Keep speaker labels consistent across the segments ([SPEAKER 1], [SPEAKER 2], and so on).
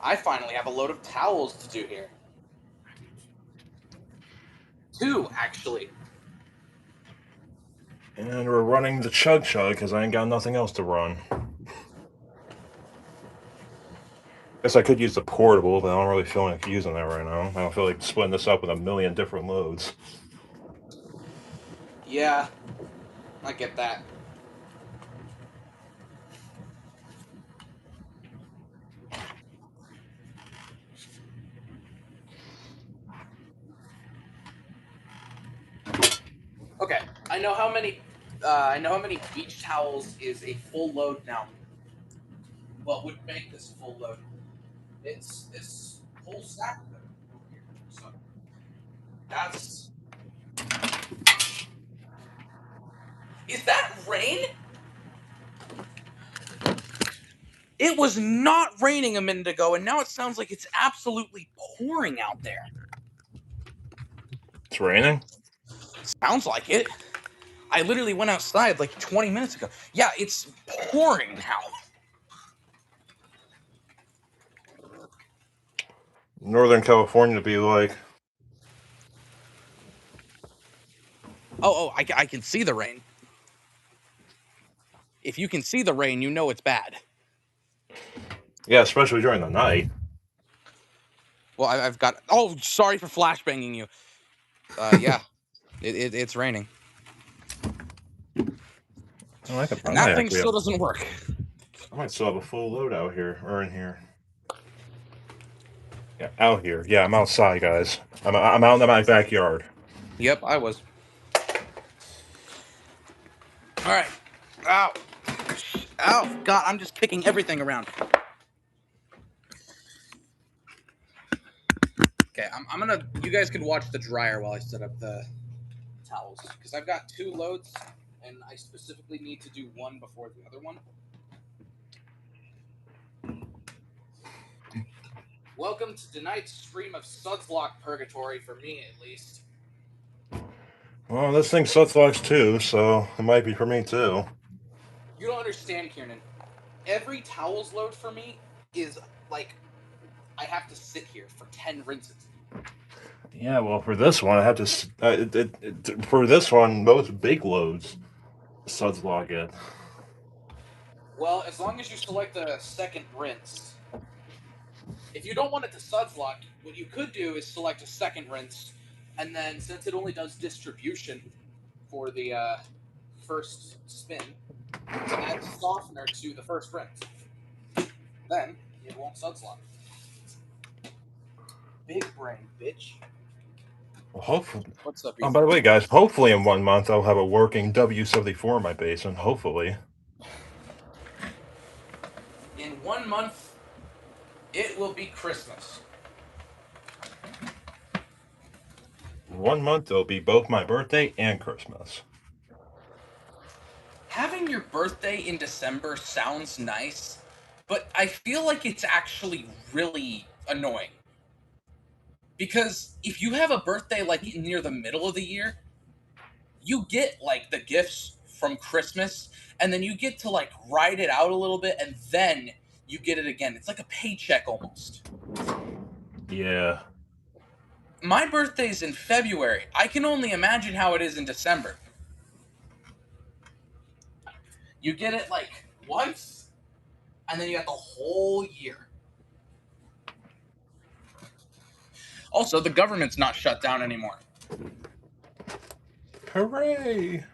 [SPEAKER 1] I finally have a load of towels to do here. 2, actually.
[SPEAKER 2] And we're running the chug because I ain't got nothing else to run. Guess I could use the portable, but I don't really feel like using that right now. I don't feel like splitting this up with a million different loads.
[SPEAKER 1] Yeah, I get that. Okay, I know how many beach towels is a full load now. What would make this full load? It's this whole stack of them over here. So that's. Is that rain? It was not raining a minute ago, and now it sounds like it's absolutely pouring out there.
[SPEAKER 2] It's raining?
[SPEAKER 1] Sounds like it. I literally went outside like 20 minutes ago. Yeah, it's pouring now.
[SPEAKER 2] Northern California to be like.
[SPEAKER 1] I can see the rain. If you can see the rain, you know it's bad.
[SPEAKER 2] Yeah, especially during the night.
[SPEAKER 1] Well, I've got. Oh, sorry for flashbanging you. Yeah, it's raining.
[SPEAKER 2] Oh,
[SPEAKER 1] And that thing still doesn't work.
[SPEAKER 2] I might still have a full load out here, or in here. Yeah, out here. Yeah, I'm outside, guys. I'm out in my backyard.
[SPEAKER 1] Yep, I was. All right. Ow. Ow. God, I'm just kicking everything around. Okay, I'm gonna. You guys can watch the dryer while I set up the towels, because I've got 2 loads, and I specifically need to do one before the other one. Welcome to tonight's stream of Sudslock Purgatory, for me at least.
[SPEAKER 2] Well, this thing Sudslock's too, so it might be for me too.
[SPEAKER 1] You don't understand, Kieran. Every towels load for me is like I have to sit here for 10 rinses.
[SPEAKER 2] Yeah, well, for this one, I have to. For this one, most big loads, Sudslock it.
[SPEAKER 1] Well, as long as you select a second rinse. If you don't want it to Sudslock, what you could do is select a second rinse, and then since it only does distribution for the first spin, add softener to the first rinse. Then it won't Sudslock. Big brain, bitch.
[SPEAKER 2] Well, hopefully.
[SPEAKER 1] What's up,
[SPEAKER 2] By the way, guys, hopefully in 1 month I'll have a working W74 in my basement. Hopefully.
[SPEAKER 1] In 1 month, it will be Christmas.
[SPEAKER 2] 1 month it'll be both my birthday and Christmas.
[SPEAKER 1] Having your birthday in December sounds nice, but I feel like it's actually really annoying. Because if you have a birthday like near the middle of the year, you get like the gifts from Christmas, and then you get to like ride it out a little bit, and then you get it again. It's like a paycheck almost.
[SPEAKER 2] Yeah.
[SPEAKER 1] My birthday's in February. I can only imagine how it is in December. You get it like once, and then you got the whole year. Also, the government's not shut down anymore.
[SPEAKER 2] Hooray!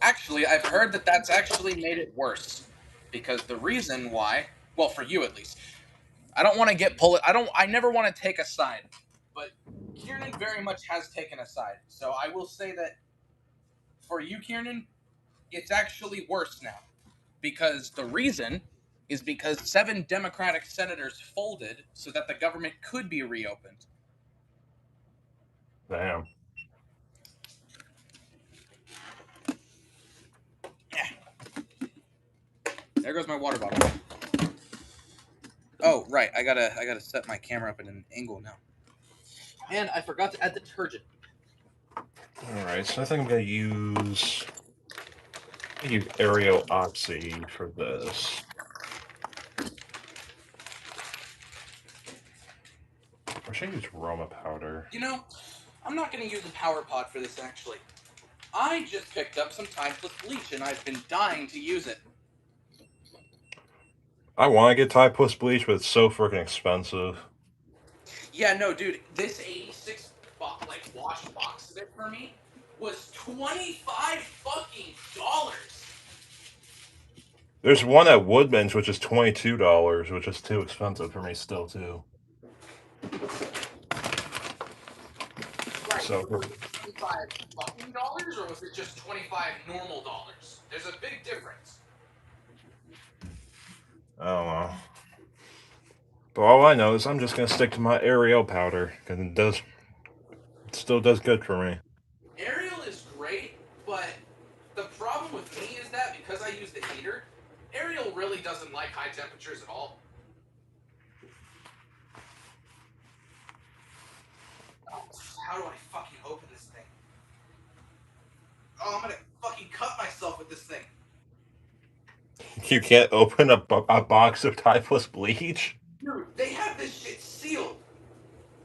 [SPEAKER 1] Actually, I've heard that that's actually made it worse. Because the reason why, well, for you at least, I don't want to get I never want to take a side. But Kieran very much has taken a side. So I will say that for you, Kieran, it's actually worse now. Because the reason is because 7 Democratic senators folded so that the government could be reopened.
[SPEAKER 2] Damn.
[SPEAKER 1] There goes my water bottle. Oh, right. I gotta set my camera up at an angle now. And I forgot to add detergent.
[SPEAKER 2] Alright, so I think I'm gonna use Aerial Oxy for this. should use aroma powder.
[SPEAKER 1] You know, I'm not going to use a power pot for this, actually. I just picked up some timeless bleach, and I've been dying to use it.
[SPEAKER 2] I want to get Tide Plus bleach, but it's so freaking expensive.
[SPEAKER 1] Yeah, no, dude, this 86 wash box of it for me was $25 fucking dollars.
[SPEAKER 2] There's one at Woodman's which is $22, which is too expensive for me still too.
[SPEAKER 1] Right.
[SPEAKER 2] So
[SPEAKER 1] Was it $25 fucking dollars, or was it just 25 normal dollars? There's a big difference.
[SPEAKER 2] I don't know. But all I know is I'm just gonna stick to my Ariel powder because it still does good for me.
[SPEAKER 1] Ariel is great, but the problem with me is that because I use the heater, Ariel really doesn't like high temperatures at all. Oh, how do I fucking open this thing? Oh, I'm gonna fucking cut myself with this thing.
[SPEAKER 2] You can't open a box of Tide Plus bleach?
[SPEAKER 1] Dude, they have this shit sealed.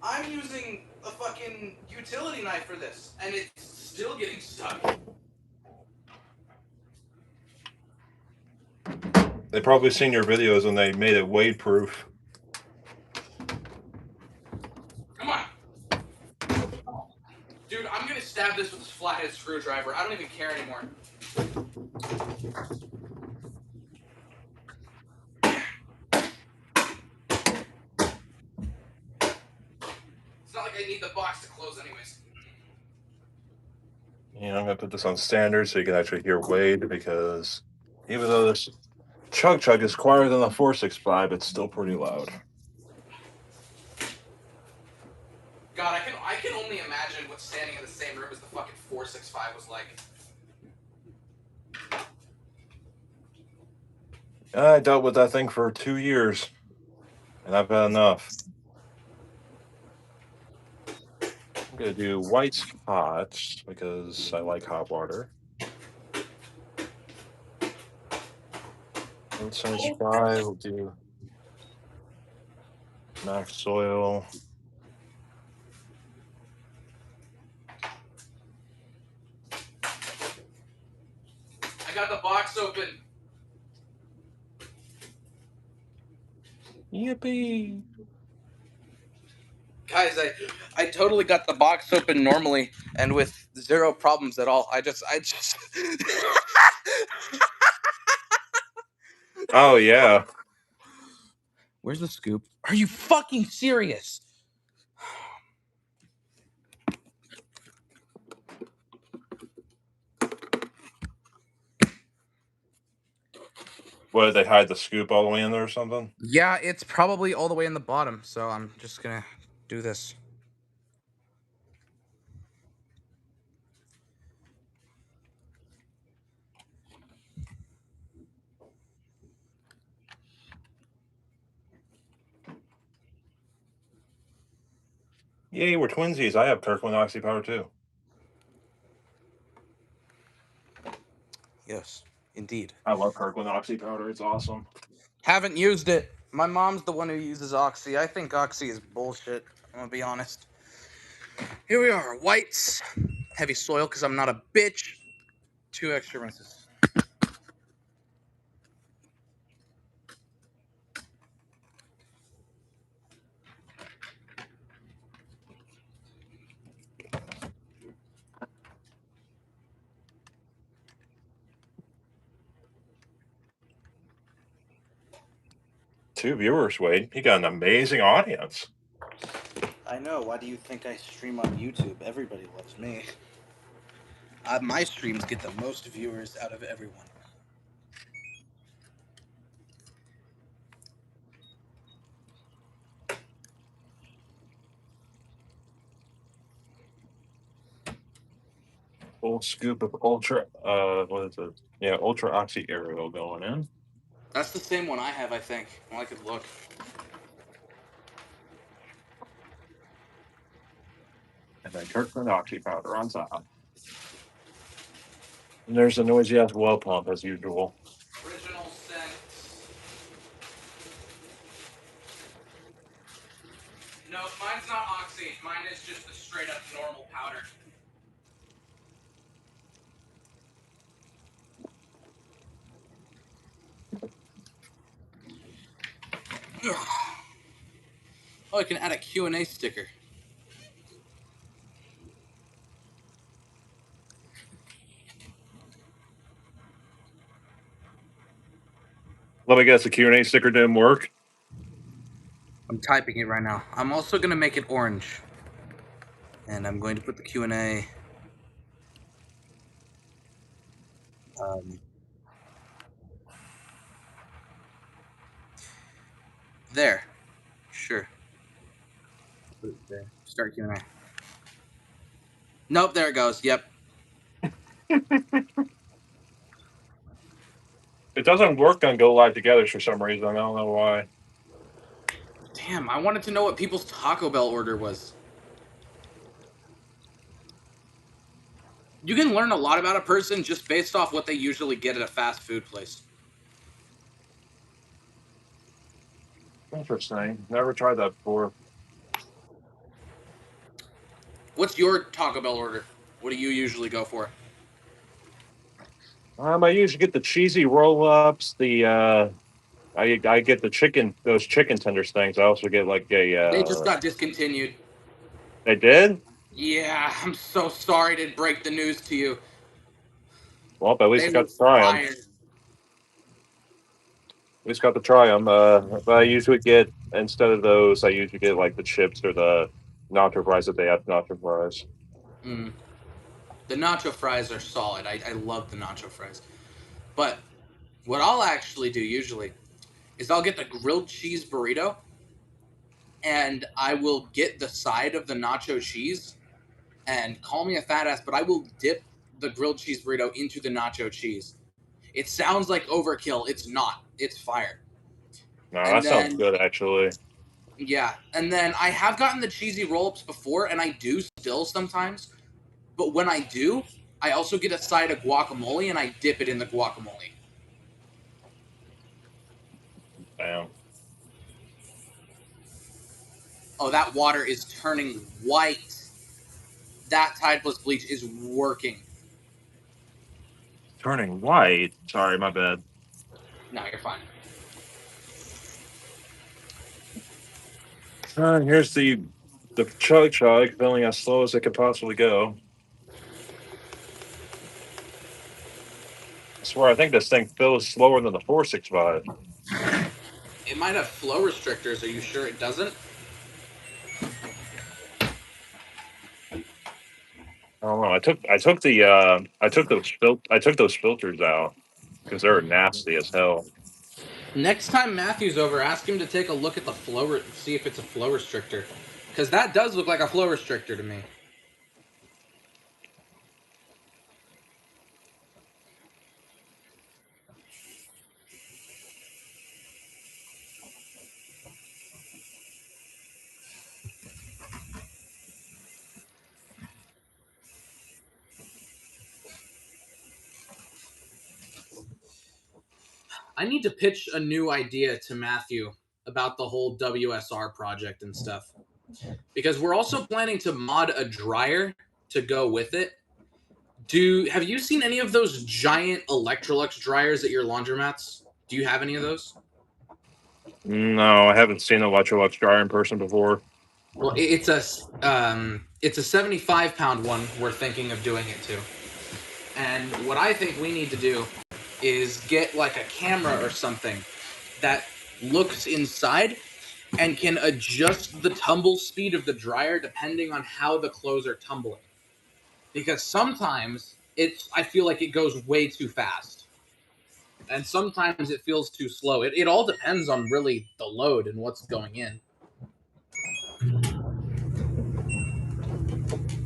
[SPEAKER 1] I'm using a fucking utility knife for this, and it's still getting stuck.
[SPEAKER 2] They probably seen your videos and they made it weight proof.
[SPEAKER 1] Come on. Dude, I'm gonna stab this with this flathead screwdriver. I don't even care anymore. It's not like I need the box to close anyways.
[SPEAKER 2] You know, I'm gonna put this on standard so you can actually hear Wade, because even though this Chug Chug is quieter than the 465, it's still pretty loud.
[SPEAKER 1] God, I can only imagine what standing in the same room as the fucking 465 was like.
[SPEAKER 2] I dealt with that thing for 2 years, and I've had enough. I'm gonna do white's hot because I like hot water. Incense dry, we'll do max soil.
[SPEAKER 1] I got the box open.
[SPEAKER 2] Yippee!
[SPEAKER 1] Guys, I totally got the box open normally and with zero problems at all. I just
[SPEAKER 2] Oh yeah.
[SPEAKER 1] Where's the scoop? Are you fucking serious?
[SPEAKER 2] What, did they hide the scoop all the way in there or something?
[SPEAKER 1] Yeah, it's probably all the way in the bottom, so I'm just gonna do this.
[SPEAKER 2] Yay, we're twinsies. I have Kirkland Oxy powder too.
[SPEAKER 1] Yes, indeed.
[SPEAKER 2] I love Kirkland Oxy powder. It's awesome.
[SPEAKER 1] Haven't used it. My mom's the one who uses Oxy. I think Oxy is bullshit. I'm gonna be honest. Here we are, whites, heavy soil because I'm not a bitch. 2 extra rinses.
[SPEAKER 2] Two viewers, Wade. You got an amazing audience.
[SPEAKER 1] I know. Why do you think I stream on YouTube? Everybody loves me. My streams get the most viewers out of everyone.
[SPEAKER 2] Full scoop of ultra, what is it? Yeah, ultra oxy Ariel going in.
[SPEAKER 1] That's the same one I have, I think. Well, I could look.
[SPEAKER 2] And then Kirkland Oxy powder on top. And there's a noisy ass well pump as usual.
[SPEAKER 1] Original scent. No, mine's not oxy. Mine is just the straight up normal powder. Oh, I can add a Q&A sticker.
[SPEAKER 2] Let me guess, the Q&A sticker didn't work?
[SPEAKER 1] I'm typing it right now. I'm also going to make it orange. And I'm going to put the Q&A... there. Sure. Put it there. Start Q&A. Nope, there it goes. Yep.
[SPEAKER 2] It doesn't work on Go Live Together for some reason. I don't know why.
[SPEAKER 1] Damn, I wanted to know what people's Taco Bell order was. You can learn a lot about a person just based off what they usually get at a fast food place.
[SPEAKER 2] Interesting. Never tried that before.
[SPEAKER 1] What's your Taco Bell order? What do you usually go for?
[SPEAKER 2] I usually get the cheesy roll-ups. I get the chicken, those chicken tenders things. I also get like a.
[SPEAKER 1] They just got discontinued.
[SPEAKER 2] They did?
[SPEAKER 1] Yeah, I'm so sorry to break the news to you.
[SPEAKER 2] Well, but at least
[SPEAKER 1] They
[SPEAKER 2] I
[SPEAKER 1] were
[SPEAKER 2] got to try them.
[SPEAKER 1] fired.
[SPEAKER 2] At least got to try them. But I usually get, instead of those, I usually get like the chips or the nacho fries if they have nacho fries.
[SPEAKER 1] Mm. The nacho fries are solid. I love the nacho fries. But what I'll actually do usually is I'll get the grilled cheese burrito and I will get the side of the nacho cheese, and call me a fat ass, but I will dip the grilled cheese burrito into the nacho cheese. It sounds like overkill. It's not. It's fire.
[SPEAKER 2] No,
[SPEAKER 1] And
[SPEAKER 2] that sounds
[SPEAKER 1] then,
[SPEAKER 2] good actually.
[SPEAKER 1] yeah. And then I have gotten the cheesy roll-ups before, and I do still sometimes. But when I do, I also get a side of guacamole, and I dip it in the guacamole.
[SPEAKER 2] Damn.
[SPEAKER 1] Oh, that water is turning white. That Tide Plus bleach is working.
[SPEAKER 2] Turning white. Sorry, my bad.
[SPEAKER 1] No, you're fine.
[SPEAKER 2] Here's the chug chug filling as slow as it could possibly go. I swear, I think this thing fills slower than the 465.
[SPEAKER 1] It might have flow restrictors. Are you sure it doesn't?
[SPEAKER 2] I don't know. I took those filters out because they're nasty as hell.
[SPEAKER 1] Next time Matthew's over, ask him to take a look at the flow, see if it's a flow restrictor, because that does look like a flow restrictor to me. I need to pitch a new idea to Matthew about the whole WSR project and stuff, because we're also planning to mod a dryer to go with it. Have you seen any of those giant Electrolux dryers at your laundromats? Do you have any of those?
[SPEAKER 2] No, I haven't seen a Electrolux dryer in person before.
[SPEAKER 1] Well, it's a 75-pound one we're thinking of doing it to. And what I think we need to do is get like a camera or something that looks inside and can adjust the tumble speed of the dryer depending on how the clothes are tumbling. Because sometimes I feel like it goes way too fast. And sometimes it feels too slow. It all depends on really the load and what's going in.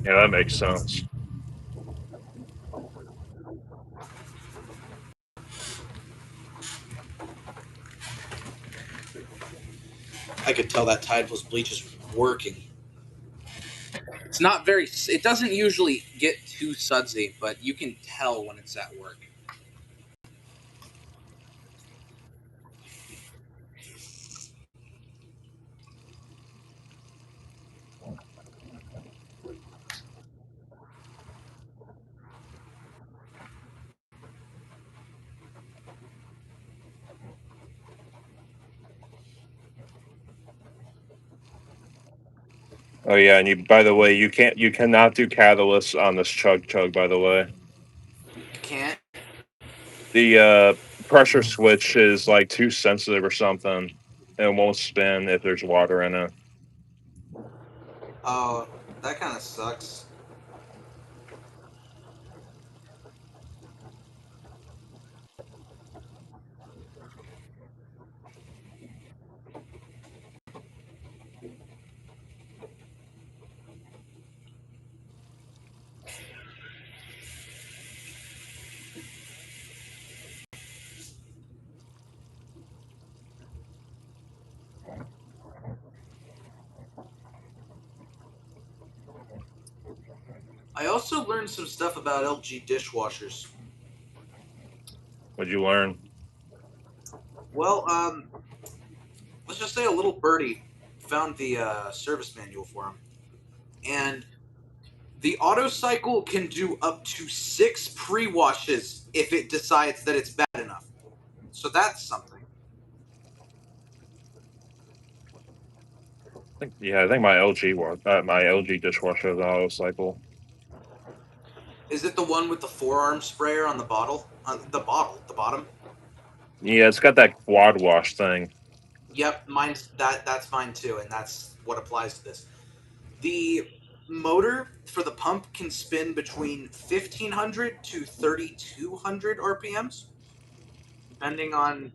[SPEAKER 2] Yeah, that makes sense.
[SPEAKER 1] I could tell that Tide Plus bleach is working. It's not very. It doesn't usually get too sudsy, but you can tell when it's at work.
[SPEAKER 2] Oh yeah, and by the way, you cannot do catalysts on this chug chug. By the way,
[SPEAKER 1] Can't.
[SPEAKER 2] the pressure switch is like too sensitive or something. It won't spin if there's water in it.
[SPEAKER 1] Oh, that kind of sucks. I also learned some stuff about LG dishwashers.
[SPEAKER 2] What'd you learn?
[SPEAKER 1] Well, let's just say a little birdie found the service manual for him, and the auto cycle can do up to 6 pre-washes if it decides that it's bad enough. So that's something.
[SPEAKER 2] I think my LG dishwasher is auto cycle.
[SPEAKER 1] Is it the one with the forearm sprayer on the bottle? On the bottom?
[SPEAKER 2] Yeah, it's got that quad wash thing.
[SPEAKER 1] Yep, that's mine too, and that's what applies to this. The motor for the pump can spin between 1500 to 3200 RPMs, depending on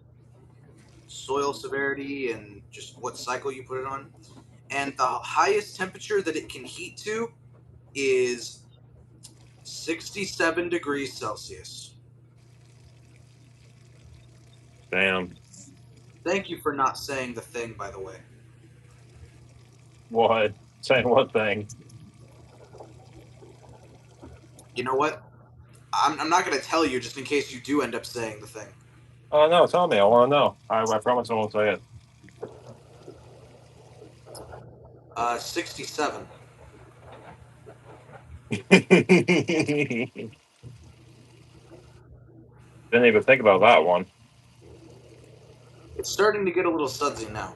[SPEAKER 1] soil severity and just what cycle you put it on. And the highest temperature that it can heat to is 67 degrees Celsius.
[SPEAKER 2] Damn.
[SPEAKER 1] Thank you for not saying the thing, by the way.
[SPEAKER 2] What? Saying what thing?
[SPEAKER 1] You know what? I'm not going to tell you just in case you do end up saying the thing.
[SPEAKER 2] Oh no, tell me. I want to know. I promise I won't say
[SPEAKER 1] 67.
[SPEAKER 2] it. Didn't even think about that one.
[SPEAKER 1] It's starting to get a little sudsy now.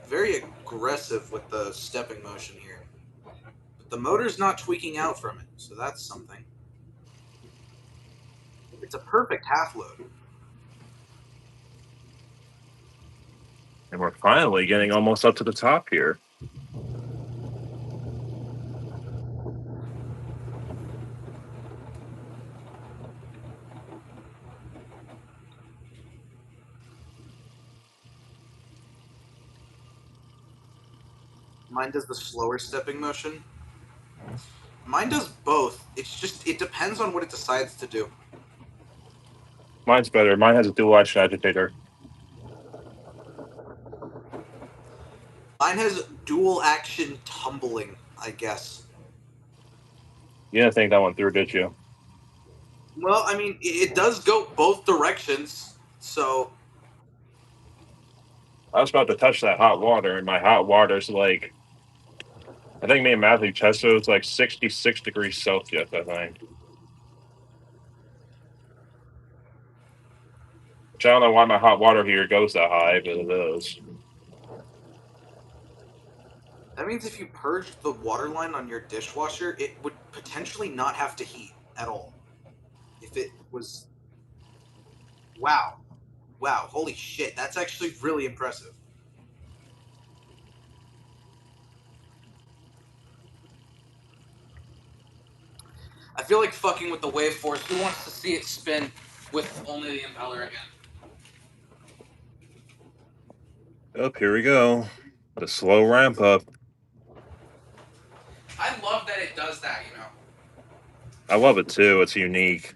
[SPEAKER 1] Very aggressive with the stepping motion here. But the motor's not tweaking out from it, so that's something. It's a perfect half load.
[SPEAKER 2] And we're finally getting almost up to the top here.
[SPEAKER 1] Mine does the slower stepping motion. Mine does both. It depends on what it decides to do.
[SPEAKER 2] Mine's better. Mine has a dual action agitator.
[SPEAKER 1] Mine has dual action tumbling, I guess.
[SPEAKER 2] You didn't think that one through, did you?
[SPEAKER 1] Well, I mean, it does go both directions, so
[SPEAKER 2] I was about to touch that hot water, and my hot water's like, I think me and Matthew tested it was like 66 degrees Celsius, I think. Which I don't know why my hot water here goes that high, but it is.
[SPEAKER 1] that means if you purged the water line on your dishwasher, it would potentially not have to heat at all. If it was. Wow. Wow, holy shit, that's actually really impressive. I feel like fucking with the wave force. Who wants to see it spin with only the impeller again?
[SPEAKER 2] Oh, here we go. The slow ramp up.
[SPEAKER 1] I love that it does that, you know.
[SPEAKER 2] I love it too. It's unique.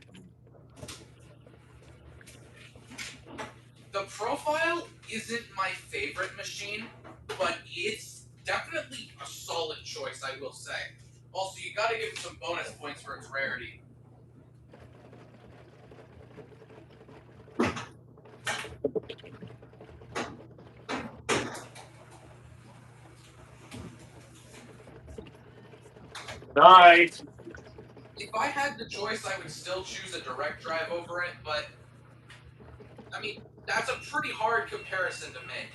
[SPEAKER 1] The profile isn't my favorite machine, but it's definitely a solid choice, I will say. Also, you gotta give it some bonus points for its rarity.
[SPEAKER 2] Nice.
[SPEAKER 1] If I had the choice, I would still choose a direct drive over it, but I mean, that's a pretty hard comparison to make.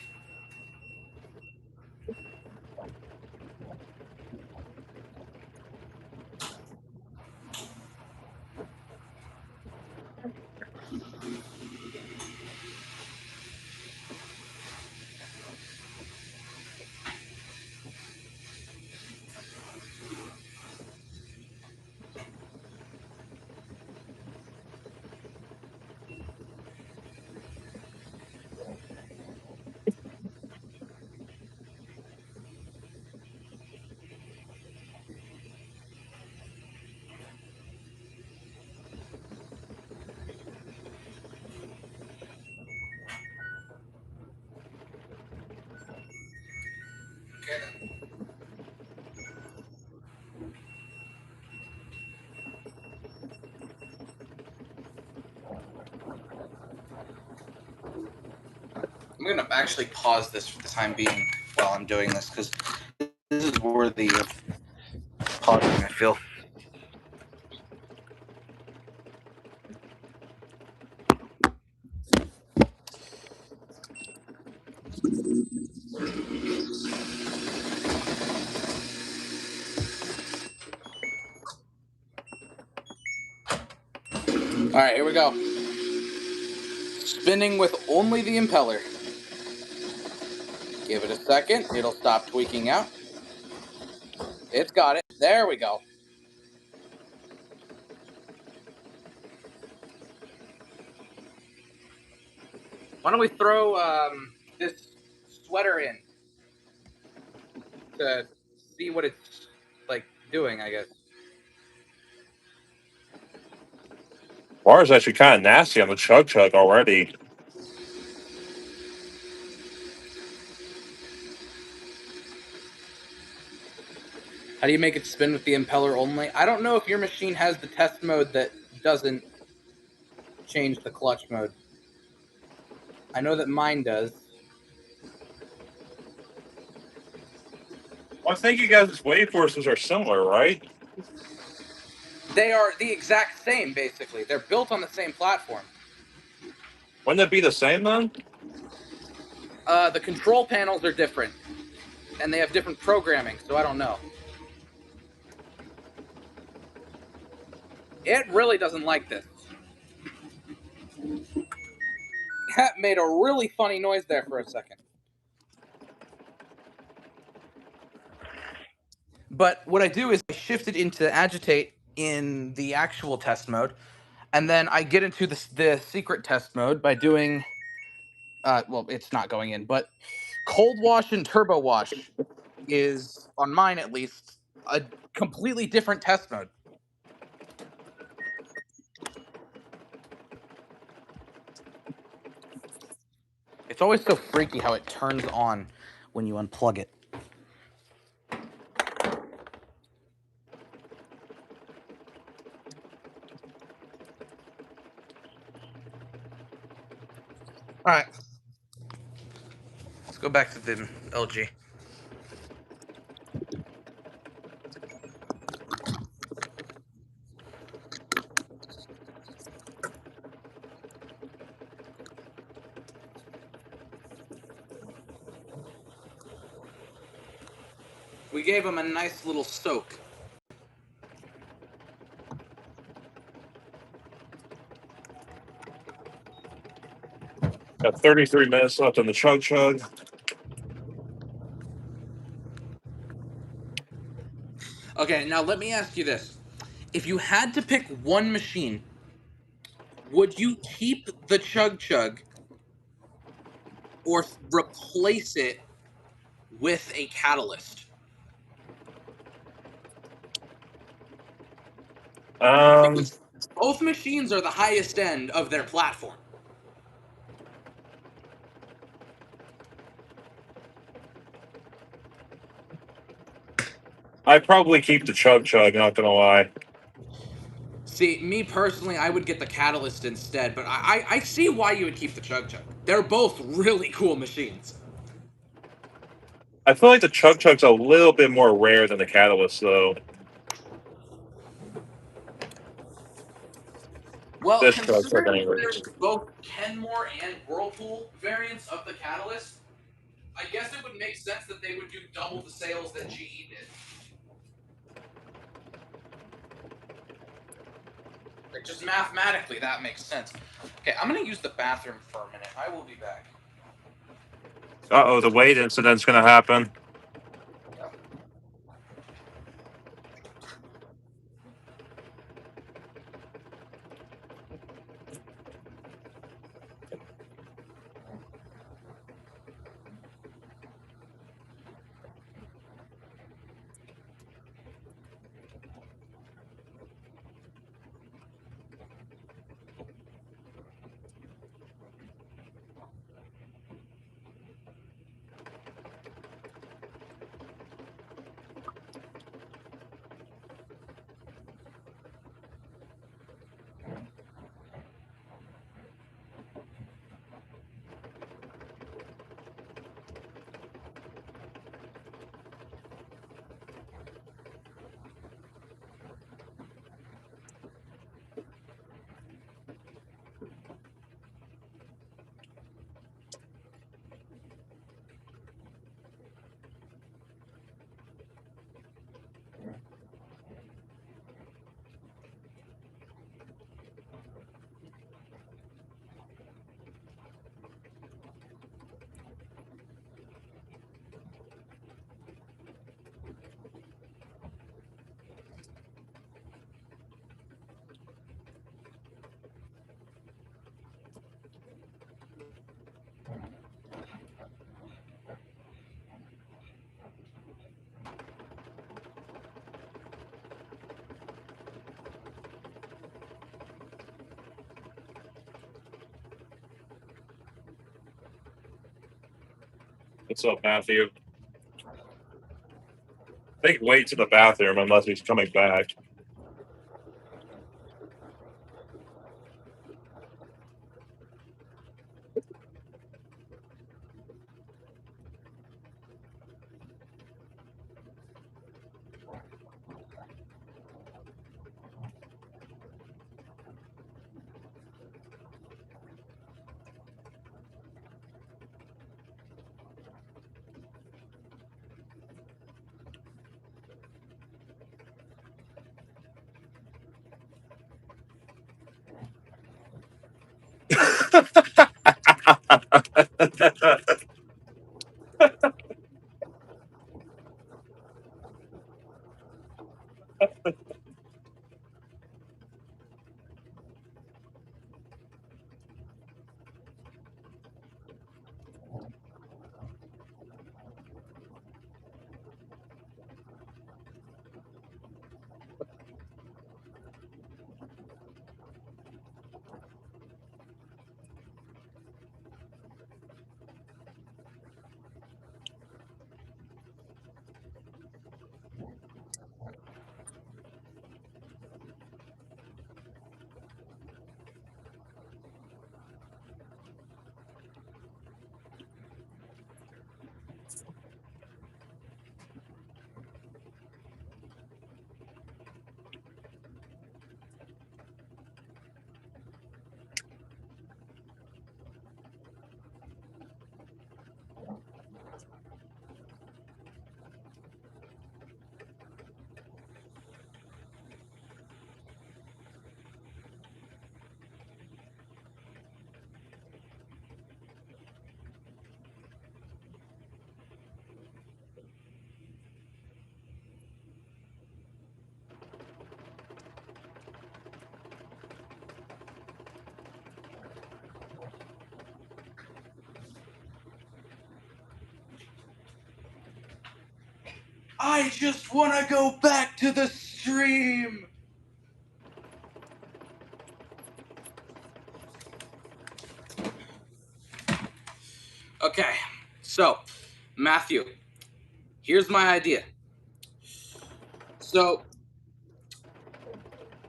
[SPEAKER 1] I'm gonna actually pause this for the time being while I'm doing this because this is worthy of pausing, I feel. All right, here we go. Spinning with only the impeller. Give it a second. It'll stop tweaking out. It's got it. There we go. Why don't we throw this sweater in to see what it's like doing, I guess.
[SPEAKER 2] Water's actually kind of nasty on the chug chug already.
[SPEAKER 1] How do you make it spin with the impeller only? I don't know if your machine has the test mode that doesn't change the clutch mode. I know that mine does.
[SPEAKER 2] Well, I think you guys' wave forces are similar, right?
[SPEAKER 1] They are the exact same, basically. They're built on the same platform.
[SPEAKER 2] Wouldn't it be the same then?
[SPEAKER 1] The control panels are different, and they have different programming, so I don't know. It really doesn't like this. That made a really funny noise there for a second. But what I do is I shift it into agitate in the actual test mode, and then I get into the secret test mode by doing, well, it's not going in, but cold wash and turbo wash is, on mine at least, a completely different test mode. It's always so freaky how it turns on when you unplug it. All right. Let's go back to the LG. We gave him a nice little soak.
[SPEAKER 2] Got 33 minutes left on the chug chug.
[SPEAKER 1] Okay, now let me ask you this. If you had to pick one machine, would you keep the Chug Chug or replace it with a catalyst? Because both machines are the highest end of their platform.
[SPEAKER 2] I'd probably keep the chug chug, not gonna lie.
[SPEAKER 1] See, me personally, I would get the catalyst instead, but I see why you would keep the Chug Chug. They're both really cool machines.
[SPEAKER 2] I feel like the chug chug's a little bit more rare than the catalyst, though.
[SPEAKER 1] Well,
[SPEAKER 2] This chug chug,
[SPEAKER 1] considering
[SPEAKER 2] anyway.
[SPEAKER 1] there's both Kenmore and Whirlpool variants of the catalyst, I guess it would make sense that they would do double the sales that GE did. Like, just mathematically, that makes sense. Okay, I'm gonna use the bathroom for a minute. I will be back.
[SPEAKER 2] Uh-oh, the weight incident's gonna happen. What's up, Matthew? I think wait to the bathroom unless he's coming back.
[SPEAKER 1] I just want to go back to the stream. Okay, so Matthew, here's my idea. So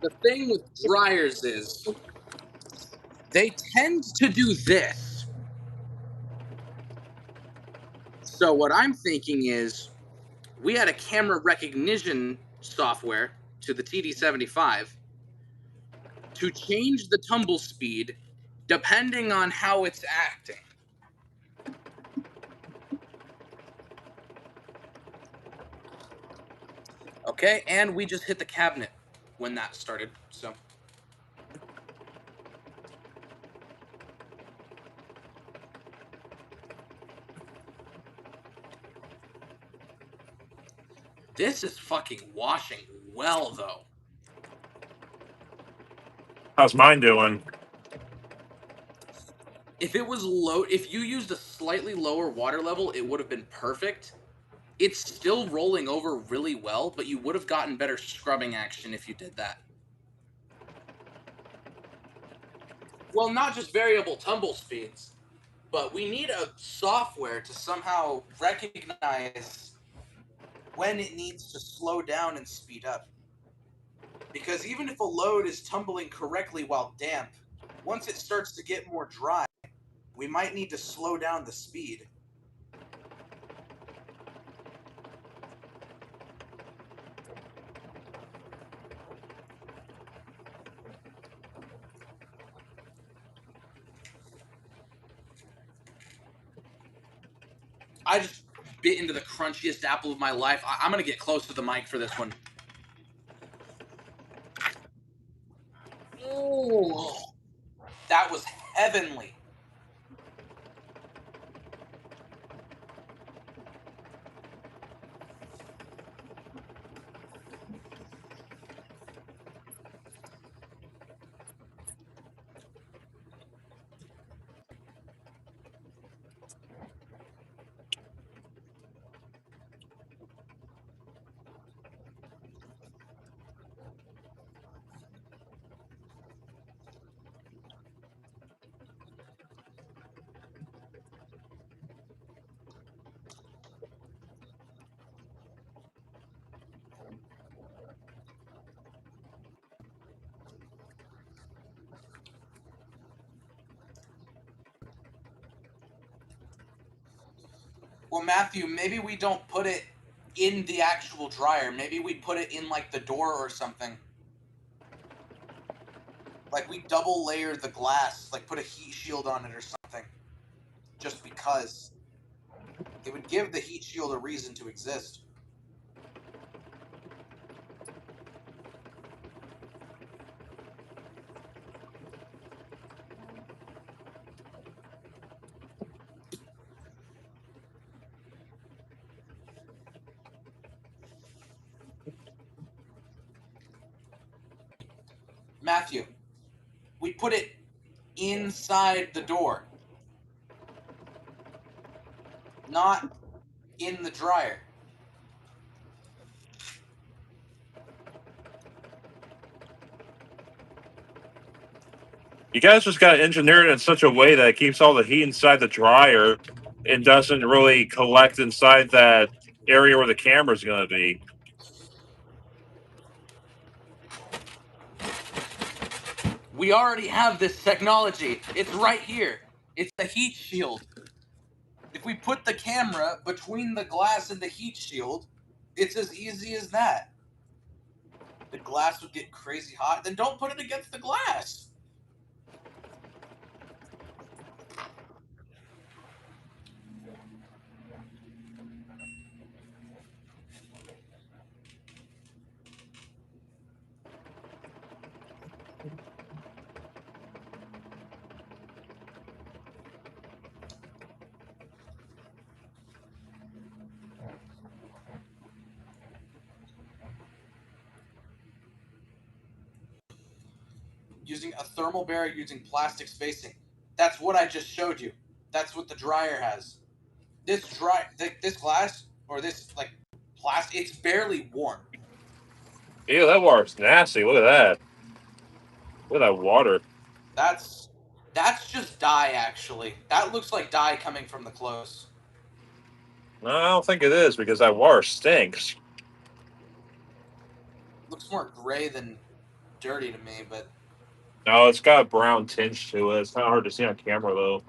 [SPEAKER 1] the thing with dryers is they tend to do this. So what I'm thinking is we had a camera recognition software to the TD75 to change the tumble speed depending on how it's acting. Okay, and we just hit the cabinet when that started, so. This is fucking washing well, though.
[SPEAKER 2] How's mine doing?
[SPEAKER 1] If it was low, if you used a slightly lower water level, it would have been perfect. It's still rolling over really well, but you would have gotten better scrubbing action if you did that. Well, not just variable tumble speeds, but we need a software to somehow recognize when it needs to slow down and speed up. Because even if a load is tumbling correctly while damp, once it starts to get more dry, we might need to slow down the speed. I just bit into the crunchiest apple of my life. I'm going to get close to the mic for this one. Oh, that was heavenly. Well, Matthew, maybe we don't put it in the actual dryer. Maybe we put it in like the door or something. Like we double layer the glass, like put a heat shield on it or something. Just because it would give the heat shield a reason to exist. Matthew, we put it inside the door, not in the dryer.
[SPEAKER 2] You guys just got to engineer it in such a way that it keeps all the heat inside the dryer and doesn't really collect inside that area where the camera's going to be.
[SPEAKER 1] We already have this technology. It's right here. It's the heat shield. If we put the camera between the glass and the heat shield, it's as easy as that. The glass would get crazy hot, then don't put it against the glass. Using a thermal barrier using plastic spacing. That's what I just showed you. That's what the dryer has. This glass or this like plastic, it's barely warm.
[SPEAKER 2] Ew, that water's nasty. Look at that. Look at that water.
[SPEAKER 1] That's just dye actually. That looks like dye coming from the clothes.
[SPEAKER 2] No, I don't think it is because that water stinks.
[SPEAKER 1] Looks more gray than dirty to me, but
[SPEAKER 2] No, it's got a brown tinge to it. It's not hard to see on camera, though.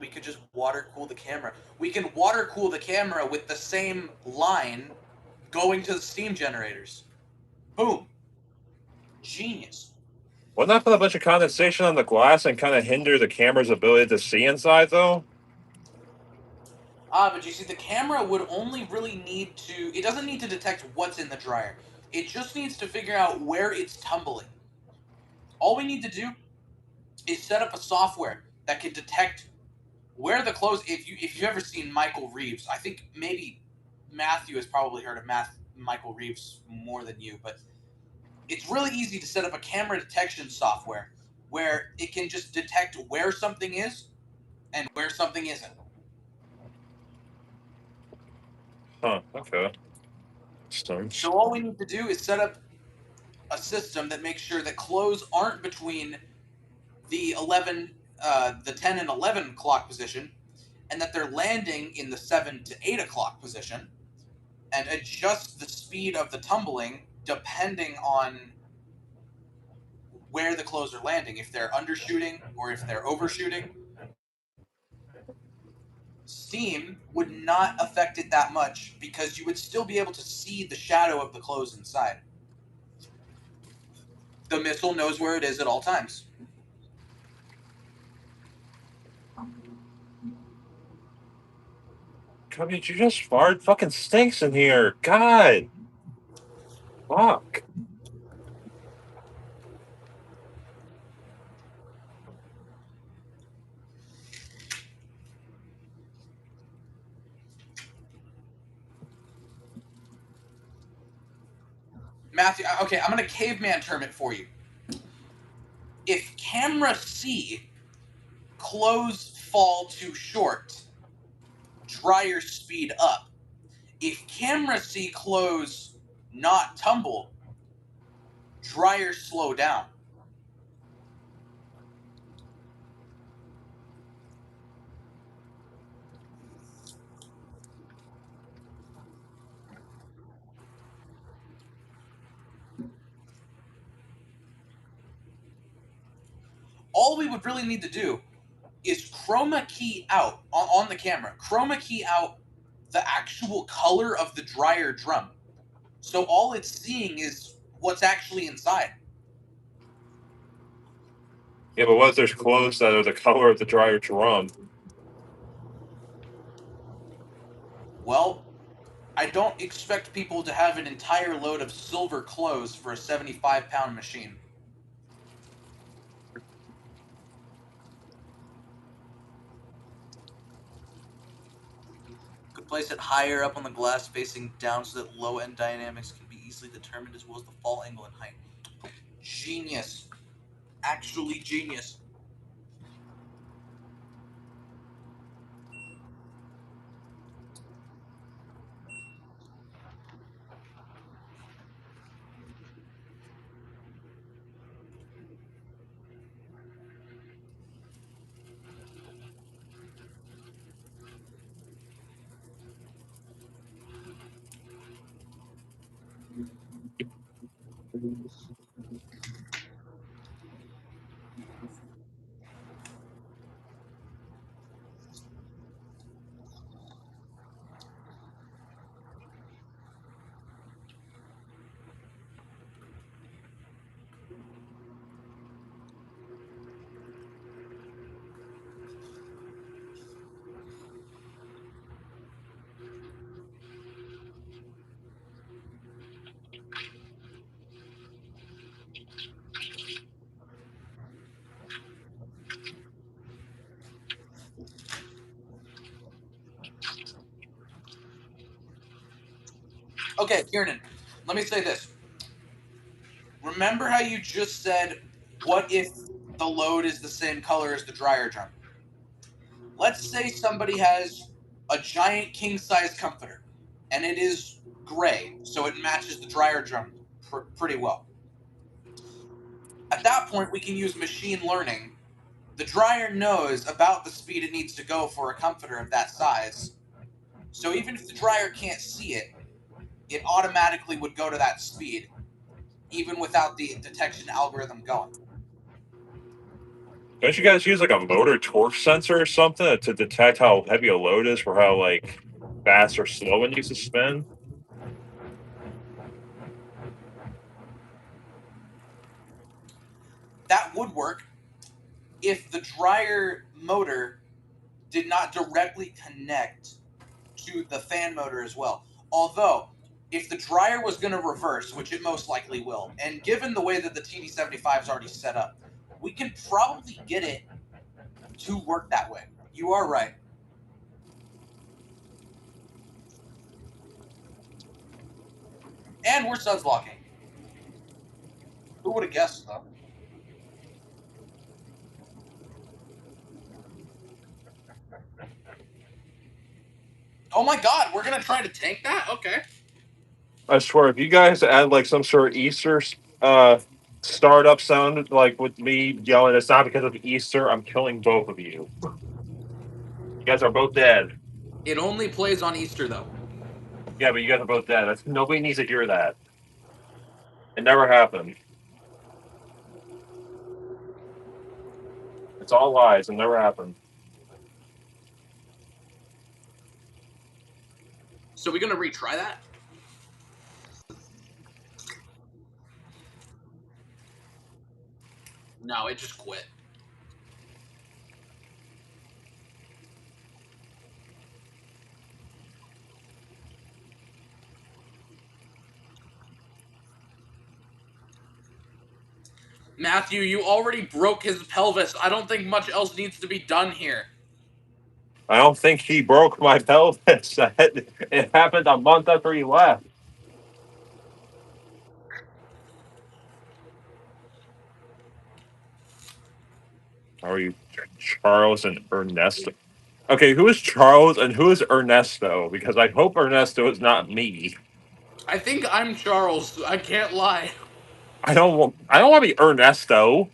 [SPEAKER 1] we could just water cool the camera. We can water cool the camera with the same line going to the steam generators. Boom. Genius.
[SPEAKER 2] Wouldn't that put a bunch of condensation on the glass and kind of hinder the camera's ability to see inside, though?
[SPEAKER 1] But you see, the camera would only really need to... It doesn't need to detect what's in the dryer. It just needs to figure out where it's tumbling. All we need to do is set up a software that can detect where the clothes... If you've ever seen Michael Reeves, I think maybe Matthew has probably heard of Michael Reeves more than you, but it's really easy to set up a camera detection software where it can just detect where something is and where something isn't.
[SPEAKER 2] Huh, okay.
[SPEAKER 1] So all we need to do is set up a system that makes sure that clothes aren't between the 10 and 11 clock position, and that they're landing in the 7 to 8 o'clock position, and adjust the speed of the tumbling depending on where the clothes are landing, if they're undershooting or if they're overshooting. Steam would not affect it that much because you would still be able to see the shadow of the clothes inside. The missile knows where it is at all times.
[SPEAKER 2] Cubby, you just fart? Fucking stinks in here. God. Fuck.
[SPEAKER 1] Matthew, okay, I'm going to caveman term it for you. If camera C, clothes fall too short, dryer speed up. If camera C, clothes not tumble, dryer slow down. All we would really need to do is chroma key out on the camera. Chroma key out the actual color of the dryer drum. So all it's seeing is what's actually inside.
[SPEAKER 2] Yeah, but what if there's clothes that are the color of the dryer drum?
[SPEAKER 1] Well, I don't expect people to have an entire load of silver clothes for a 75-pound machine. Could place it higher up on the glass facing down so that low end dynamics can be easily determined as well as the fall angle and height. Genius. Actually genius. Okay, Kieran, let me say this. Remember how you just said, what if the load is the same color as the dryer drum? Let's say somebody has a giant king size comforter and it is gray, so it matches the dryer drum pretty well. At that point, we can use machine learning. The dryer knows about the speed it needs to go for a comforter of that size. So even if the dryer can't see it, it automatically would go to that speed, even without the detection algorithm going.
[SPEAKER 2] Don't you guys use like a motor torque sensor or something to detect how heavy a load is for how like fast or slow it needs to spin?
[SPEAKER 1] That would work if the dryer motor did not directly connect to the fan motor as well. Although, if the dryer was going to reverse, which it most likely will, and given the way that the TD75 is already set up, we can probably get it to work that way. You are right. And we're suds locking. Who would have guessed, though? Oh my god, we're gonna try to tank that? Okay.
[SPEAKER 2] I swear, if you guys add like some sort of Easter uh, startup sound, like with me yelling, "It's not because of Easter," I'm killing both of you. You guys are both dead.
[SPEAKER 1] It only plays on Easter, though.
[SPEAKER 2] Yeah, but you guys are both dead. Nobody needs to hear that. It never happened. It's all lies. It never happened.
[SPEAKER 1] So we're gonna retry that? No, it just quit. Matthew, you already broke his pelvis. I don't think much else needs to be done here.
[SPEAKER 2] I don't think he broke my pelvis. It happened a month after he left. How are you, Charles and Ernesto? Okay, who is Charles and who is Ernesto? Because I hope Ernesto is not me.
[SPEAKER 1] I think I'm Charles. I can't lie.
[SPEAKER 2] I don't want. I don't want to be Ernesto.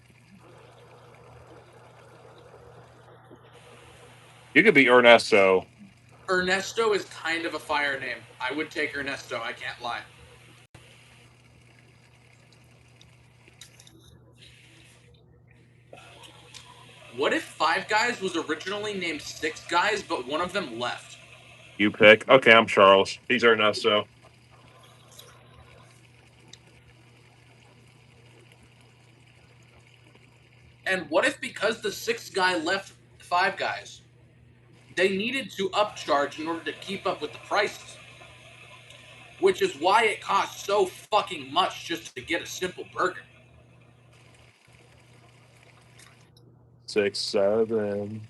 [SPEAKER 2] You could be Ernesto.
[SPEAKER 1] Ernesto is kind of a fire name. I would take Ernesto. I can't lie. What if Five Guys was originally named Six Guys, but one of them left?
[SPEAKER 2] You pick. Okay, I'm Charles. These are enough, so.
[SPEAKER 1] And what if because the sixth guy left five guys, they needed to upcharge in order to keep up with the prices? Which is why it costs so fucking much just to get a simple burger.
[SPEAKER 2] 6, 7.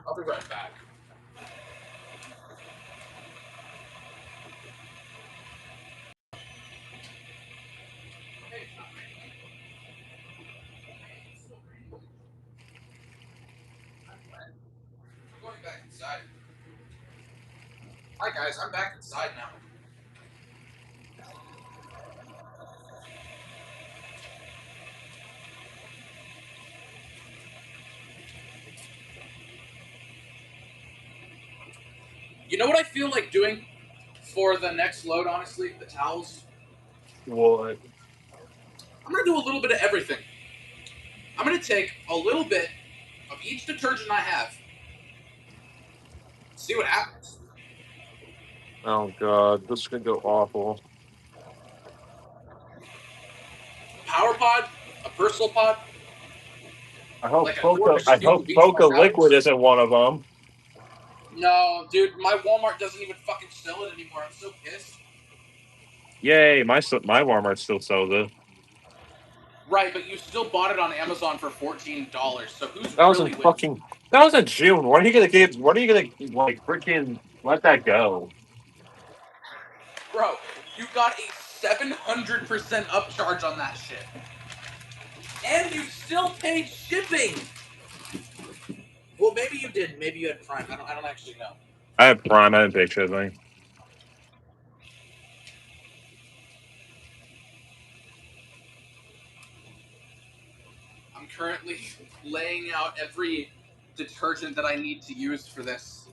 [SPEAKER 1] I'll be right back. I'm going back inside. Hi guys, I'm back inside now. You know what I feel like doing for the next load, honestly? The towels.
[SPEAKER 2] What?
[SPEAKER 1] I'm gonna do a little bit of everything. I'm gonna take a little bit of each detergent I have. See what happens.
[SPEAKER 2] Oh, God. This is going to go awful.
[SPEAKER 1] Power pod, a personal pod,
[SPEAKER 2] I hope
[SPEAKER 1] like a quart
[SPEAKER 2] Coca,
[SPEAKER 1] of
[SPEAKER 2] I
[SPEAKER 1] stupid
[SPEAKER 2] hope
[SPEAKER 1] beach ball
[SPEAKER 2] Coca Liquid
[SPEAKER 1] powders.
[SPEAKER 2] isn't one of them.
[SPEAKER 1] No, dude, my Walmart doesn't even fucking sell it anymore. I'm so pissed.
[SPEAKER 2] Yay, my Walmart still sells it.
[SPEAKER 1] Right, but you still bought it on Amazon for $14. So who's
[SPEAKER 2] That was in
[SPEAKER 1] really winning?
[SPEAKER 2] fucking. That was in June. What are you gonna give? What are you gonna like? Freaking let that go.
[SPEAKER 1] Bro, you got a 700% upcharge on that shit. And you still paid shipping. Well, maybe you didn't. Maybe you had Prime. I don't actually know.
[SPEAKER 2] I have Prime. I didn't pay shipping.
[SPEAKER 1] I'm currently laying out every detergent that I need to use for this.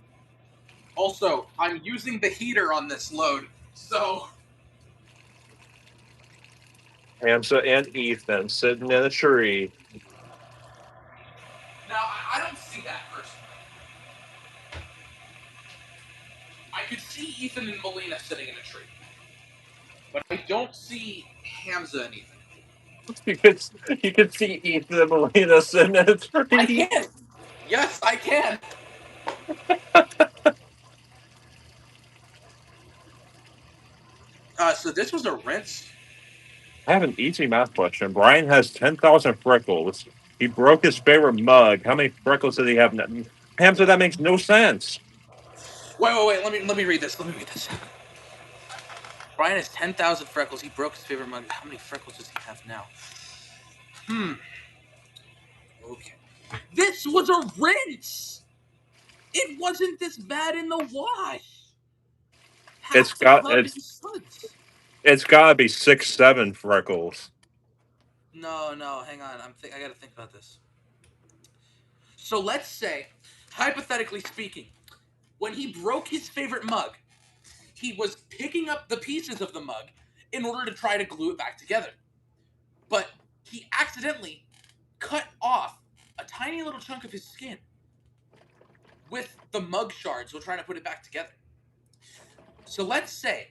[SPEAKER 1] Also, I'm using the heater on this load, so
[SPEAKER 2] Hamza and Ethan sitting in a tree.
[SPEAKER 1] now I don't see that person. I could see Ethan and Melina sitting in a tree, but I don't see Hamza and Ethan.
[SPEAKER 2] You could you could see Ethan and Melina sitting in a
[SPEAKER 1] I
[SPEAKER 2] tree.
[SPEAKER 1] can. Yes, I can. So this was a rinse.
[SPEAKER 2] I have an easy math question. Brian has 10,000 freckles. He broke his favorite mug. How many freckles does he have now? Hamza, that makes no sense.
[SPEAKER 1] Wait. Let me read this. Let me read this. Brian has 10,000 freckles. He broke his favorite mug. How many freckles does he have now? Okay. This was a rinse. It wasn't this bad in the wash.
[SPEAKER 2] It's
[SPEAKER 1] Half the
[SPEAKER 2] got
[SPEAKER 1] pub is suds.
[SPEAKER 2] it's gotta be 6, 7 freckles.
[SPEAKER 1] No. Hang on. I gotta think about this. So let's say, hypothetically speaking, when he broke his favorite mug, he was picking up the pieces of the mug in order to try to glue it back together. But he accidentally cut off a tiny little chunk of his skin with the mug shards while trying to put it back together. So let's say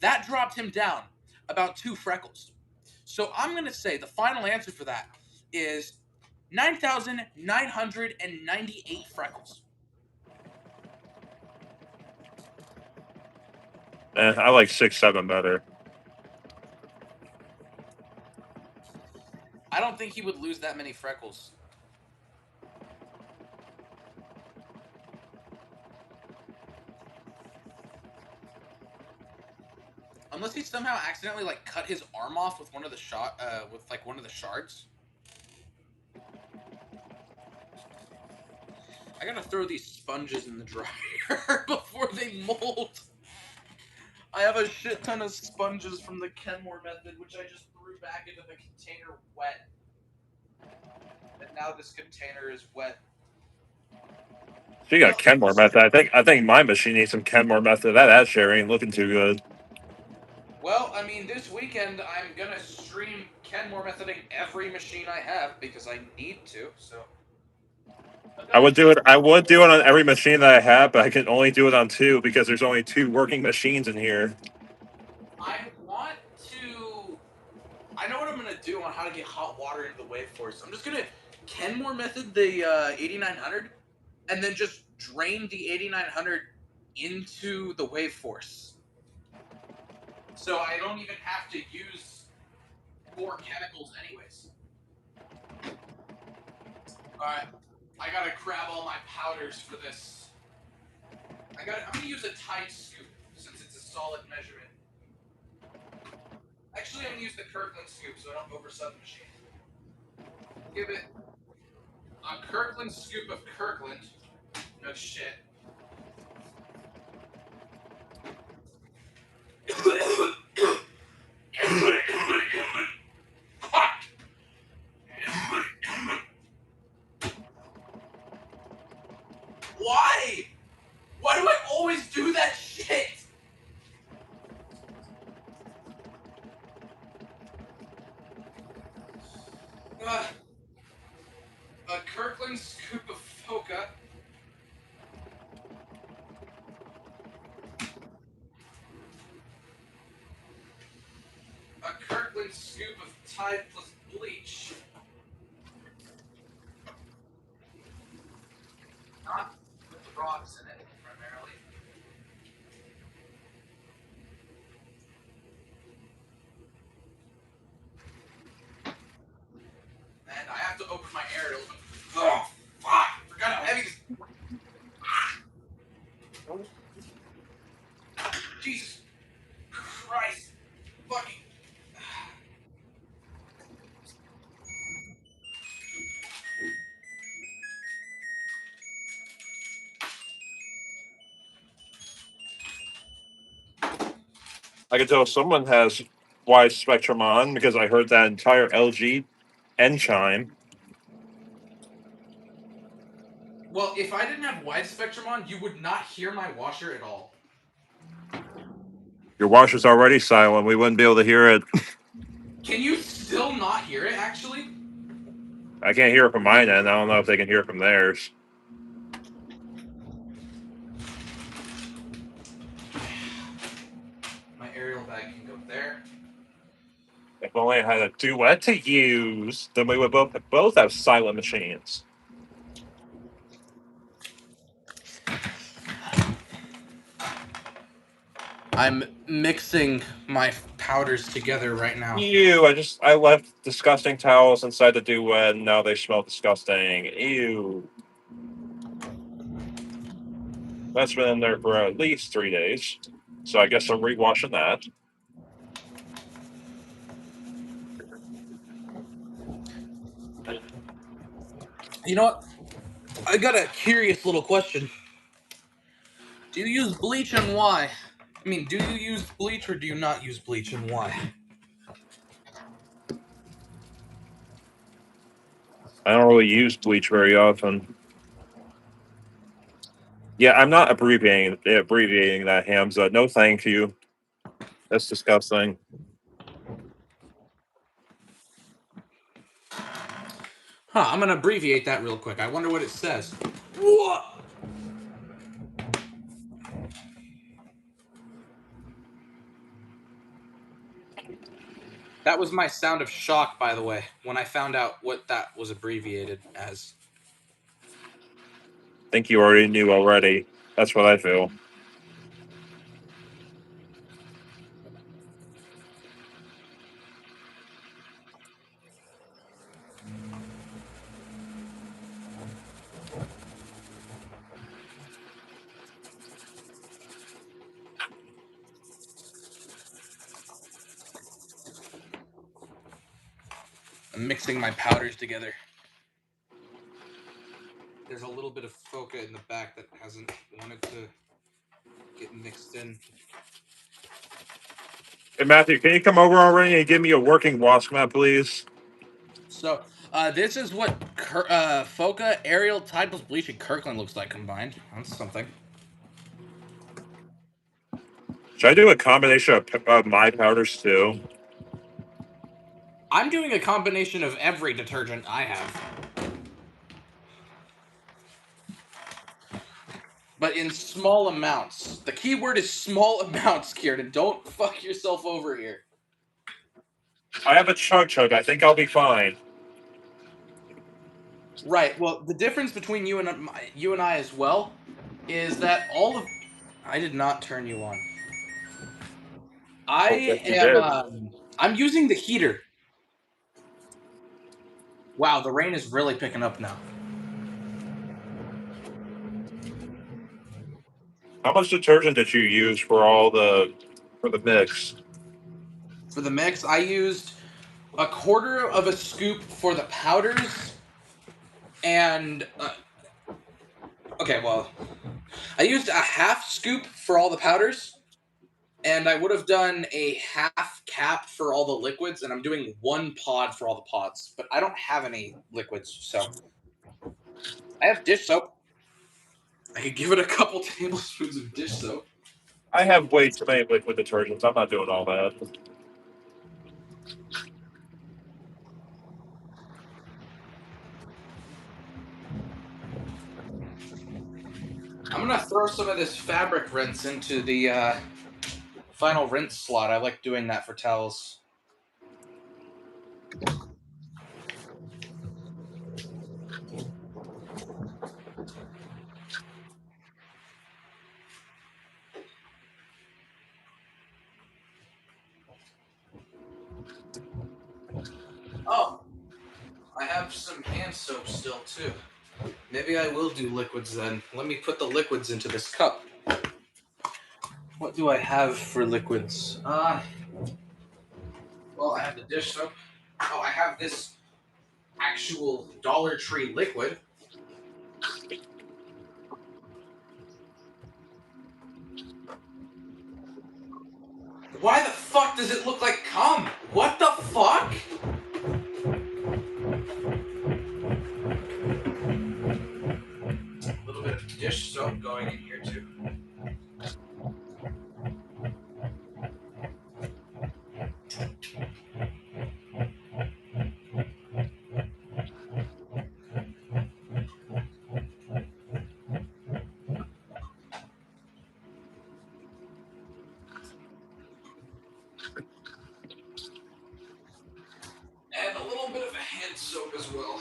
[SPEAKER 1] that dropped him down about 2 freckles. So I'm going to say the final answer for that is 9,998 freckles.
[SPEAKER 2] I like 6, 7 better.
[SPEAKER 1] I don't think he would lose that many freckles. Unless he somehow accidentally like cut his arm off with one of the one of the shards. I gotta throw these sponges in the dryer before they mold. I have a shit ton of sponges from the Kenmore method, which I just threw back into the container wet. And now this container is wet.
[SPEAKER 2] So you got Kenmore method. I think my machine needs some Kenmore method. That cherry ain't looking too good.
[SPEAKER 1] Well, I mean, this weekend I'm gonna stream Kenmore methoding every machine I have because I need to. So
[SPEAKER 2] I would do it. I would do it on every machine that I have, but I can only do it on two because there's only two working machines in here.
[SPEAKER 1] I want to. I know what I'm gonna do on how to get hot water into the wave force. I'm just gonna Kenmore method the 8900, and then just drain the 8900 into the wave force. So I don't even have to use more chemicals, anyways. All right, I gotta grab all my powders for this. I'm gonna use a tight scoop since it's a solid measurement. Actually, I'm gonna use the Kirkland scoop so I don't oversub the machine. Give it a Kirkland scoop of Kirkland. No shit. Why? Why do I always do that shit? A Kirkland scoop of Foca. A Kirkland scoop of Tide plus bleach. Not with the rocks in it, primarily. And I have to open my aerial. Oh, fuck! I forgot how heavy this. Jesus Christ. Fucking.
[SPEAKER 2] I can tell someone has wide spectrum on because I heard that entire LG end chime.
[SPEAKER 1] Well, if I didn't have wide spectrum on, you would not hear my washer at all.
[SPEAKER 2] Your washer's already silent. We wouldn't be able to hear it.
[SPEAKER 1] Can you still not hear it, actually?
[SPEAKER 2] I can't hear it from mine end. I don't know if they can hear it from theirs.
[SPEAKER 1] My aerial bag can go there.
[SPEAKER 2] If only I had a duet to use, then we would both have silent machines.
[SPEAKER 1] I'm mixing my powders together right now.
[SPEAKER 2] Ew, I left disgusting towels inside the duet and now they smell disgusting. Ew. That's been in there for at least 3 days. So I guess I'm rewashing that.
[SPEAKER 1] You know what? I got a curious little question. Do you use bleach and why? I mean, do you use bleach or do you not use bleach and why?
[SPEAKER 2] I don't really use bleach very often. Yeah, I'm not abbreviating that, Hamza. No, thank you. That's disgusting.
[SPEAKER 1] I'm gonna abbreviate that real quick. I wonder what it says. Whoa! That was my sound of shock, by the way, when I found out what that was abbreviated as.
[SPEAKER 2] I think you already knew already. That's what I feel.
[SPEAKER 1] I'm mixing my powders together. There's a little bit of Foca in the back that hasn't wanted to get mixed in.
[SPEAKER 2] Hey, Matthew, can you come over already and give me a working wash mat, please?
[SPEAKER 1] So, this is what Foca, Ariel, Tide plus Bleach, and Kirkland looks like combined. That's something.
[SPEAKER 2] Should I do a combination of my powders too?
[SPEAKER 1] I'm doing a combination of every detergent I have. But in small amounts. The key word is small amounts, Kieran. Don't fuck yourself over here.
[SPEAKER 2] I have a chug. I think I'll be fine.
[SPEAKER 1] Right. Well, the difference between you and I as well is that all of I did not turn you on. I
[SPEAKER 2] Oh, yes, you
[SPEAKER 1] am.
[SPEAKER 2] did.
[SPEAKER 1] I'm using the heater. Wow, the rain is really picking up now.
[SPEAKER 2] How much detergent did you use for the mix?
[SPEAKER 1] For the mix, I used a quarter of a scoop for the powders, and okay, well, I used a half scoop for all the powders, and I would have done a half cap for all the liquids, and I'm doing one pod for all the pods, but I don't have any liquids, so I have dish soap. I could give it a couple tablespoons of dish soap.
[SPEAKER 2] I have way too many liquid detergents. I'm not doing all that.
[SPEAKER 1] I'm gonna throw some of this fabric rinse into the final rinse slot. I like doing that for towels. Oh, I have some hand soap still too. Maybe I will do liquids then. Let me put the liquids into this cup. What do I have for liquids? Well, I have the dish soap. Oh, I have this actual Dollar Tree liquid. Why the fuck does it look like cum? What the fuck? A little bit of dish soap going in here too. And a little bit of a hand soap as well.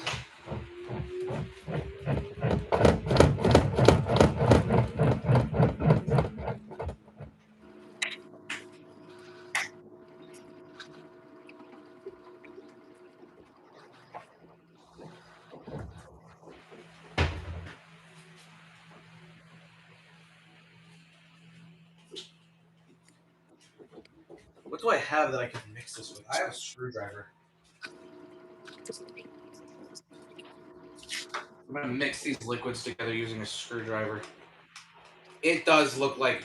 [SPEAKER 1] What do I have that I can mix this with? I have a screwdriver. I'm gonna mix these liquids together using a screwdriver. It does look like,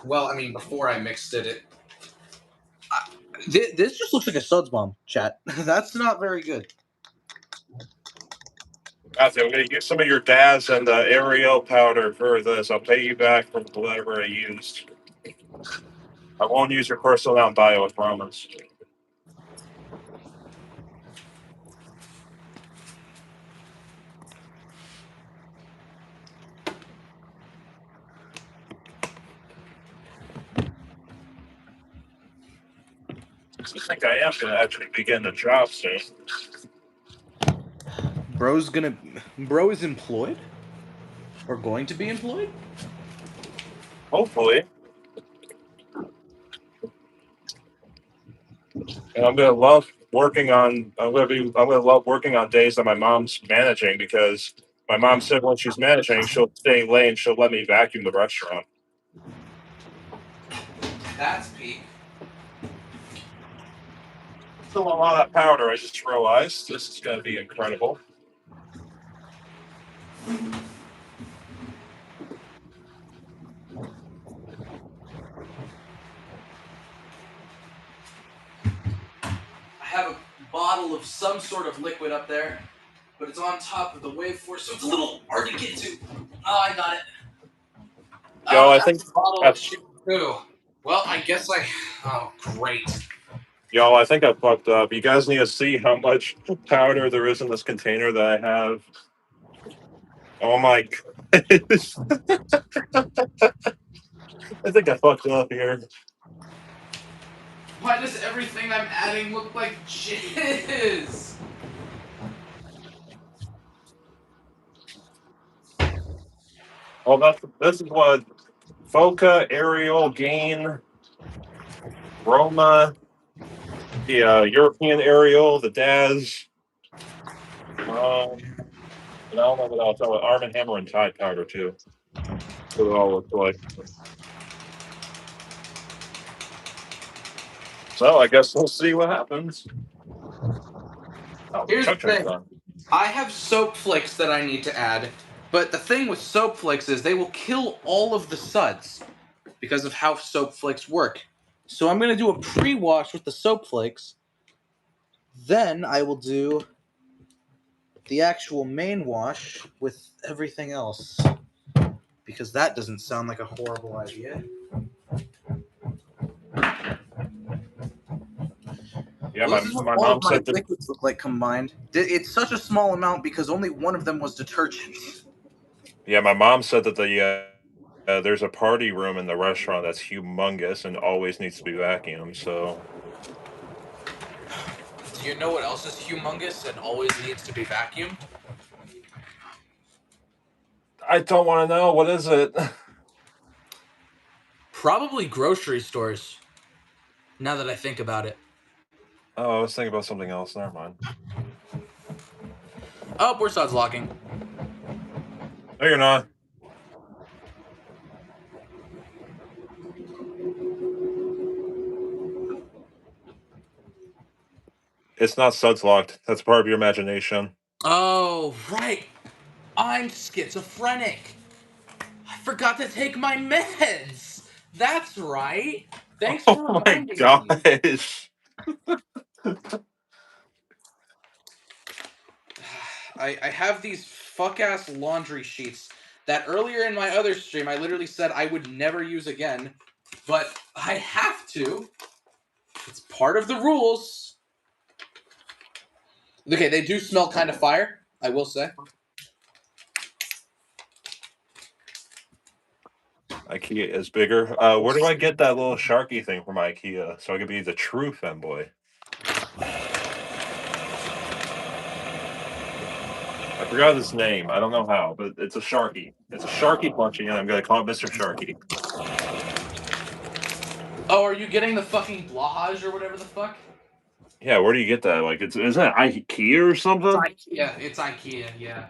[SPEAKER 1] well, I mean, before I mixed it, this just looks like a suds bomb, chat. That's not very good.
[SPEAKER 2] Matthew, I'm going to use some of your Daz and Ariel powder for this. I'll pay you back for whatever I used. I won't use your personal Mount Bio, I promise. I think I am going to actually begin the job soon.
[SPEAKER 1] Bro is employed? Or going to be employed?
[SPEAKER 2] Hopefully. And I'm gonna love working on. I'm gonna love working on days that my mom's managing because my mom said when she's managing, she'll stay late and she'll let me vacuum the restaurant.
[SPEAKER 1] That's peak.
[SPEAKER 2] Still a lot of that powder. I just realized this is gonna be incredible.
[SPEAKER 1] I have a bottle of some sort of liquid up there, but it's on top of the wave force, so it's a little hard to get to. Oh, I got it.
[SPEAKER 2] Yo, I
[SPEAKER 1] That's
[SPEAKER 2] think
[SPEAKER 1] a bottle of
[SPEAKER 2] that's
[SPEAKER 1] shit too. Well, I guess I. Oh, great.
[SPEAKER 2] Y'all, I think I fucked up. You guys need to see how much powder there is in this container that I have. Oh my god. I think I fucked up here.
[SPEAKER 1] Why does everything I'm adding look like jizz?
[SPEAKER 2] Oh, this is what Foca, Ariel, Gain, Roma, the European Ariel, the Daz. And I don't know what else. Oh, Arm and Hammer and Tide powder too. That's what it all looks like. So I guess we'll see what happens. Oh,
[SPEAKER 1] Here's the
[SPEAKER 2] Chug Chug's
[SPEAKER 1] thing.
[SPEAKER 2] done.
[SPEAKER 1] I have soap flakes that I need to add, but the thing with soap flakes is they will kill all of the suds because of how soap flakes work. So I'm going to do a pre-wash with the soap flakes. Then I will do the actual main wash with everything else. Because that doesn't sound like a horrible idea.
[SPEAKER 2] Yeah,
[SPEAKER 1] Well, this is what
[SPEAKER 2] my
[SPEAKER 1] all
[SPEAKER 2] mom
[SPEAKER 1] of my
[SPEAKER 2] said that.
[SPEAKER 1] liquids look like combined. It's such a small amount because only one of them was detergent.
[SPEAKER 2] Yeah, my mom said that there's a party room in the restaurant that's humongous and always needs to be vacuumed. So
[SPEAKER 1] Do you know what else is humongous and always needs to be vacuumed?
[SPEAKER 2] I don't want to know what is it.
[SPEAKER 1] Probably grocery stores. Now that I think about it.
[SPEAKER 2] Oh, I was thinking about something else. Never mind.
[SPEAKER 1] Oh, we're suds locking.
[SPEAKER 2] No, you're not. It's not suds locked. That's part of your imagination.
[SPEAKER 1] Oh, right. I'm schizophrenic. I forgot to take my meds. That's right. Thanks for
[SPEAKER 2] Oh my
[SPEAKER 1] reminding me.
[SPEAKER 2] gosh.
[SPEAKER 1] I have these fuck ass laundry sheets that earlier in my other stream I literally said I would never use again, but I have to. It's part of the rules. Okay, they do smell kind of fire, I will say.
[SPEAKER 2] IKEA is bigger. Where do I get that little Sharky thing from IKEA so I can be the true femboy? I forgot his name. I don't know how, but it's a Sharky. It's a Sharky plushie, and I'm going to call it Mr. Sharky.
[SPEAKER 1] Oh, are you getting the fucking Blahaj or whatever the fuck?
[SPEAKER 2] Yeah, where do you get that? Like, isn't that IKEA or something?
[SPEAKER 1] It's IKEA, yeah.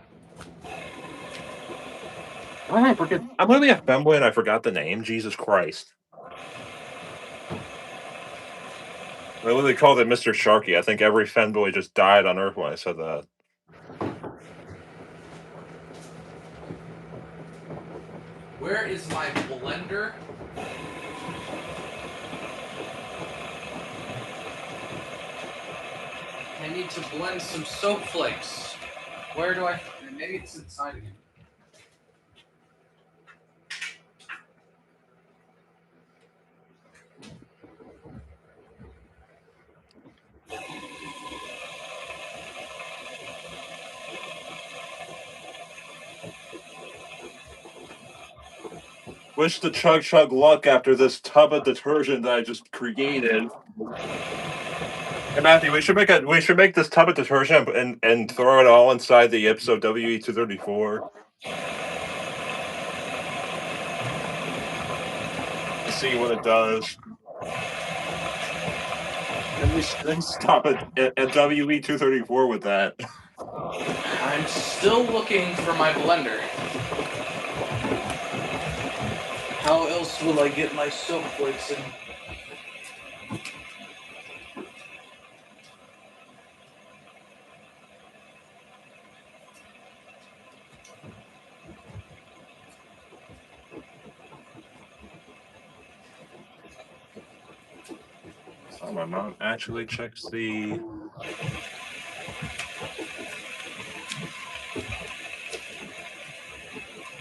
[SPEAKER 2] Why did I forget? I'm literally a femboy and I forgot the name. Jesus Christ. I literally called it Mr. Sharky. I think every femboy just died on Earth when I said that.
[SPEAKER 1] Where is my blender? I need to blend some soap flakes. Where do I? Maybe it's inside again.
[SPEAKER 2] Wish the Chug Chug luck after this tub of detergent that I just created. Hey Matthew, we should make this tub of detergent and throw it all inside the Ipso WE234. See what it does. And we should stop at WE234 with that.
[SPEAKER 1] I'm still looking for my blender. How else will I get my soap flakes in?
[SPEAKER 2] Oh, my mom actually checks the.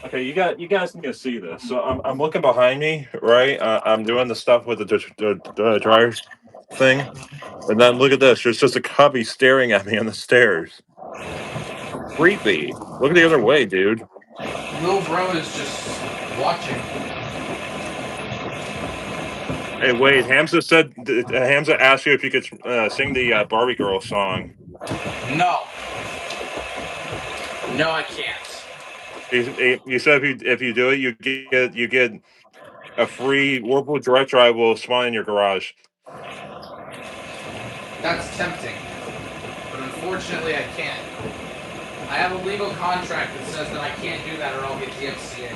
[SPEAKER 2] Okay, you guys need to see this. So I'm looking behind me, right? I'm doing the stuff with the dryer thing, And then look at this. There's just a cubby staring at me on the stairs. Creepy. Look the other way, dude.
[SPEAKER 1] Little bro is just watching.
[SPEAKER 2] Hey, wait. Hamza said. Hamza asked you if you could sing the Barbie Girl song.
[SPEAKER 1] No. No, I can't.
[SPEAKER 2] You said if you do it, you get a free Whirlpool direct drive will spawn in your garage.
[SPEAKER 1] That's tempting. But unfortunately, I can't. I have a legal contract that says that I can't do that or I'll get DMCA.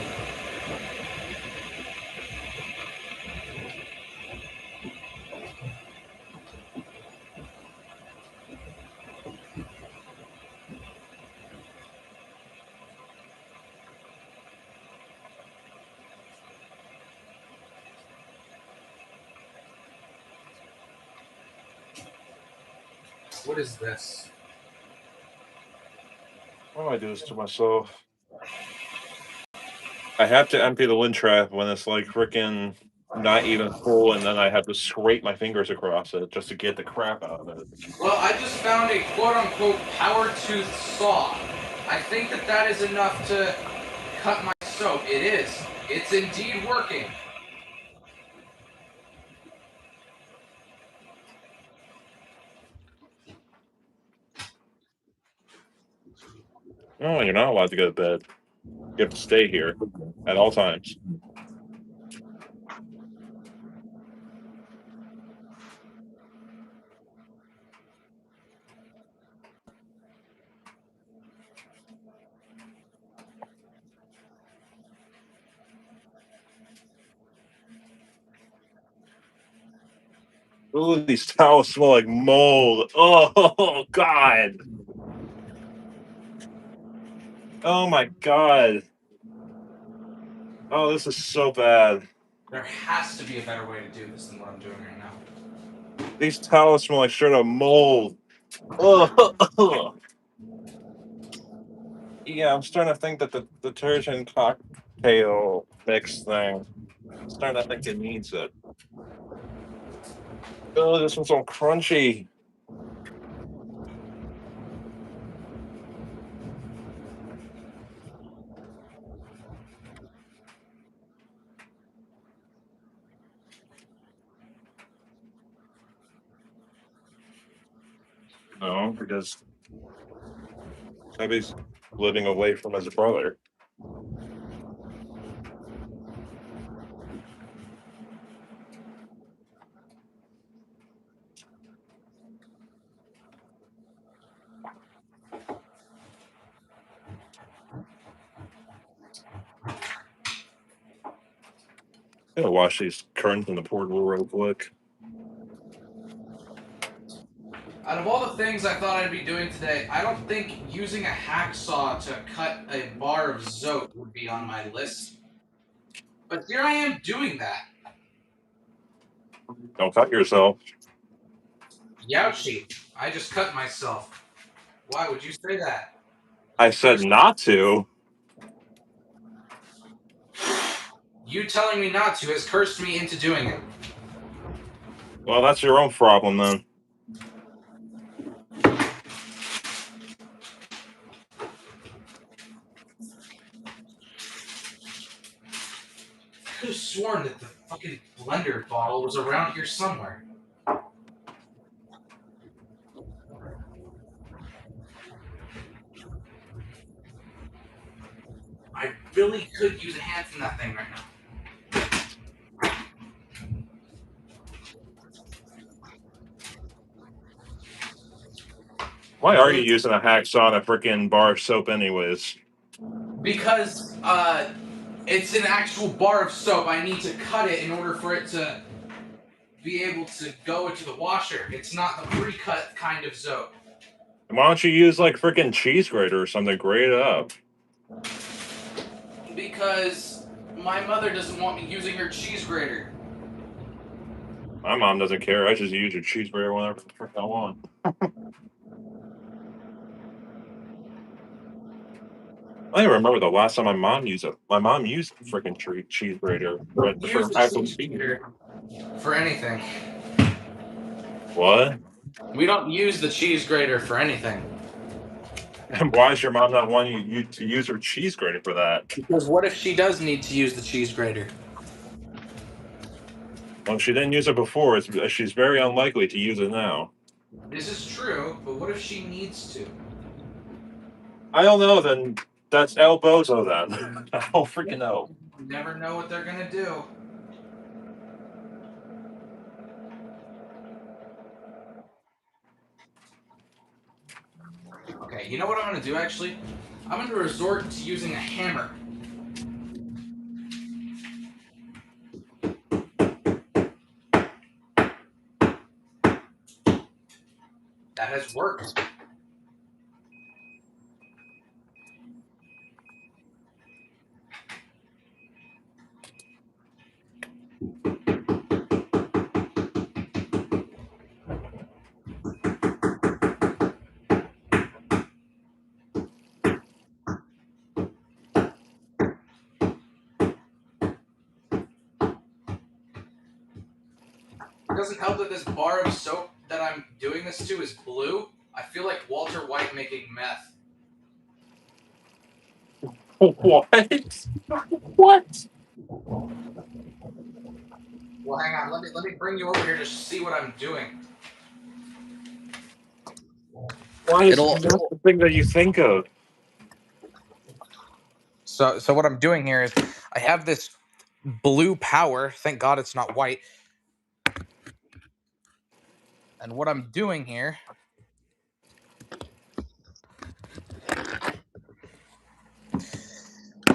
[SPEAKER 1] What is this?
[SPEAKER 2] Why do I do this to myself? I have to empty the lint trap when it's like freaking not even full, and then I have to scrape my fingers across it just to get the crap out of it.
[SPEAKER 1] Well, I just found a quote-unquote power tooth saw. I think that that is enough to cut my soap. It is. It's indeed working.
[SPEAKER 2] No, you're not allowed to go to bed. You have to stay here at all times. Ooh, these towels smell like mold. Oh, God. Oh, my God. Oh, this is so bad.
[SPEAKER 1] There has to be a better way to do this than what I'm doing right now.
[SPEAKER 2] These towels smell like straight up mold. Oh. Yeah, I'm starting to think that the detergent cocktail mix thing, I'm starting to think it needs it. Oh, this one's so crunchy. No, because Tubby's living away from his brother. I'm gonna wash these curtains in the portal real quick.
[SPEAKER 1] Out of all the things I thought I'd be doing today, I don't think using a hacksaw to cut a bar of zote would be on my list. But here I am doing that.
[SPEAKER 2] Don't cut yourself.
[SPEAKER 1] Youchie. I just cut myself. Why would you say that?
[SPEAKER 2] I said not to.
[SPEAKER 1] You telling me not to has cursed me into doing it.
[SPEAKER 2] Well, that's your own problem then.
[SPEAKER 1] I could have sworn that the fucking blender bottle was around here somewhere. I really could use a hand from that thing right now.
[SPEAKER 2] Why are you using a hacksaw on a freaking bar of soap anyways?
[SPEAKER 1] Because it's an actual bar of soap. I need to cut it in order for it to be able to go into the washer. It's not the pre-cut kind of soap.
[SPEAKER 2] Why don't you use like freaking cheese grater or something? Grate it up.
[SPEAKER 1] Because my mother doesn't want me using her cheese grater.
[SPEAKER 2] My mom doesn't care. I just use your cheese grater whenever the frick I want. I don't remember the last time my mom used it. My mom used freaking cheese grater for
[SPEAKER 1] Use
[SPEAKER 2] actual
[SPEAKER 1] cheese
[SPEAKER 2] cheese.
[SPEAKER 1] grater for anything.
[SPEAKER 2] What?
[SPEAKER 1] We don't use the cheese grater for anything.
[SPEAKER 2] And why is your mom not wanting you to use her cheese grater for that?
[SPEAKER 1] Because what if she does need to use the cheese grater?
[SPEAKER 2] Well, she didn't use it before. She's very unlikely to use it now.
[SPEAKER 1] This is true, but what if she needs to?
[SPEAKER 2] I don't know. Then that's El Bozo. Then I don't freaking know.
[SPEAKER 1] You never know what they're gonna do. Okay, you know what I'm gonna do actually? I'm gonna resort to using a hammer. That has worked. It doesn't help that this bar of soap that I'm doing this to is blue. I feel like Walter White making meth.
[SPEAKER 2] What? What?
[SPEAKER 1] Well, hang on. Let me bring you over here to see what I'm doing.
[SPEAKER 2] Why is that the thing that you think of?
[SPEAKER 1] So what I'm doing here is I have this blue power. Thank God it's not white. And what I'm doing here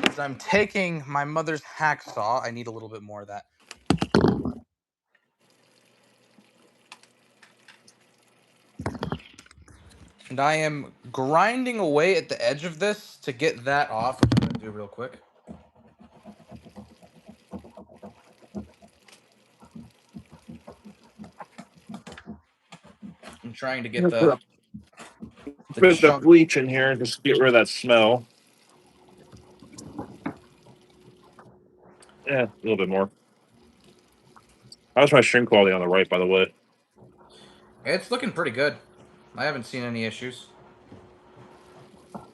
[SPEAKER 1] is I'm taking my mother's hacksaw. I need a little bit more of that. And I am grinding away at the edge of this to get that off, which I'm going to do real quick. I'm trying to get the
[SPEAKER 2] Put the bleach in here and just get rid of that smell. Yeah, a little bit more. How's my stream quality on the right, by the way?
[SPEAKER 1] It's looking pretty good. I haven't seen any issues.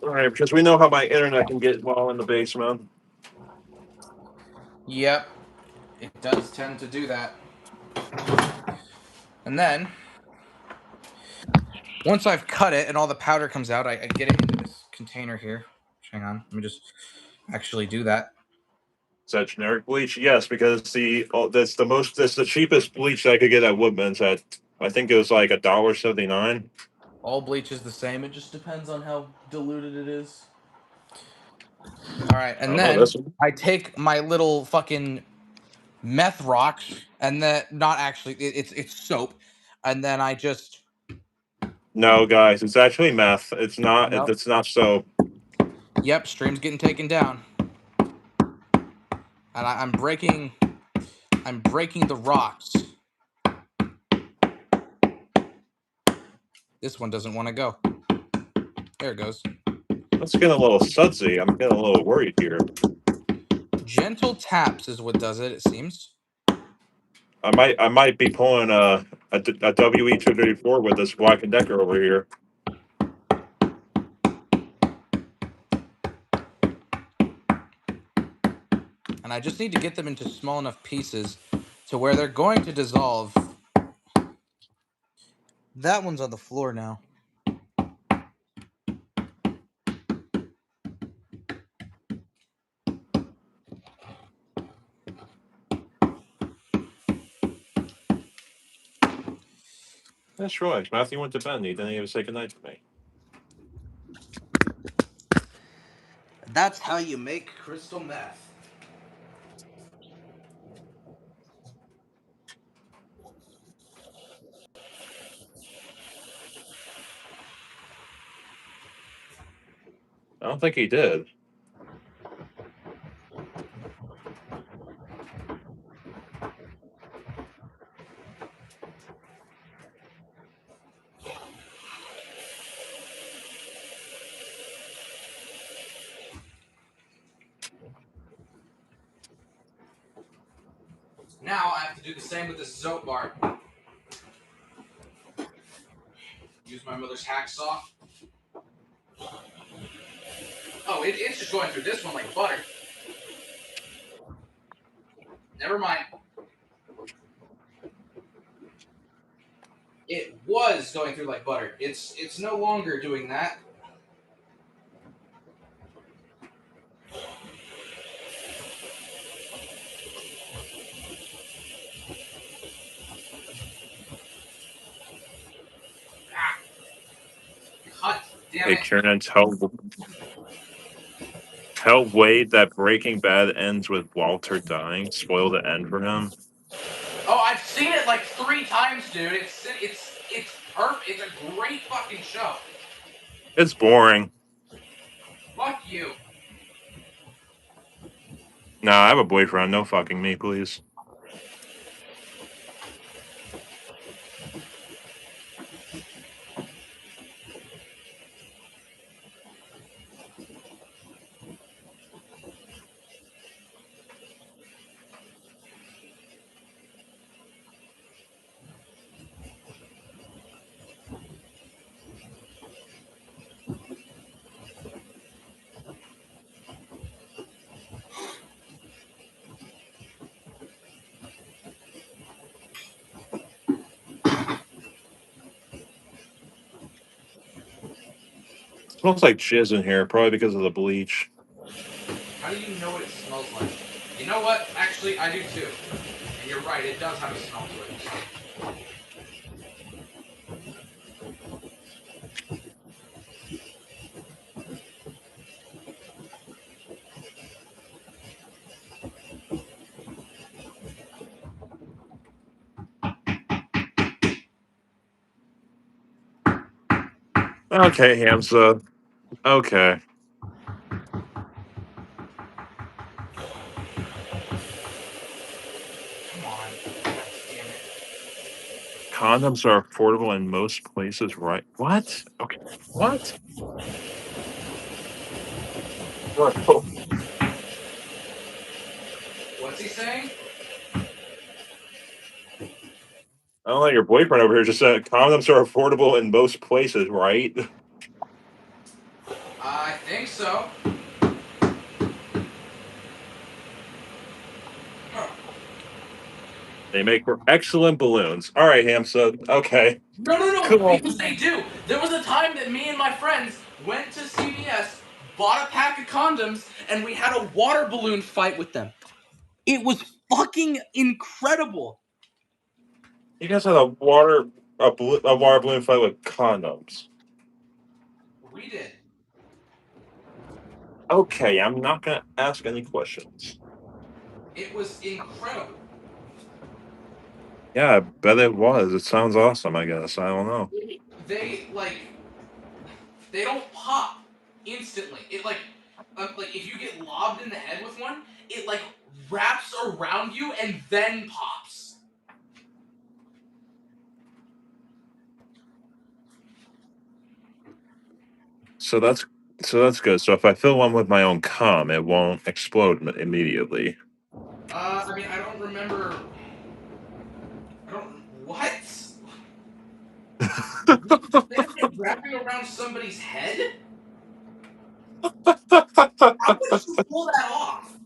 [SPEAKER 2] All right, because we know how my internet can get while in the basement.
[SPEAKER 1] Yep, it does tend to do that. And then, once I've cut it and all the powder comes out, I get it into this container here. Hang on, let me just actually do that.
[SPEAKER 2] Is that generic bleach? Yes, because that's the cheapest bleach that I could get at Woodman's at. I think it was like $1.79.
[SPEAKER 1] All bleach is the same. It just depends on how diluted it is. All right, and then I take my little fucking meth rock, and then not actually, it's soap, and then I just.
[SPEAKER 2] No, guys, it's actually meth. It's not.
[SPEAKER 1] Nope.
[SPEAKER 2] It's not soap.
[SPEAKER 1] Yep, stream's getting taken down, and I'm breaking the rocks. This one doesn't want to go. There it goes.
[SPEAKER 2] Let's get a little sudsy. I'm getting a little worried here.
[SPEAKER 1] Gentle taps is what does it. It seems.
[SPEAKER 2] I might be pulling a WE-234 with this Black and Decker over here.
[SPEAKER 1] And I just need to get them into small enough pieces to where they're going to dissolve. That one's on the floor now.
[SPEAKER 2] That's right. Matthew went to bed and he didn't even say goodnight to me.
[SPEAKER 1] That's how you make crystal meth.
[SPEAKER 2] I don't think he did.
[SPEAKER 1] Now I have to do the same with this soap bar. my mother's hacksaw. Oh, it's just going through this one like butter. Never mind. It was going through like butter. It's no longer doing that. Ah, cut. Damn
[SPEAKER 2] Hey,
[SPEAKER 1] it.
[SPEAKER 2] Kieran, tell Wade that Breaking Bad ends with Walter dying. Spoil the end for him.
[SPEAKER 1] Oh, I've seen it like 3 times, dude. It's perfect. It's a great fucking show.
[SPEAKER 2] It's boring.
[SPEAKER 1] Fuck you.
[SPEAKER 2] Nah, I have a boyfriend. No fucking me, please. Smells like jizz in here, probably because of the bleach.
[SPEAKER 1] How do you know what it smells like? You know what? Actually, I do too. And you're right. It does have a smell to it.
[SPEAKER 2] Okay, Hamza. Okay.
[SPEAKER 1] Come on. Damn it.
[SPEAKER 2] Condoms are affordable in most places, right? What? Okay. What? Bro.
[SPEAKER 1] What's he saying?
[SPEAKER 2] I don't know, your boyfriend over here just said condoms are affordable in most places, right?
[SPEAKER 1] I think so.
[SPEAKER 2] They make for excellent balloons. All right, Hamza. Okay.
[SPEAKER 1] No,
[SPEAKER 2] Cool.
[SPEAKER 1] because they do. There was a time that me and my friends went to CVS, bought a pack of condoms, and we had a water balloon fight with them. It was fucking incredible.
[SPEAKER 2] You guys had a water balloon fight with condoms.
[SPEAKER 1] We did.
[SPEAKER 2] Okay, I'm not gonna ask any questions.
[SPEAKER 1] It was incredible.
[SPEAKER 2] Yeah, I bet it was. It sounds awesome. I guess I don't know.
[SPEAKER 1] They don't pop instantly. Like if you get lobbed in the head with one, it like wraps around you and then pops.
[SPEAKER 2] So that's good. So if I fill one with my own cum, it won't explode immediately.
[SPEAKER 1] I mean, I don't remember. I don't. What? Wrapping around somebody's head? How would you pull that off?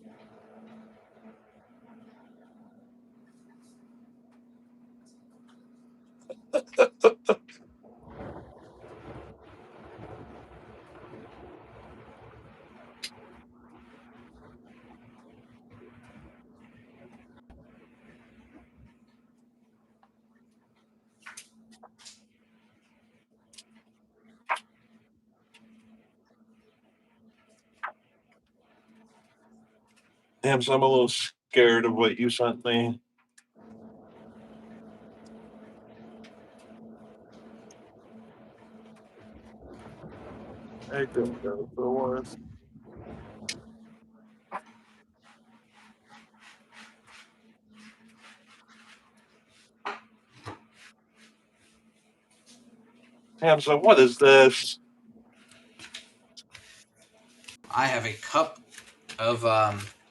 [SPEAKER 2] Damn, so I'm a little scared of what you sent me. I don't know the worst. Damn, so what is this?
[SPEAKER 1] I have a cup of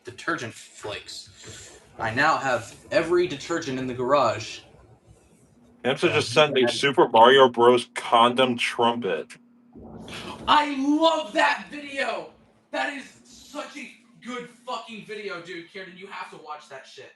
[SPEAKER 1] detergent flakes. I now have every detergent in the garage.
[SPEAKER 2] Hamster just sent me Super Mario Bros. Condom Trumpet.
[SPEAKER 1] I love that video. That is such a good fucking video, dude. Kieran, you have to watch that shit.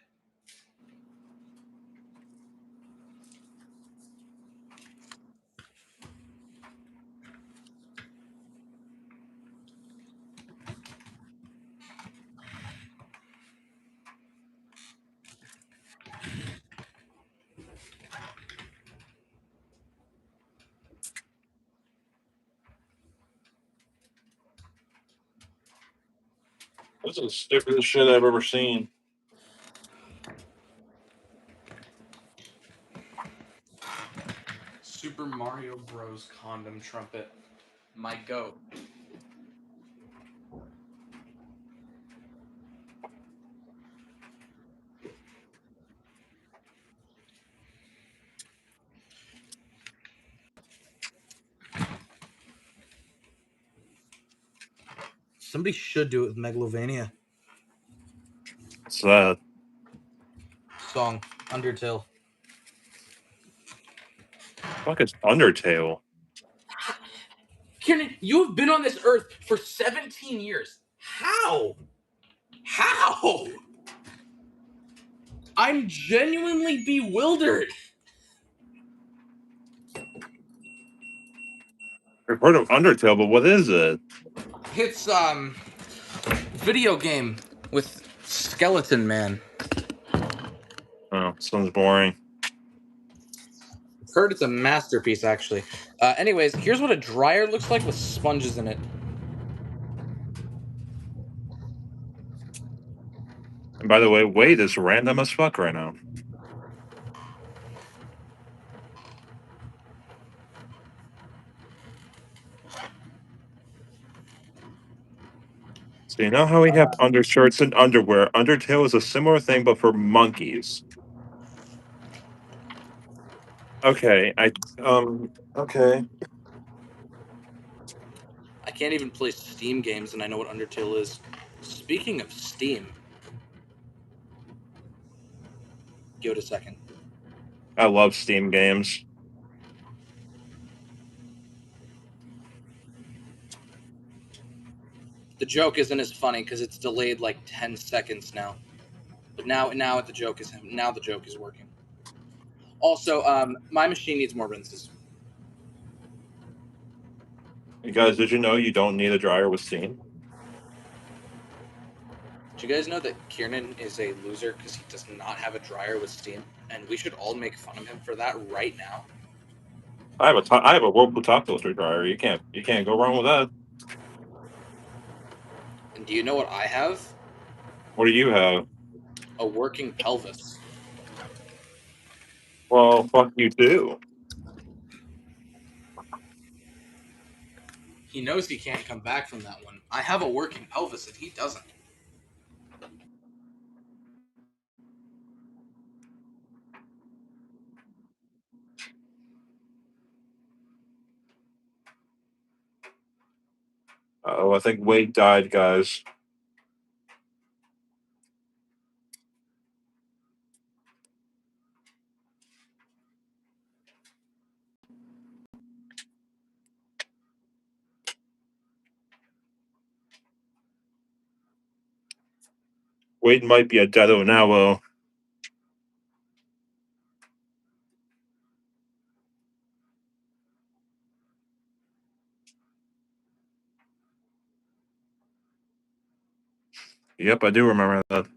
[SPEAKER 2] This is the stupidest shit I've ever seen.
[SPEAKER 1] Super Mario Bros. Condom Trumpet. My goat. Somebody should do it with Megalovania.
[SPEAKER 2] What's that?
[SPEAKER 1] Song, Undertale.
[SPEAKER 2] Fuck, it's Undertale.
[SPEAKER 1] Kieran, you have been on this earth for 17 years. How? How? I'm genuinely bewildered.
[SPEAKER 2] I've heard of Undertale, but what is it?
[SPEAKER 1] It's video game with Skeleton Man.
[SPEAKER 2] Oh, sounds boring.
[SPEAKER 1] I've heard it's a masterpiece, actually. Anyways, here's what a dryer looks like with sponges in it.
[SPEAKER 2] And by the way, Wade is random as fuck right now. So you know how we have undershirts and underwear? Undertale is a similar thing, but for monkeys. Okay, okay.
[SPEAKER 1] I can't even play Steam games, and I know what Undertale is. Speaking of Steam, give it a second.
[SPEAKER 2] I love Steam games.
[SPEAKER 1] The joke isn't as funny because it's delayed like 10 seconds now. But now the joke is working. Also, my machine needs more rinses.
[SPEAKER 2] You guys, did you know you don't need a dryer with steam?
[SPEAKER 1] Do you guys know that Kieran is a loser because he does not have a dryer with steam? And we should all make fun of him for that right now.
[SPEAKER 2] I have a Whirlpool top filter dryer. You can't go wrong with that.
[SPEAKER 1] And do you know what I have?
[SPEAKER 2] What do you have?
[SPEAKER 1] A working pelvis.
[SPEAKER 2] Well, fuck you too.
[SPEAKER 1] He knows he can't come back from that one. I have a working pelvis and he doesn't.
[SPEAKER 2] Oh, I think Wade died, guys. Wade might be a deado now, though. Yep, I do remember that. Of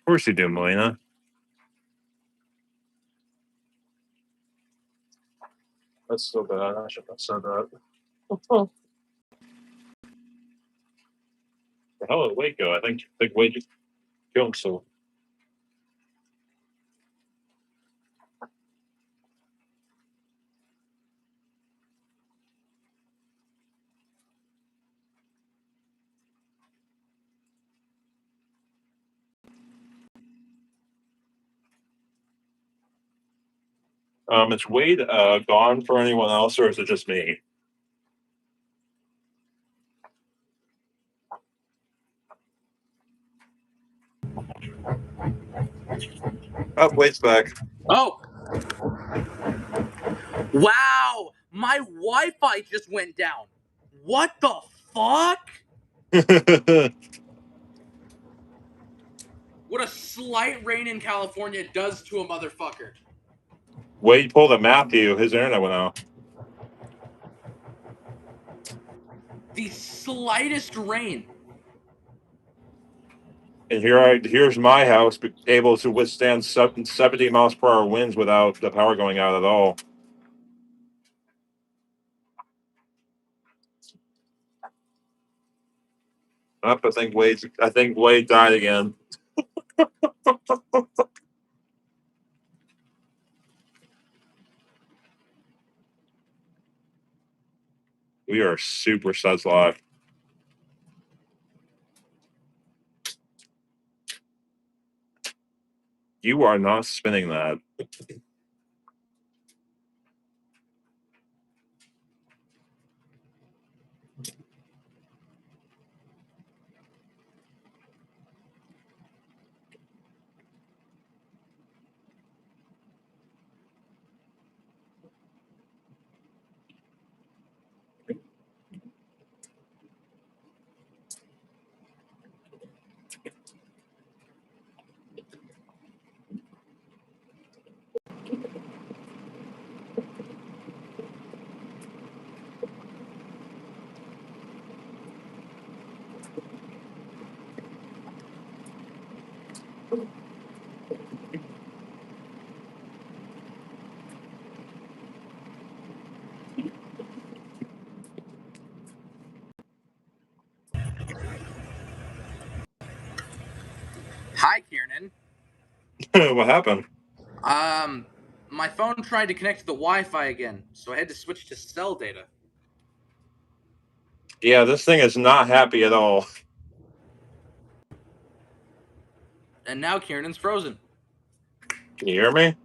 [SPEAKER 2] course you do, Melina. That's so bad. I shouldn't have said that. The hell did Wade go? I think Wade just killed himself. Is Wade gone for anyone else, or is it just me? Oh, Wade's back.
[SPEAKER 1] Oh! Wow! My Wi-Fi just went down. What the fuck? What a slight rain in California does to a motherfucker.
[SPEAKER 2] Wade pulled a Matthew. His internet went out.
[SPEAKER 1] The slightest rain.
[SPEAKER 2] And here's my house able to withstand 70 miles per hour winds without the power going out at all. I think Wade died again. We are super suds live. You are not spinning that.
[SPEAKER 1] Hi, Kieran.
[SPEAKER 2] What happened?
[SPEAKER 1] My phone tried to connect to the Wi-Fi again, so I had to switch to cell data.
[SPEAKER 2] Yeah, this thing is not happy at all.
[SPEAKER 1] And now Kieran's frozen.
[SPEAKER 2] Can you hear me?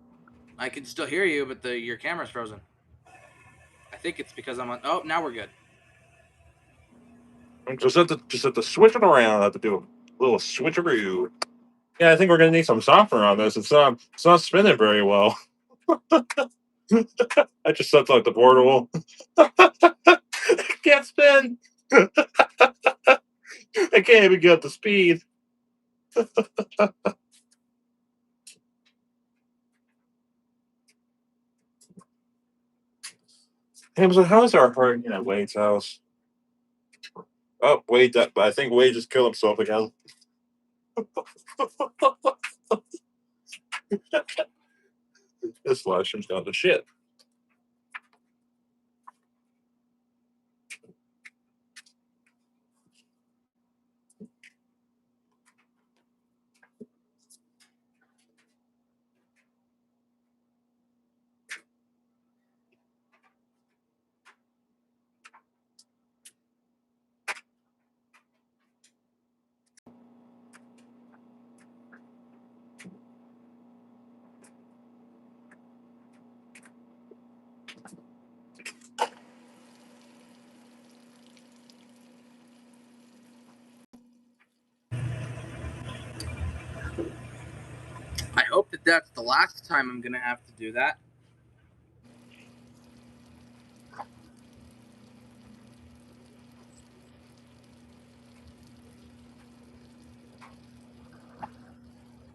[SPEAKER 1] I can still hear you, but your camera's frozen. I think it's because I'm on. Oh, now we're good.
[SPEAKER 2] Just have to switch it around. I have to do a little switcheroo. Yeah, I think we're gonna need some software on this. It's not spinning very well. I just set like the portable. Can't spin. I can't even get the speed. Hamza, how's our hurricane at Wade's house? Oh, Wade, I think Wade just killed himself again. This live stream's gone to shit.
[SPEAKER 1] I hope that that's the last time I'm gonna have to do that.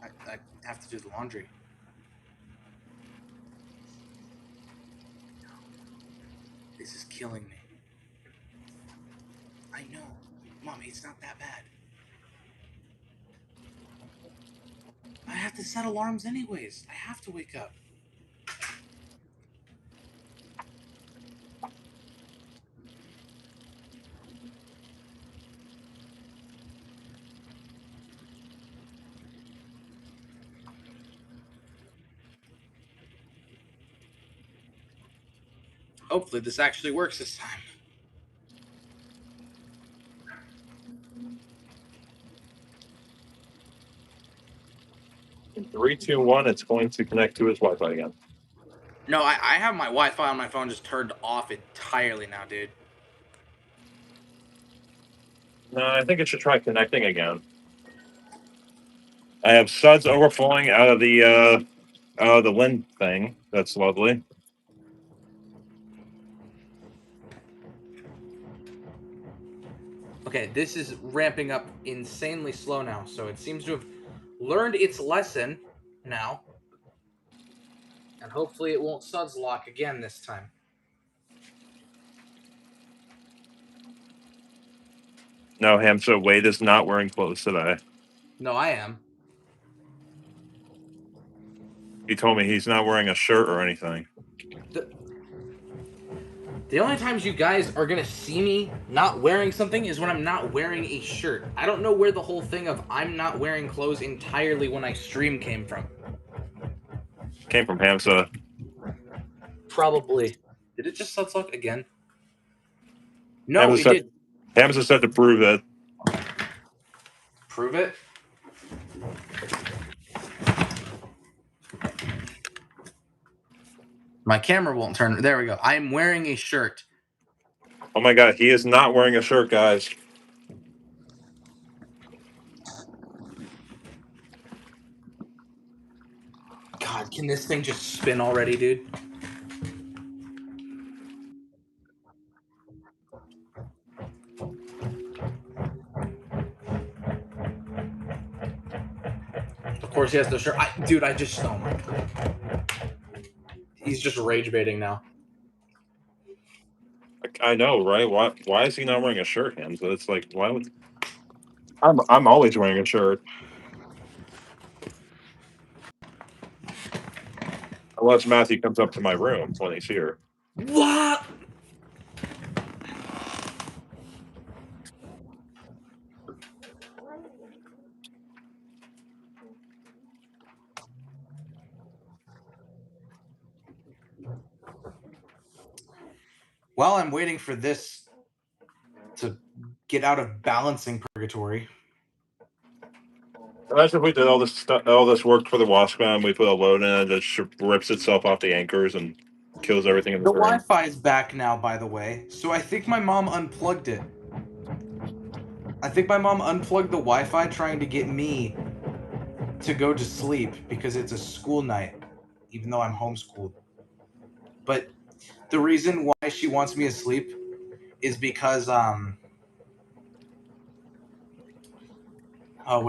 [SPEAKER 1] I have to do the laundry. This is killing me. I know. Mommy, it's not that bad. I have to set alarms anyways. I have to wake up. Hopefully this actually works this time.
[SPEAKER 2] In 3, 2, 1, it's going to connect to his Wi-Fi again.
[SPEAKER 1] No, I have my Wi-Fi on my phone just turned off entirely now, dude.
[SPEAKER 2] No, I think it should try connecting again. I have suds overflowing out of the lint thing. That's lovely.
[SPEAKER 1] Okay, this is ramping up insanely slow now, so it seems to have learned its lesson now. And hopefully it won't suds lock again this time.
[SPEAKER 2] No, Hamster Wade is not wearing clothes today.
[SPEAKER 1] No, I am.
[SPEAKER 2] He told me he's not wearing a shirt or anything.
[SPEAKER 1] The only times you guys are gonna see me not wearing something is when I'm not wearing a shirt. I don't know where the whole thing of I'm not wearing clothes entirely when I stream came from.
[SPEAKER 2] Came from Hamza.
[SPEAKER 1] Probably. Did it just suds lock again? No, it did.
[SPEAKER 2] Hamza said to prove it.
[SPEAKER 1] Prove it. My camera won't turn. There we go. I'm wearing a shirt.
[SPEAKER 2] Oh my god, he is not wearing a shirt, guys.
[SPEAKER 1] God, can this thing just spin already, dude? Of course he has the shirt. Dude, I just... Oh my god. He's just rage baiting now.
[SPEAKER 2] I know, right? Why is he not wearing a shirt, Hamza? It's like, why would... I'm always wearing a shirt. Unless Matthew comes up to my room when he's here.
[SPEAKER 1] What? While I'm waiting for this to get out of balancing purgatory.
[SPEAKER 2] Imagine if we did all this work for the Wasp-Man, we put a load in it that just rips itself off the anchors and kills everything in
[SPEAKER 1] The
[SPEAKER 2] the room.
[SPEAKER 1] Wi-Fi is back now, by the way. So I think my mom unplugged it. I think my mom unplugged the Wi-Fi trying to get me to go to sleep because it's a school night, even though I'm homeschooled. But the reason why she wants me asleep is because what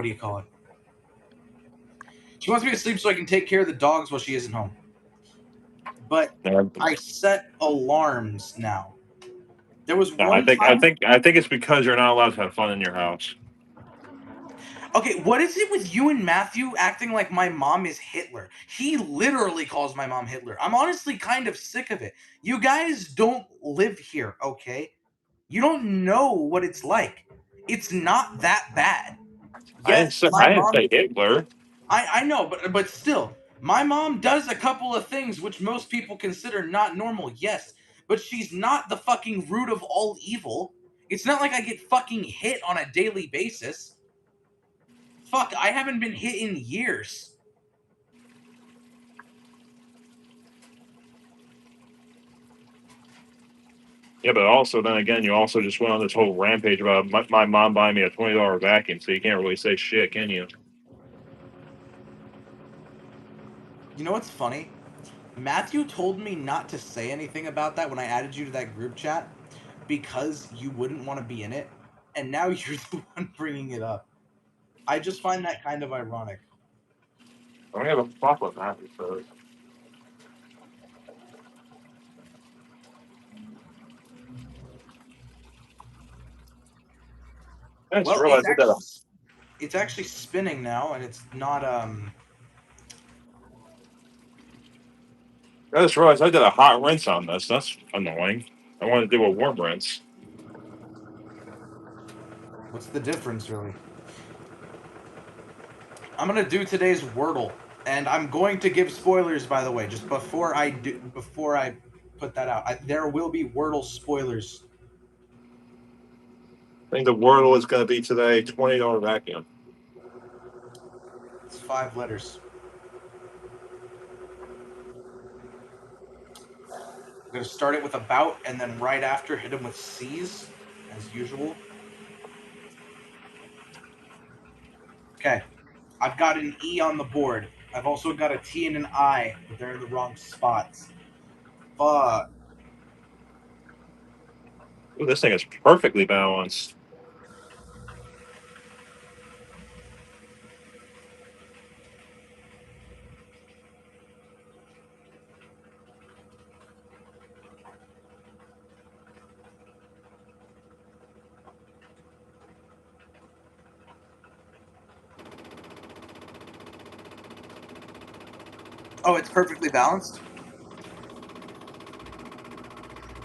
[SPEAKER 1] do you call it? She wants me to sleep so I can take care of the dogs while she isn't home. But I set alarms now. There was one time...
[SPEAKER 2] I think it's because you're not allowed to have fun in your house.
[SPEAKER 1] Okay, what is it with you and Matthew acting like my mom is Hitler? He literally calls my mom Hitler. I'm honestly kind of sick of it. You guys don't live here, okay? You don't know what it's like. It's not that bad.
[SPEAKER 2] Yes, I didn't say Hitler.
[SPEAKER 1] I know, but still, my mom does a couple of things which most people consider not normal, yes. But she's not the fucking root of all evil. It's not like I get fucking hit on a daily basis. Fuck, I haven't been hit in years.
[SPEAKER 2] Yeah, but also, then again, you also just went on this whole rampage about my mom buying me a $20 vacuum, so you can't really say shit, can you?
[SPEAKER 1] You know what's funny? Matthew told me not to say anything about that when I added you to that group chat because you wouldn't want to be in it, and now you're the one bringing it up. I just find that kind of ironic.
[SPEAKER 2] I don't have a fuck with Matthew, so...
[SPEAKER 1] Well, it's actually spinning now, and it's not
[SPEAKER 2] I just realized I did a hot rinse on this. That's annoying. I want to do a warm rinse.
[SPEAKER 1] What's the difference, really? I'm gonna do today's Wordle, and I'm going to give spoilers, by the way, just before I put that out. There will be Wordle spoilers.
[SPEAKER 2] I think the Wordle is going to be today $20 vacuum.
[SPEAKER 1] It's 5 letters. I'm going to start it with about, and then right after hit him with C's, as usual. Okay. I've got an E on the board. I've also got a T and an I, but they're in the wrong spots. Fuck.
[SPEAKER 2] Ooh, this thing is perfectly balanced.
[SPEAKER 1] Oh, it's perfectly balanced?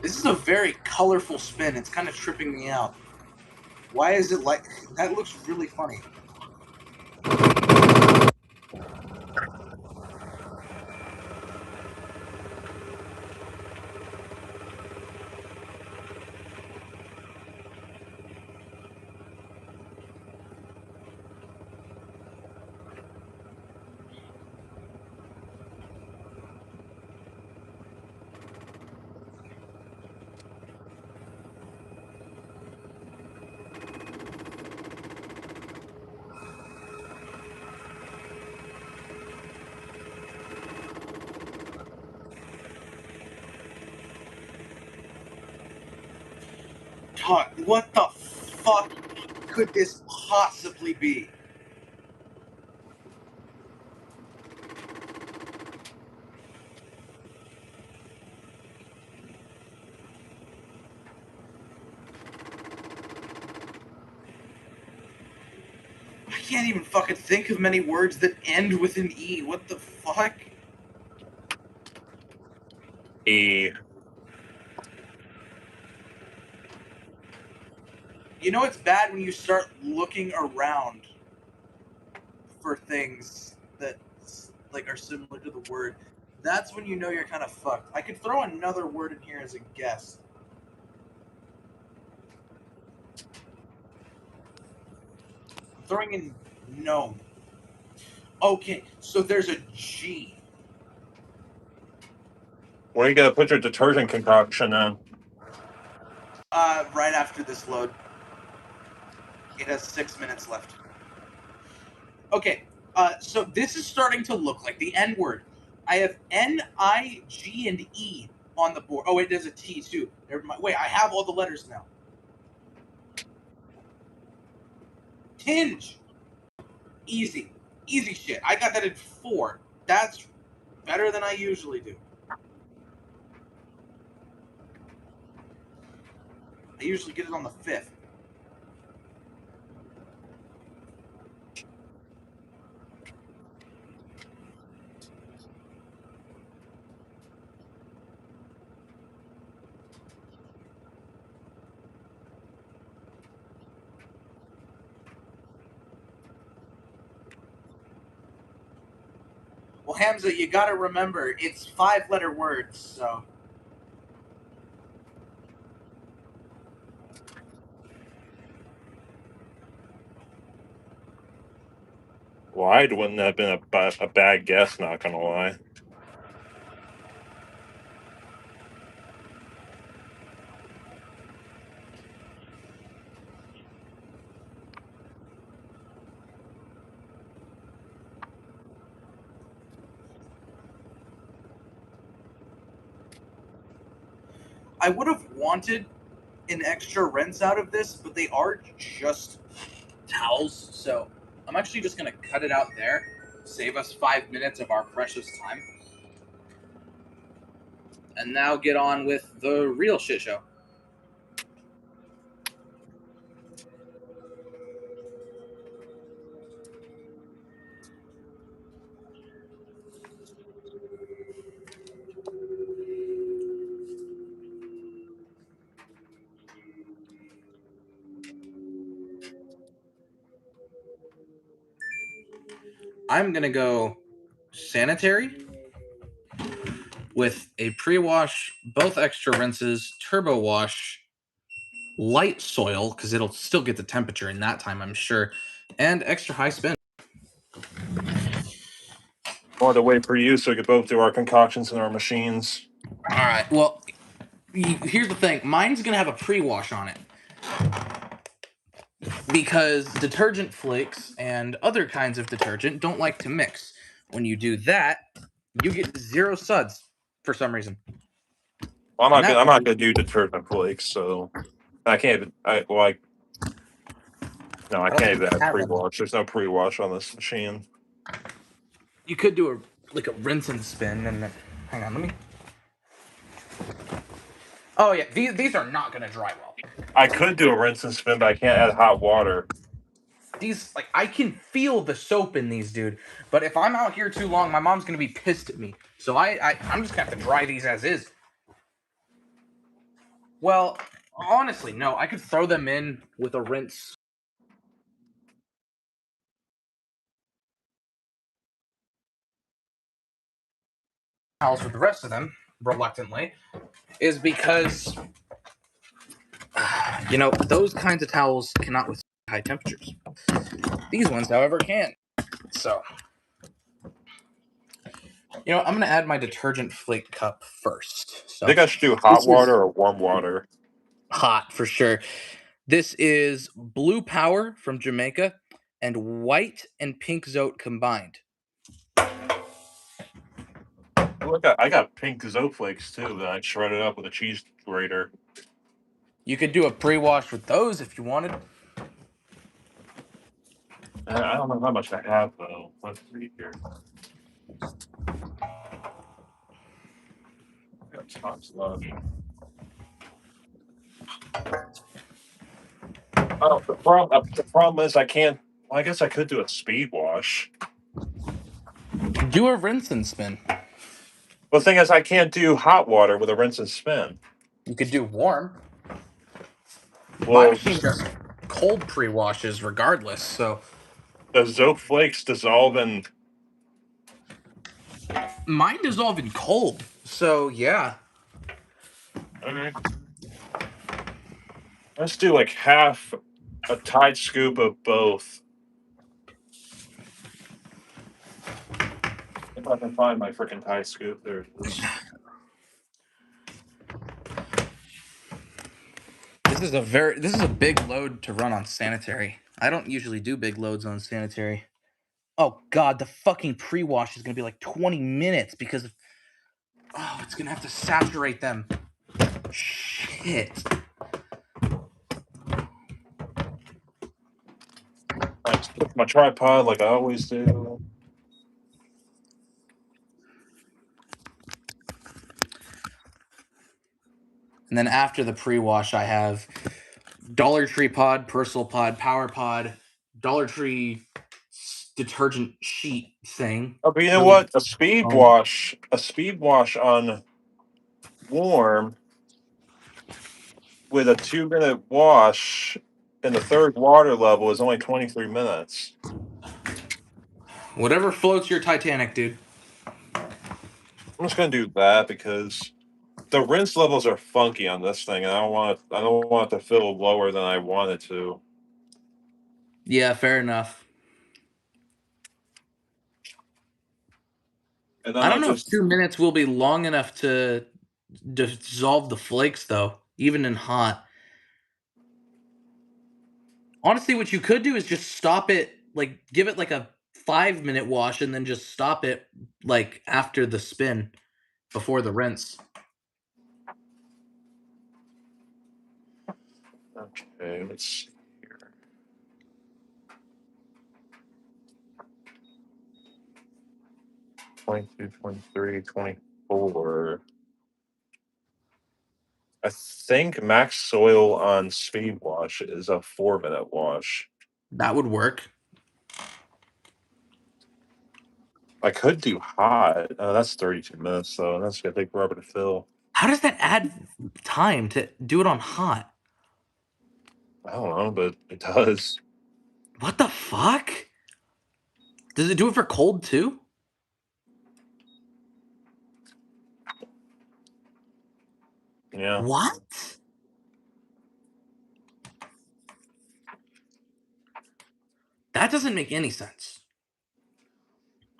[SPEAKER 1] This is a very colorful spin. It's kind of tripping me out. Why is it like... That looks really funny. What the fuck could this possibly be? I can't even fucking think of many words that end with an E. What the fuck?
[SPEAKER 2] E.
[SPEAKER 1] You know it's bad when you start looking around for things that like are similar to the word. That's when you know you're kind of fucked. I could throw another word in here as a guess. I'm throwing in gnome. Okay, so there's a G.
[SPEAKER 2] Where are you gonna put your detergent concoction in?
[SPEAKER 1] Right after this load. It has 6 minutes left. Okay, so this is starting to look like the N word. I have N, I, G, and E on the board. Oh, wait, there's a T too. Never mind. Wait, I have all the letters now. Tinge. Easy. Easy shit. I got that in 4. That's better than I usually do. I usually get it on the 5th. Well, Hamza, you gotta remember, it's 5-letter words, so...
[SPEAKER 2] Wide wouldn't have been a bad guess, not gonna lie.
[SPEAKER 1] I would have wanted an extra rinse out of this, but they are just towels, so I'm actually just going to cut it out there, save us 5 minutes of our precious time, and now get on with the real shit show. I'm going to go sanitary with a pre-wash, both extra rinses, turbo wash, light soil, because it'll still get the temperature in that time, I'm sure, and extra high spin.
[SPEAKER 2] I wanted to wait for you so we could both do our concoctions in our machines.
[SPEAKER 1] All right, well, here's the thing. Mine's going to have a pre-wash on it. because detergent flakes and other kinds of detergent don't like to mix. When you do that, you get 0 suds for some reason.
[SPEAKER 2] Well,
[SPEAKER 1] And
[SPEAKER 2] I'm not gonna do detergent flakes, so I can't. No, I can't even add
[SPEAKER 1] have any.
[SPEAKER 2] pre-wash. There's no pre-wash on this machine.
[SPEAKER 1] You could do a rinse and spin, and then hang on, let me. Oh yeah, these are not gonna dry well.
[SPEAKER 2] I could do a rinse and spin, but I can't add hot water.
[SPEAKER 1] These, like, I can feel the soap in these, dude. But if I'm out here too long, my mom's gonna be pissed at me. So I'm just gonna have to dry these as is. Well, honestly, no. I could throw them in with a rinse. Towels with the rest of them, reluctantly, is because those kinds of towels cannot withstand high temperatures. These ones, however, can. So, I'm gonna add my detergent flake cup first. So
[SPEAKER 2] I think I should do hot water or warm water.
[SPEAKER 1] Hot for sure. This is Blue Power from Jamaica and white and pink Zote combined.
[SPEAKER 2] Look, I got pink Zote flakes too that I shredded up with a cheese grater.
[SPEAKER 1] You could do a pre-wash with those if you wanted.
[SPEAKER 2] I don't know how much I have though. Let's see here. I got tons left. Oh, the problem is I can't. Well, I guess I could do a speed wash.
[SPEAKER 1] Do a rinse and spin.
[SPEAKER 2] Well, the thing is, I can't do hot water with a rinse and spin.
[SPEAKER 1] You could do warm.
[SPEAKER 2] Well,
[SPEAKER 1] My machine does cold pre-washes regardless, so
[SPEAKER 2] the Zote flakes dissolve in.
[SPEAKER 1] mine dissolve in cold. So yeah.
[SPEAKER 2] Okay. Let's do like half a Tide scoop of both. If I can find my freaking Tide scoop, there it is.
[SPEAKER 1] This is a big load to run on sanitary. I don't usually do big loads on sanitary. Oh god, the fucking pre-wash is gonna be like 20 minutes because it's gonna have to saturate them. Shit.
[SPEAKER 2] I just took my tripod like I always do.
[SPEAKER 1] And then after the pre-wash, I have Dollar Tree Pod, Personal Pod, Power Pod, Dollar Tree detergent sheet thing.
[SPEAKER 2] Oh, but you know what? A speed wash on warm with a 2-minute wash in the third water level is only 23 minutes.
[SPEAKER 1] Whatever floats your Titanic, dude.
[SPEAKER 2] I'm just gonna do that because the rinse levels are funky on this thing, and I don't want it to fill lower than I want it to.
[SPEAKER 1] Yeah, fair enough.
[SPEAKER 2] And then
[SPEAKER 1] I don't know if 2 minutes will be long enough to dissolve the flakes, though, even in hot. Honestly, what you could do is just stop it, like, give it like a 5-minute wash and then just stop it, like, after the spin, before the rinse.
[SPEAKER 2] Okay, let's see here. $22, $23, $24. I think max soil on speed wash is a 4-minute wash.
[SPEAKER 1] That would work.
[SPEAKER 2] I could do hot. That's 32 minutes, though. That's gonna take forever to fill.
[SPEAKER 1] How does that add time to do it on hot?
[SPEAKER 2] I don't know, but it does.
[SPEAKER 1] What the fuck? Does it do it for cold too?
[SPEAKER 2] Yeah.
[SPEAKER 1] What? That doesn't make any sense.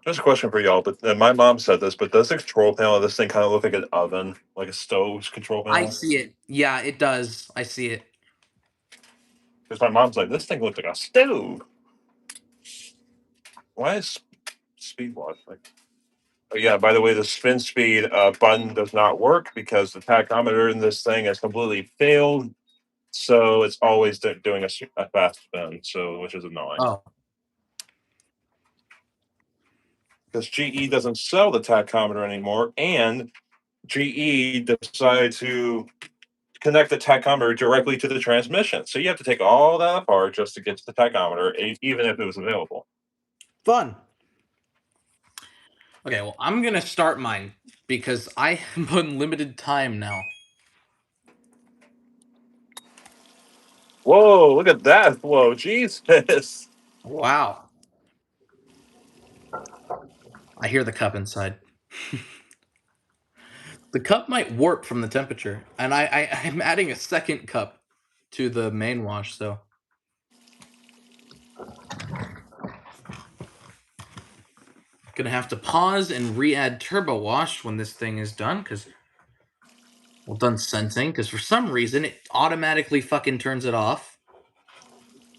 [SPEAKER 2] Just a question for y'all, but my mom said this, but does the control panel of this thing kind of look like an oven, like a stove's control panel?
[SPEAKER 1] I see it. Yeah, it does. I see it.
[SPEAKER 2] Because my mom's like, this thing looks like a stove. Why is speed watch like? Oh, yeah, by the way, the spin speed button does not work because the tachometer in this thing has completely failed. So it's always doing a fast spin, so which is annoying.
[SPEAKER 1] Oh,
[SPEAKER 2] Because GE doesn't sell the tachometer anymore, and GE decided to connect the tachometer directly to the transmission. So you have to take all that apart just to get to the tachometer, even if it was available.
[SPEAKER 3] Fun.
[SPEAKER 1] okay. Well, I'm gonna start mine because I am on limited time now.
[SPEAKER 2] Whoa, look at that flow. Jesus.
[SPEAKER 1] Wow. I hear the cup inside. The cup might warp from the temperature, and I'm adding a second cup to the main wash, so gonna have to pause and re-add turbo wash when this thing is done, because done sensing, because for some reason it automatically fucking turns it off,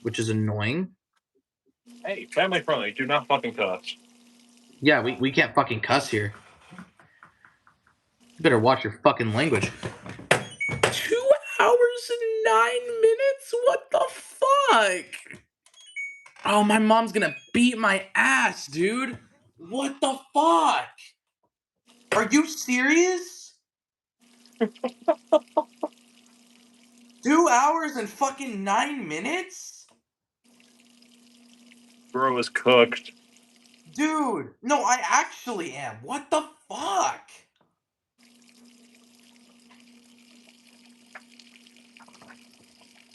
[SPEAKER 1] which is annoying.
[SPEAKER 2] Hey, family friendly. Do not fucking cuss.
[SPEAKER 1] Yeah, we can't fucking cuss here. You better watch your fucking language. 2 hours and 9 minutes? What the fuck? Oh, my mom's gonna beat my ass, dude. What the fuck? Are you serious? 2 hours and fucking 9 minutes?
[SPEAKER 2] Bro is cooked.
[SPEAKER 1] Dude, no, I actually am. What the fuck?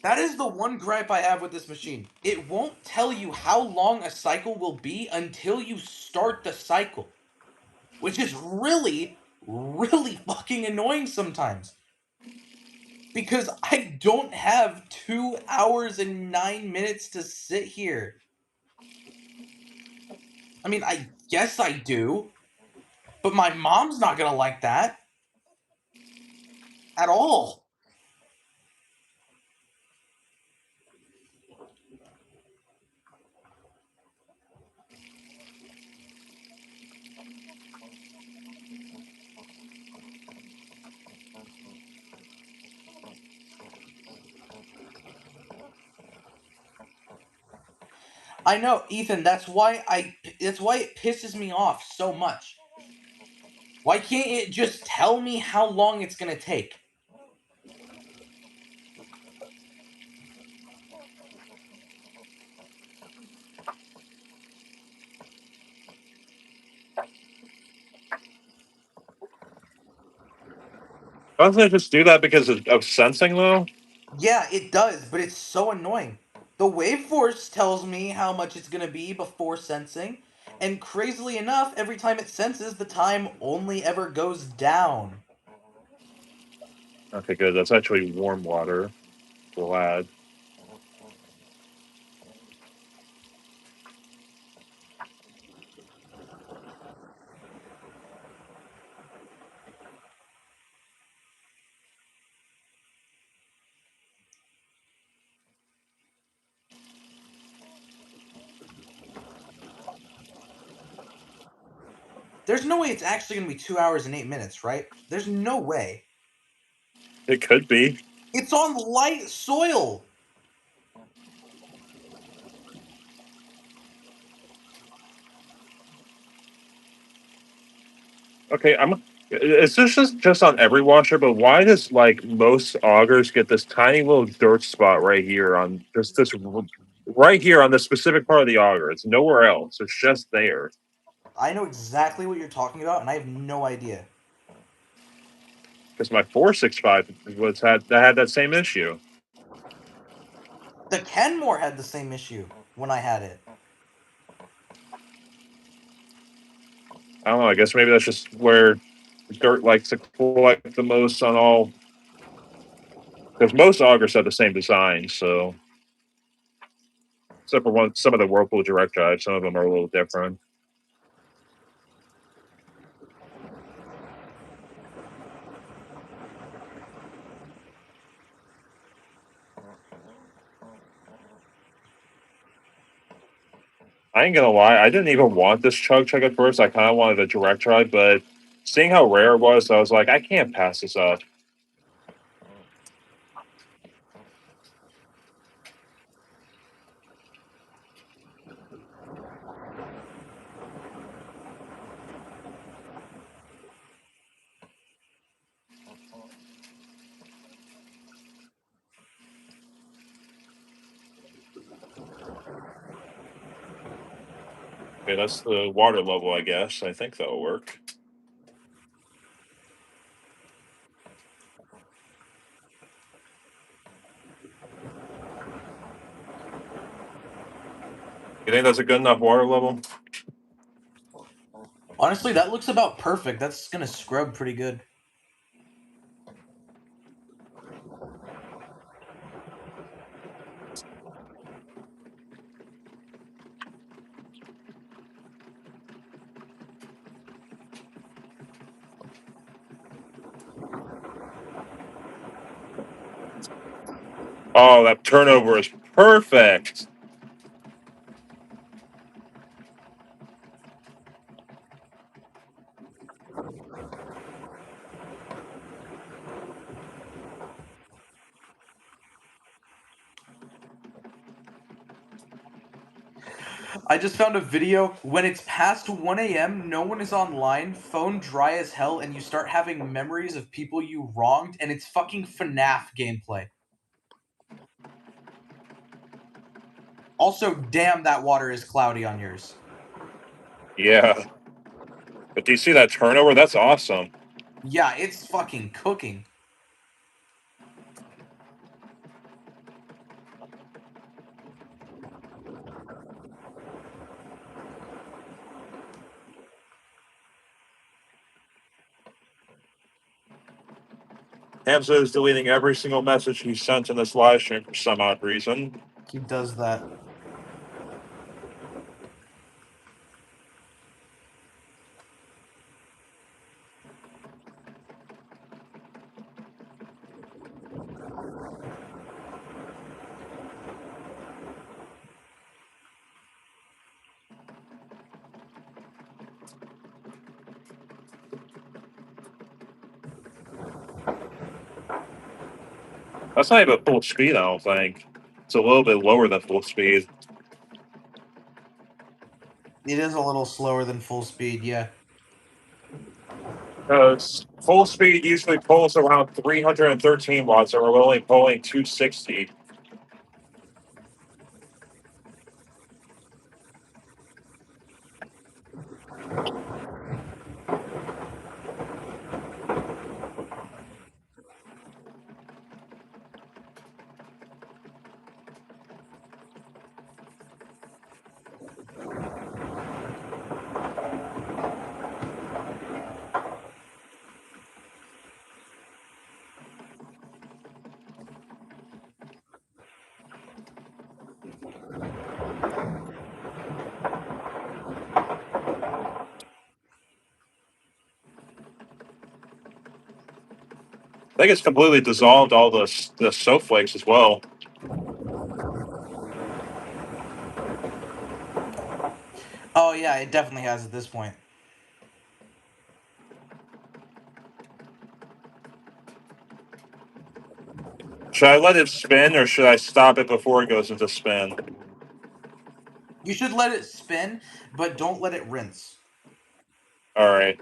[SPEAKER 1] That is the one gripe I have with this machine. It won't tell you how long a cycle will be until you start the cycle. Which is really, really fucking annoying sometimes. Because I don't have 2 hours and 9 minutes to sit here. I mean, I guess I do. But my mom's not gonna like that. At all. I know, Ethan, that's why it pisses me off so much. Why can't it just tell me how long it's gonna take?
[SPEAKER 2] Doesn't it just do that because of sensing, though?
[SPEAKER 1] Yeah, it does, but it's so annoying. The wave force tells me how much it's gonna be before sensing, and crazily enough, every time it senses, the time only ever goes down.
[SPEAKER 2] Okay, good. That's actually warm water. Glad.
[SPEAKER 1] There's no way it's actually gonna be 2 hours and 8 minutes, right? There's no way.
[SPEAKER 2] It could be.
[SPEAKER 1] It's on light soil.
[SPEAKER 2] Okay, Is this just on every washer? But why does like most augers get this tiny little dirt spot right here on this right here on this specific part of the auger? It's nowhere else. It's just there.
[SPEAKER 1] I know exactly what you're talking about, and I have no idea.
[SPEAKER 2] Because my 465 had that same issue.
[SPEAKER 1] The Kenmore had the same issue when I had it.
[SPEAKER 2] I don't know. I guess maybe that's just where dirt likes to collect the most on all. Because most augers have the same design, so except for some of the Whirlpool direct drives, some of them are a little different. I ain't gonna lie, I didn't even want this chug chug at first. I kind of wanted a direct chug, but seeing how rare it was, I was like, I can't pass this up. Okay, that's the water level, I guess. I think that'll work. You think that's a good enough water level?
[SPEAKER 3] Honestly, that looks about perfect. That's gonna scrub pretty good.
[SPEAKER 2] Oh, that turnover is perfect.
[SPEAKER 3] I just found a video. When it's past 1 a.m., no one is online, phone dry as hell, and you start having memories of people you wronged, and it's fucking FNAF gameplay. Also, damn, that water is cloudy on yours.
[SPEAKER 2] Yeah. But do you see that turnover? That's awesome.
[SPEAKER 3] Yeah, it's fucking cooking.
[SPEAKER 2] Hamza is deleting every single message he sent in this live stream for some odd reason.
[SPEAKER 3] He does that.
[SPEAKER 2] That's not even full speed, I don't think. It's a little bit lower than full speed.
[SPEAKER 3] It is a little slower than full speed, yeah.
[SPEAKER 2] Because full speed usually pulls around 313 watts, and we're only pulling 260. I think it's completely dissolved all the snowflakes as well.
[SPEAKER 3] Oh, yeah, it definitely has at this point.
[SPEAKER 2] Should I let it spin, or should I stop it before it goes into spin?
[SPEAKER 3] You should let it spin, but don't let it rinse.
[SPEAKER 2] All right.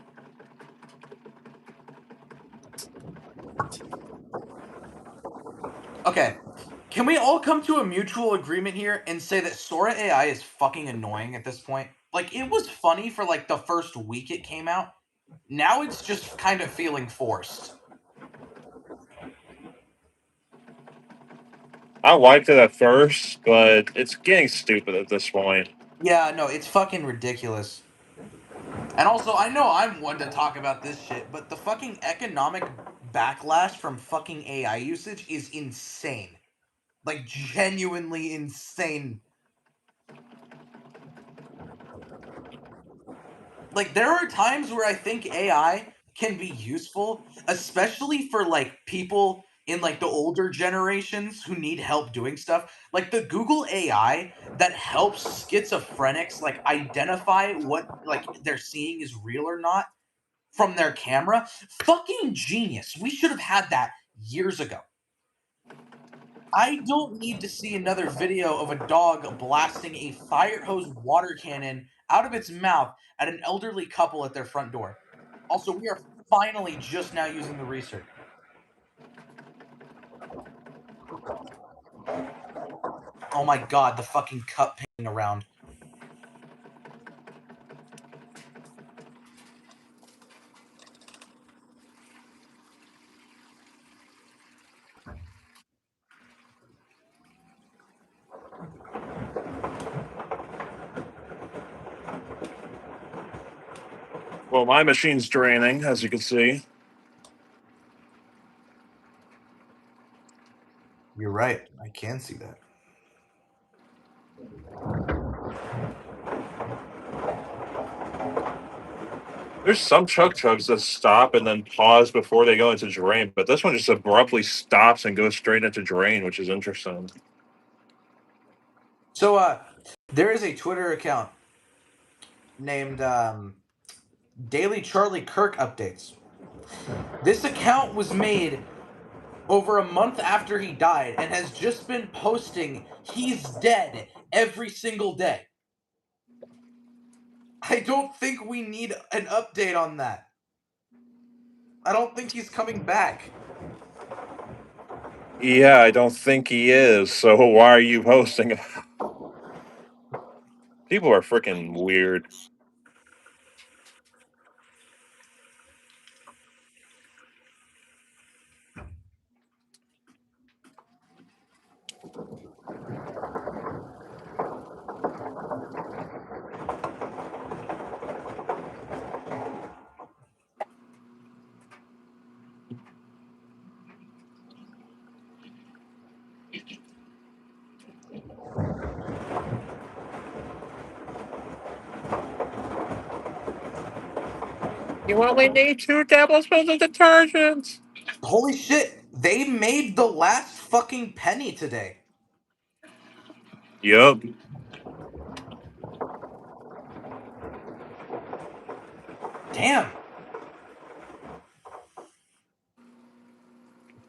[SPEAKER 3] Okay, can we all come to a mutual agreement here and say that Sora AI is fucking annoying at this point? Like, it was funny for like the first week it came out. Now it's just kind of feeling forced.
[SPEAKER 2] I liked it at first, but it's getting stupid at this point.
[SPEAKER 3] Yeah, no, it's fucking ridiculous. And also, I know I'm one to talk about this shit, but the fucking economic backlash from fucking AI usage is insane. Like, genuinely insane. Like, there are times where I think AI can be useful, especially for like people in like the older generations who need help doing stuff. Like the Google AI that helps schizophrenics like identify what like they're seeing is real or not from their camera. Fucking genius. We should have had that years ago. I don't need to see another video of a dog blasting a fire hose water cannon out of its mouth at an elderly couple at their front door. Also, we are finally just now using the research. Oh my god, the fucking cup ping around.
[SPEAKER 2] Well, my machine's draining, as you can see.
[SPEAKER 3] You're right. I can see that.
[SPEAKER 2] There's some chug chugs that stop and then pause before they go into drain, but this one just abruptly stops and goes straight into drain, which is interesting.
[SPEAKER 3] So, there is a Twitter account named Daily Charlie Kirk Updates. This account was made over a month after he died and has just been posting he's dead every single day. I don't think we need an update on that. I don't think he's coming back.
[SPEAKER 2] Yeah, I don't think he is. So why are you posting? People are freaking weird. You only need 2 tablespoons of detergent.
[SPEAKER 3] Holy shit, they made the last fucking penny today.
[SPEAKER 2] Yup.
[SPEAKER 3] Damn.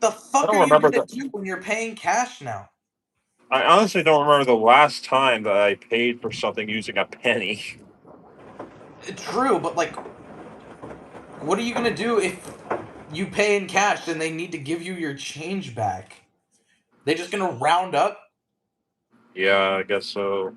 [SPEAKER 3] The
[SPEAKER 2] I
[SPEAKER 3] fuck
[SPEAKER 2] don't
[SPEAKER 3] are you
[SPEAKER 2] remember
[SPEAKER 3] gonna do when you're paying cash now?
[SPEAKER 2] I honestly don't remember the last time that I paid for something using a penny.
[SPEAKER 3] True, but like, what are you gonna do if you pay in cash and they need to give you your change back? They just gonna round up?
[SPEAKER 2] Yeah, I guess so.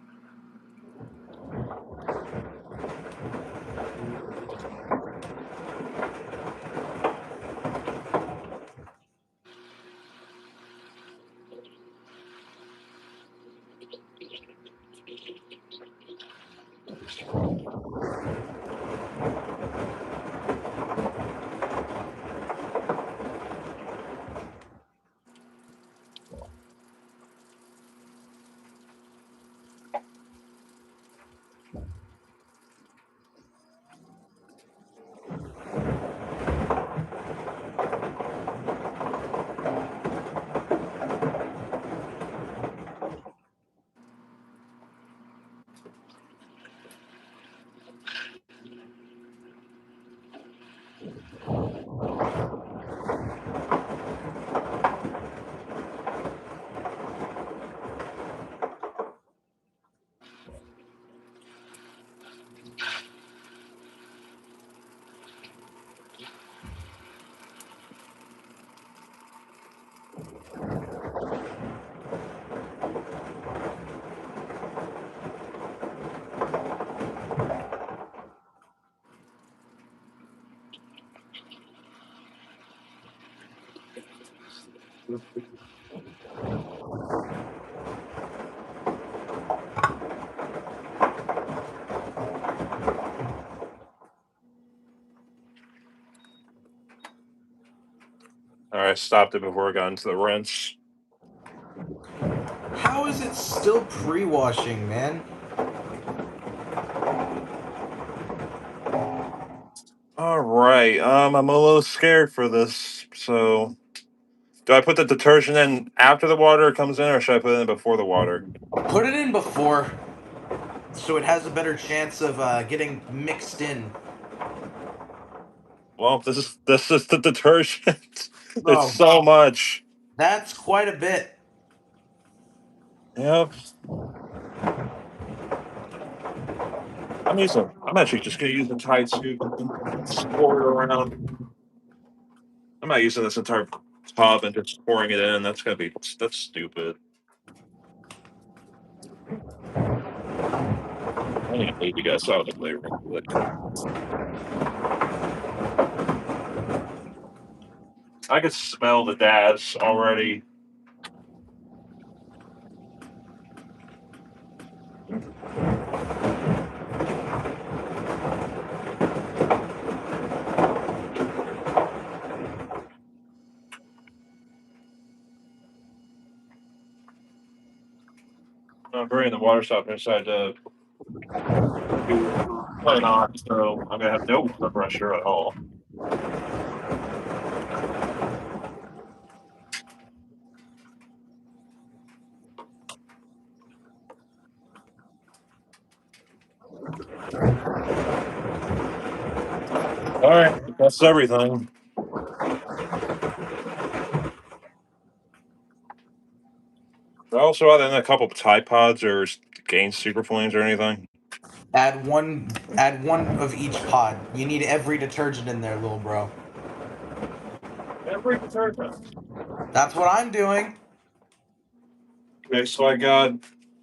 [SPEAKER 2] Alright, I stopped it before I got into the rinse.
[SPEAKER 3] How is it still pre-washing, man?
[SPEAKER 2] Alright, I'm a little scared for this, so Do I put the detergent in after the water comes in, or should I put it in before the water?
[SPEAKER 3] Put it in before, so it has a better chance of getting mixed in.
[SPEAKER 2] Well, this is the detergent. It's
[SPEAKER 3] Oh,
[SPEAKER 2] so much.
[SPEAKER 3] that's quite a bit.
[SPEAKER 2] Yep. I'm actually just gonna use the Tide scoop and pour it around. I'm not using this entire tub and just pouring it in. That's stupid. I need to leave you guys out of the flavor real quick. I can smell the dads already. I'm bringing the water softener inside to turn on, so I'm gonna have no blood pressure at all. All right, that's everything. Also, other than a couple of Tide Pods or Gain Super Flames or anything.
[SPEAKER 3] Add one of each pod. You need every detergent in there, little bro.
[SPEAKER 2] Every detergent.
[SPEAKER 3] That's what I'm doing.
[SPEAKER 2] Okay, so I got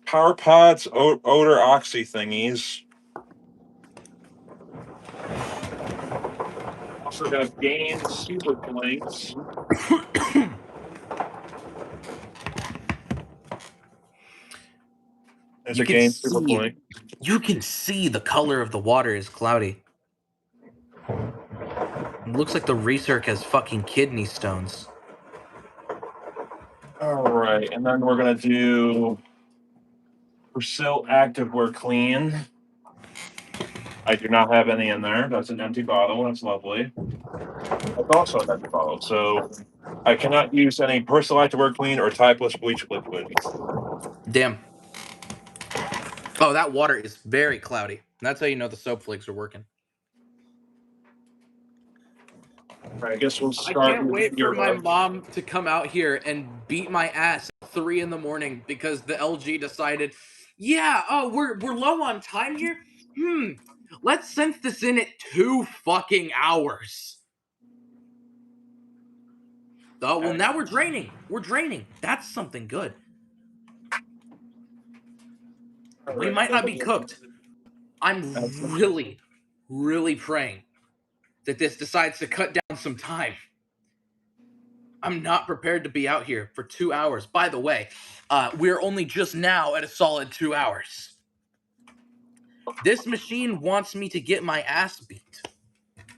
[SPEAKER 2] Power Pods, odor oxy thingies. Also got Gain Super Flames. There's a Gain Super Flame.
[SPEAKER 3] You can see the color of the water is cloudy. It looks like the Research has fucking kidney stones.
[SPEAKER 2] All right, and then we're gonna do Persil Activewear Clean. I do not have any in there. That's an empty bottle. That's lovely. That's also an empty bottle, so I cannot use any Persil Activewear Clean or Tide Plus Bleach Liquid.
[SPEAKER 3] Damn. Oh, that water is very cloudy. That's how you know the soap flakes are working.
[SPEAKER 2] All right, I guess we'll start.
[SPEAKER 3] I can't wait for my mom to come out here and beat my ass at 3 a.m. because the LG decided, yeah, oh, we're low on time here. Let's sense this in at 2 fucking hours. Oh, well, now we're draining. We're draining. That's something good. We might not be cooked. I'm really, really praying that this decides to cut down some time. I'm not prepared to be out here for 2 hours. By the way, we're only just now at a solid 2 hours. This machine wants me to get my ass beat.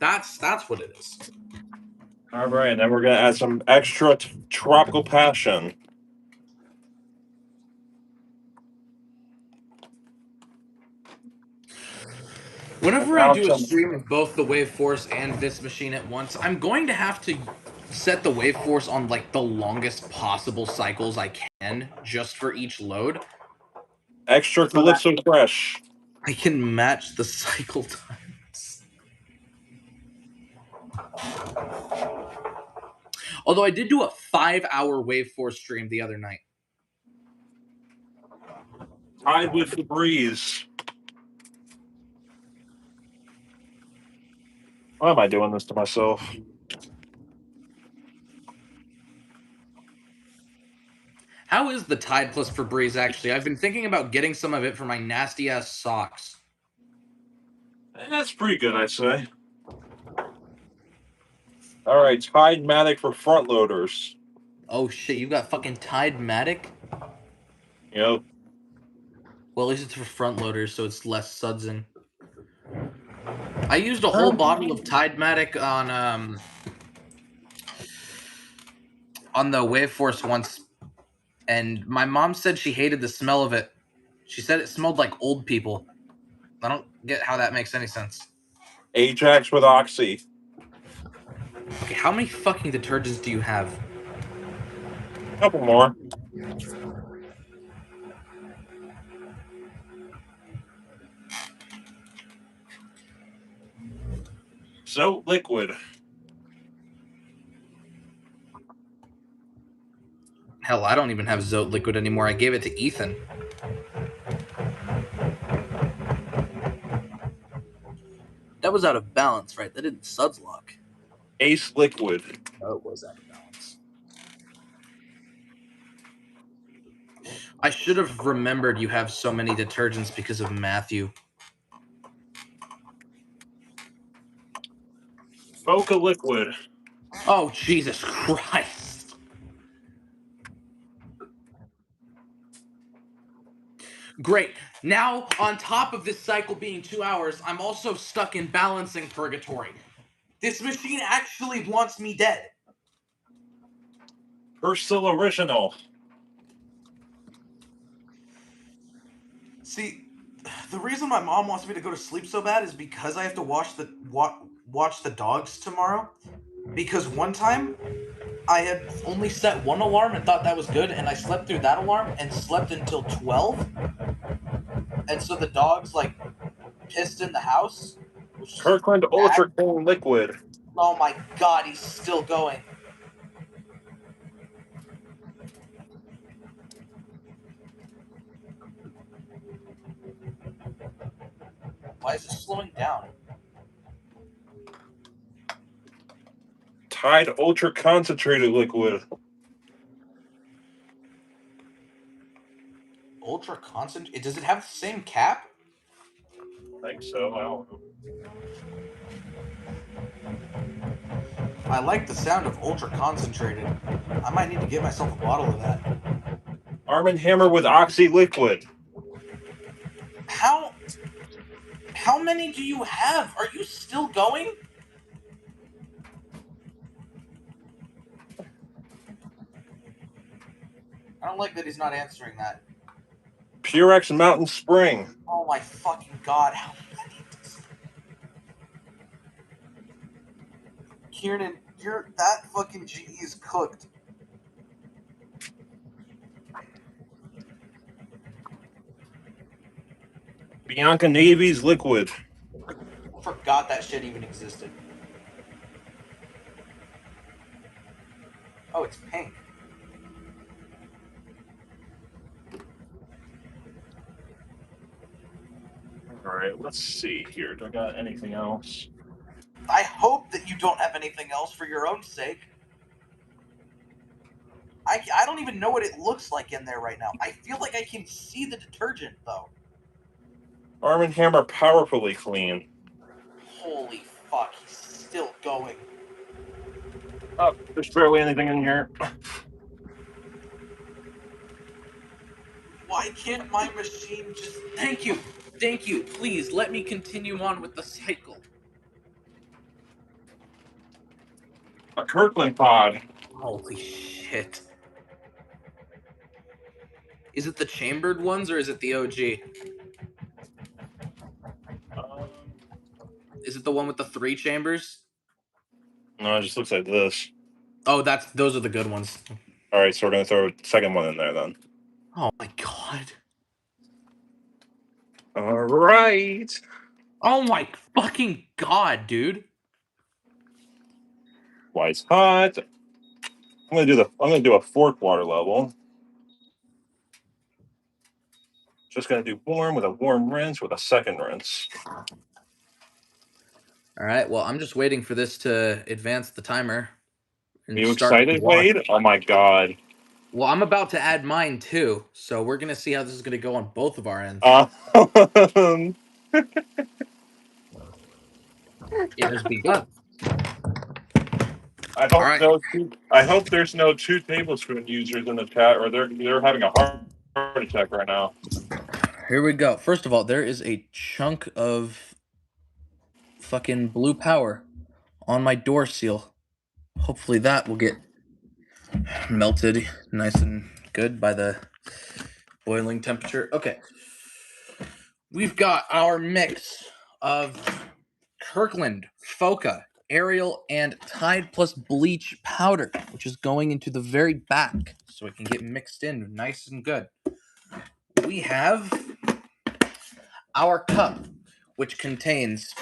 [SPEAKER 3] That's what it is.
[SPEAKER 2] All right, and then we're gonna add some extra tropical passion.
[SPEAKER 3] Whenever I do a stream of both the Wave Force and this machine at once, I'm going to have to set the Wave Force on like the longest possible cycles I can, just for each load.
[SPEAKER 2] Extra Calypso Fresh.
[SPEAKER 3] I can match the cycle times. Although I did do a 5-hour Wave Force stream the other night.
[SPEAKER 2] Tide with the breeze. Why am I doing this to myself?
[SPEAKER 3] How is the Tide Plus Febreze actually? I've been thinking about getting some of it for my nasty ass socks.
[SPEAKER 2] That's pretty good, I'd say. All right, Tide Matic for front loaders.
[SPEAKER 3] Oh shit, you got fucking Tide Matic?
[SPEAKER 2] Yep.
[SPEAKER 3] Well, at least it's for front loaders, so it's less sudsing. I used a whole bottle of Tide Matic on the Wave Force once, and my mom said she hated the smell of it. She said it smelled like old people. I don't get how that makes any sense.
[SPEAKER 2] Ajax with Oxy.
[SPEAKER 3] Okay, how many fucking detergents do you have?
[SPEAKER 2] A couple more. So liquid.
[SPEAKER 3] Hell, I don't even have Zote liquid anymore. I gave it to Ethan. That was out of balance, right? That didn't suds lock.
[SPEAKER 2] Ace liquid.
[SPEAKER 3] No, it was out of balance. I should have remembered you have so many detergents because of Matthew.
[SPEAKER 2] Mocha liquid.
[SPEAKER 3] Oh, Jesus Christ. Great. Now, on top of this cycle being 2 hours, I'm also stuck in balancing purgatory. This machine actually wants me dead.
[SPEAKER 2] Ursul original.
[SPEAKER 3] See, the reason my mom wants me to go to sleep so bad is because I have to watch the dogs tomorrow. Because one time, I had only set one alarm and thought that was good, and I slept through that alarm and slept until 12. And so the dogs, like, pissed in the house.
[SPEAKER 2] Kirkland Ultra Clean liquid.
[SPEAKER 3] Oh my god, he's still going. Why is it slowing down?
[SPEAKER 2] Tide Ultra Concentrated liquid.
[SPEAKER 3] Ultra concentrated? Does it have the same cap?
[SPEAKER 2] I think so. I don't know.
[SPEAKER 3] I like the sound of ultra concentrated. I might need to get myself a bottle of that.
[SPEAKER 2] Arm & Hammer with Oxy liquid.
[SPEAKER 3] How many do you have? Are you still going? I don't like that he's not answering that.
[SPEAKER 2] Purex Mountain Spring.
[SPEAKER 3] Oh my fucking god, how many? Kieran, that fucking GE is cooked.
[SPEAKER 2] Bianca Navy's liquid.
[SPEAKER 3] I forgot that shit even existed. Oh, it's pink.
[SPEAKER 2] Alright, let's see here. Do I got anything else?
[SPEAKER 3] I hope that you don't have anything else for your own sake. I don't even know what it looks like in there right now. I feel like I can see the detergent, though.
[SPEAKER 2] Arm & Hammer Powerfully Clean.
[SPEAKER 3] Holy fuck, he's still going.
[SPEAKER 2] Oh, there's barely anything in here.
[SPEAKER 3] Why can't my machine just... Thank you, please, let me continue on with the cycle.
[SPEAKER 2] A Kirkland pod.
[SPEAKER 3] Holy shit. Is it the chambered ones, or is it the OG? Is it the one with the 3 chambers?
[SPEAKER 2] No, it just looks like this.
[SPEAKER 3] Oh, those are the good ones.
[SPEAKER 2] Alright, so we're going to throw a second one in there then.
[SPEAKER 3] Oh my god.
[SPEAKER 2] Alright.
[SPEAKER 3] Oh my fucking god, dude.
[SPEAKER 2] White's hot. I'm gonna do a fourth water level. Just gonna do warm with a warm rinse with a second rinse.
[SPEAKER 3] All right, well, I'm just waiting for this to advance the timer.
[SPEAKER 2] Are you excited, Wade? Oh my god.
[SPEAKER 3] Well, I'm about to add mine too, so we're gonna see how this is gonna go on both of our ends. It has begun.
[SPEAKER 2] I hope there's no 2 tablespoon users in the chat, or they're having a heart attack right now.
[SPEAKER 3] Here we go. First of all, there is a chunk of fucking blue power on my door seal. Hopefully that will get melted nice and good by the boiling temperature. Okay. We've got our mix of Kirkland Foca
[SPEAKER 1] Ariel, and Tide plus bleach powder, which is going into the very back so it can get mixed in nice and good. We have our cup, which contains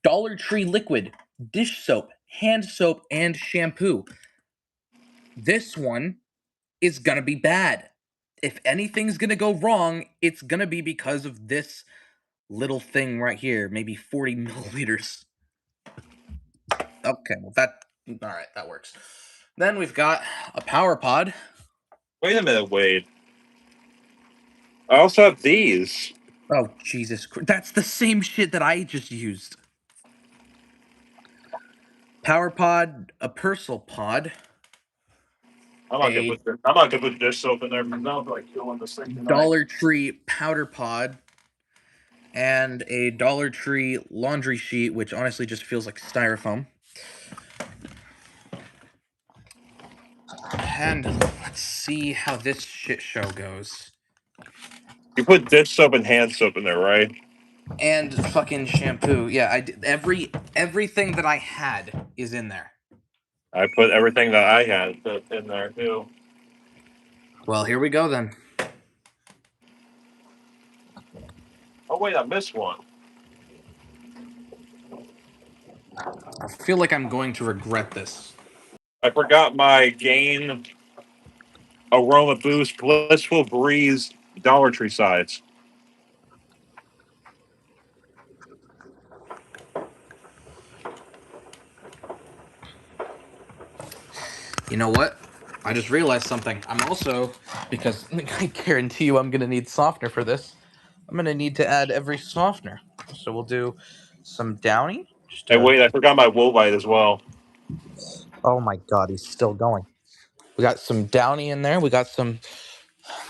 [SPEAKER 1] Dollar Tree liquid, dish soap, hand soap, and shampoo. This one is going to be bad. If anything's going to go wrong, it's going to be because of this little thing right here, maybe 40 milliliters. Okay, well all right, that works. Then we've got a power pod.
[SPEAKER 2] Wait a minute, Wade. I also have these.
[SPEAKER 1] Oh, Jesus Christ. That's the same shit that I just used. Power pod, a Persil pod,
[SPEAKER 2] I'm not gonna put dish soap in there because now I'm like killing this thing tonight.
[SPEAKER 1] Dollar Tree powder pod, and a Dollar Tree laundry sheet, which honestly just feels like styrofoam. And let's see how this shit show goes.
[SPEAKER 2] You put dish soap and hand soap in there, right?
[SPEAKER 1] And fucking shampoo. Yeah, I did. Everything that I had is in there.
[SPEAKER 2] I put everything that I had in there too.
[SPEAKER 1] Well, here we go then.
[SPEAKER 2] Oh wait, I missed one.
[SPEAKER 1] I feel like I'm going to regret this.
[SPEAKER 2] I forgot my Gain Aroma Boost Blissful Breeze Dollar Tree sides.
[SPEAKER 1] You know what? I just realized something. I'm also, because I guarantee you I'm going to need softener for this, I'm going to need to add every softener. So we'll do some Downy.
[SPEAKER 2] And wait, I forgot my Wolvite as well.
[SPEAKER 1] Oh my god, he's still going. We got some Downy in there. We got some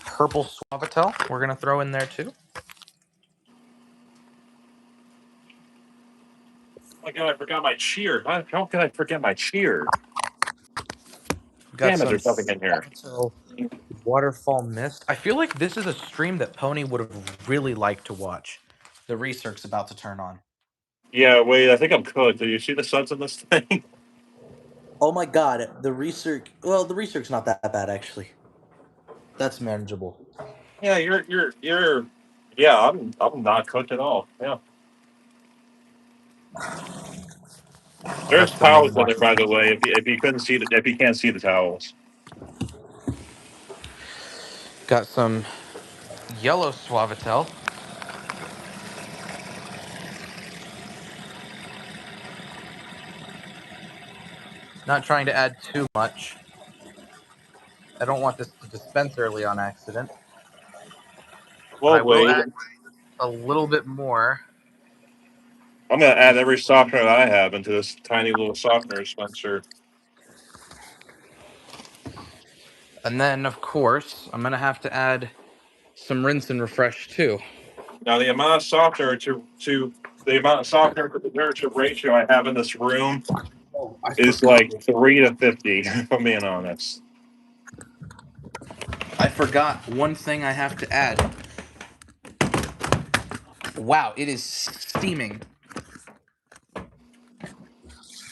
[SPEAKER 1] purple Suavitel we're going to throw in there too.
[SPEAKER 2] Oh my god, I forgot my cheer. How can I forget my cheer?
[SPEAKER 1] We got
[SPEAKER 2] Damn it,
[SPEAKER 1] some
[SPEAKER 2] there's nothing in here.
[SPEAKER 1] Waterfall Mist. I feel like this is a stream that Pony would have really liked to watch. The research's about to turn on.
[SPEAKER 2] Yeah, wait, I think I'm cooked. Do you see the suds in this thing?
[SPEAKER 1] Oh my god, the research. Well, the research's not that bad actually. That's manageable.
[SPEAKER 2] Yeah, you're. Yeah, I'm not cooked at all. Yeah. There's
[SPEAKER 1] That's the main
[SPEAKER 2] towels in
[SPEAKER 1] one.
[SPEAKER 2] there, by the way. If you couldn't see if you can't see the towels.
[SPEAKER 1] Got some yellow Suavitel. Not trying to add too much. I don't want this to dispense early on accident.
[SPEAKER 2] Well,
[SPEAKER 1] I will
[SPEAKER 2] wait.
[SPEAKER 1] add a little bit more.
[SPEAKER 2] I'm gonna add every softener that I have into this tiny little softener dispenser.
[SPEAKER 1] And then, of course, I'm going to have to add some rinse and refresh too.
[SPEAKER 2] Now, the amount of softener to ratio I have in this room is like 3 to 50. If I'm being honest.
[SPEAKER 1] I forgot one thing I have to add. Wow, it is steaming.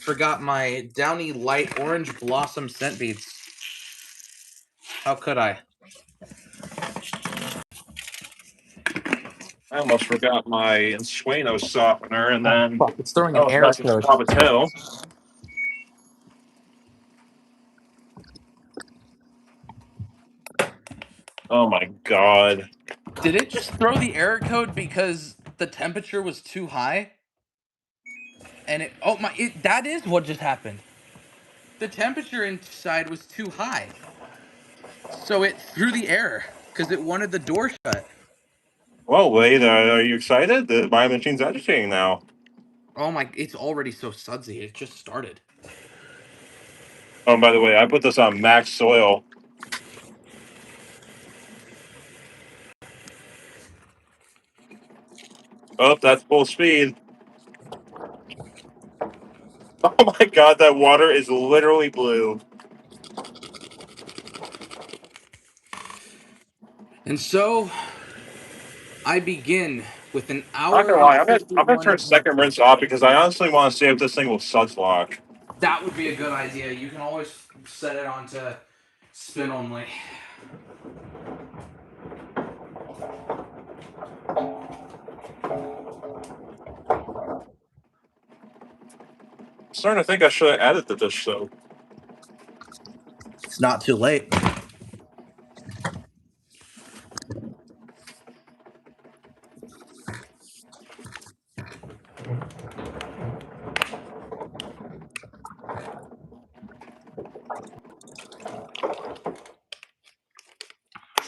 [SPEAKER 1] Forgot my Downy Light Orange Blossom scent beads. How could I?
[SPEAKER 2] I almost forgot my Ensueno softener, and then
[SPEAKER 1] Fuck, it's throwing an error
[SPEAKER 2] that's a
[SPEAKER 1] code.
[SPEAKER 2] Suavitel. Oh my god!
[SPEAKER 1] Did it just throw the error code because the temperature was too high? And that is what just happened. The temperature inside was too high. So it threw the error because it wanted the door shut.
[SPEAKER 2] Well, wait, are you excited? My machine's agitating now.
[SPEAKER 1] Oh my, it's already so sudsy. It just started.
[SPEAKER 2] Oh, and by the way, I put this on max soil. Oh, that's full speed. Oh my god, that water is literally blue.
[SPEAKER 1] And so I begin
[SPEAKER 3] with an
[SPEAKER 2] I'm not
[SPEAKER 3] hour
[SPEAKER 2] gonna
[SPEAKER 3] and
[SPEAKER 2] lie, I'm gonna
[SPEAKER 3] 51
[SPEAKER 2] turn second
[SPEAKER 3] minutes.
[SPEAKER 2] rinse off because I honestly want to see if this thing will suds lock.
[SPEAKER 3] That would be a good idea. You can always set it on to spin only.
[SPEAKER 2] I'm starting to think I should have added the dish soap.
[SPEAKER 3] It's not too late.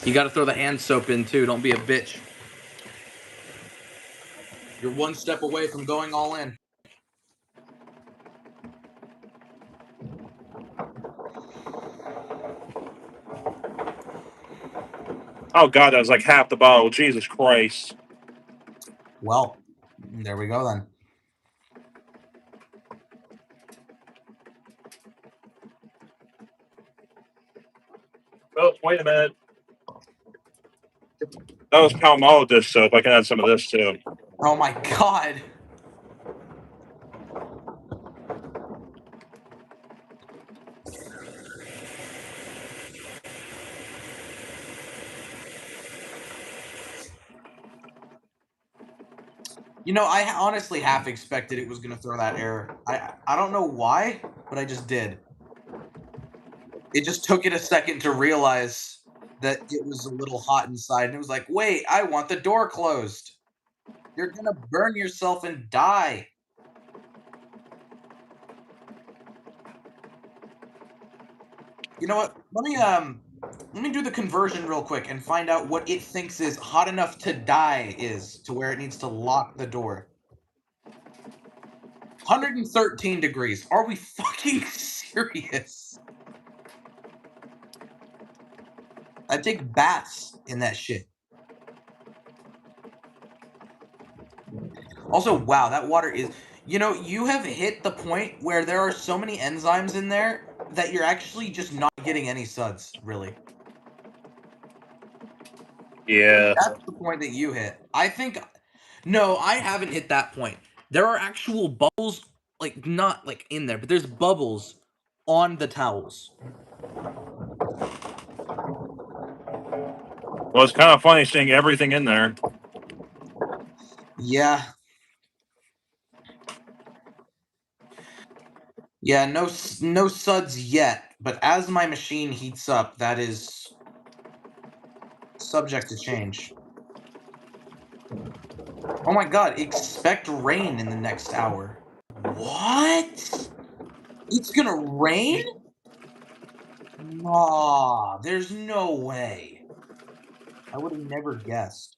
[SPEAKER 3] You got to throw the hand soap in too. Don't be a bitch. You're one step away from going all in.
[SPEAKER 2] Oh god, that was like half the bottle. Jesus Christ.
[SPEAKER 3] Well, there we go then.
[SPEAKER 2] Oh, wait a minute. That was Palmolive dish soap. I can add some of this too.
[SPEAKER 3] Oh my god. You know, I honestly half expected it was going to throw that error. I don't know why, but I just did. It just took it a second to realize that it was a little hot inside, and it was like, wait, I want the door closed. You're going to burn yourself and die. You know what? Let me do the conversion real quick and find out what it thinks is hot enough to die is to where it needs to lock the door. 113 degrees. Are we fucking serious? I take baths in that shit. Also, wow, that water is... You know, you have hit the point where there are so many enzymes in there that you're actually just not getting any suds, really.
[SPEAKER 2] Yeah.
[SPEAKER 3] That's the point that you hit. I think... No, I haven't hit that point. There are actual bubbles, like, not, like, in there, but there's bubbles on the towels.
[SPEAKER 2] Well, it's kind of funny seeing everything in there.
[SPEAKER 3] Yeah. Yeah, no suds yet, but as my machine heats up, that is subject to change. Oh my god, expect rain in the next hour. What? It's gonna rain? Aw, there's no way. I would have never guessed.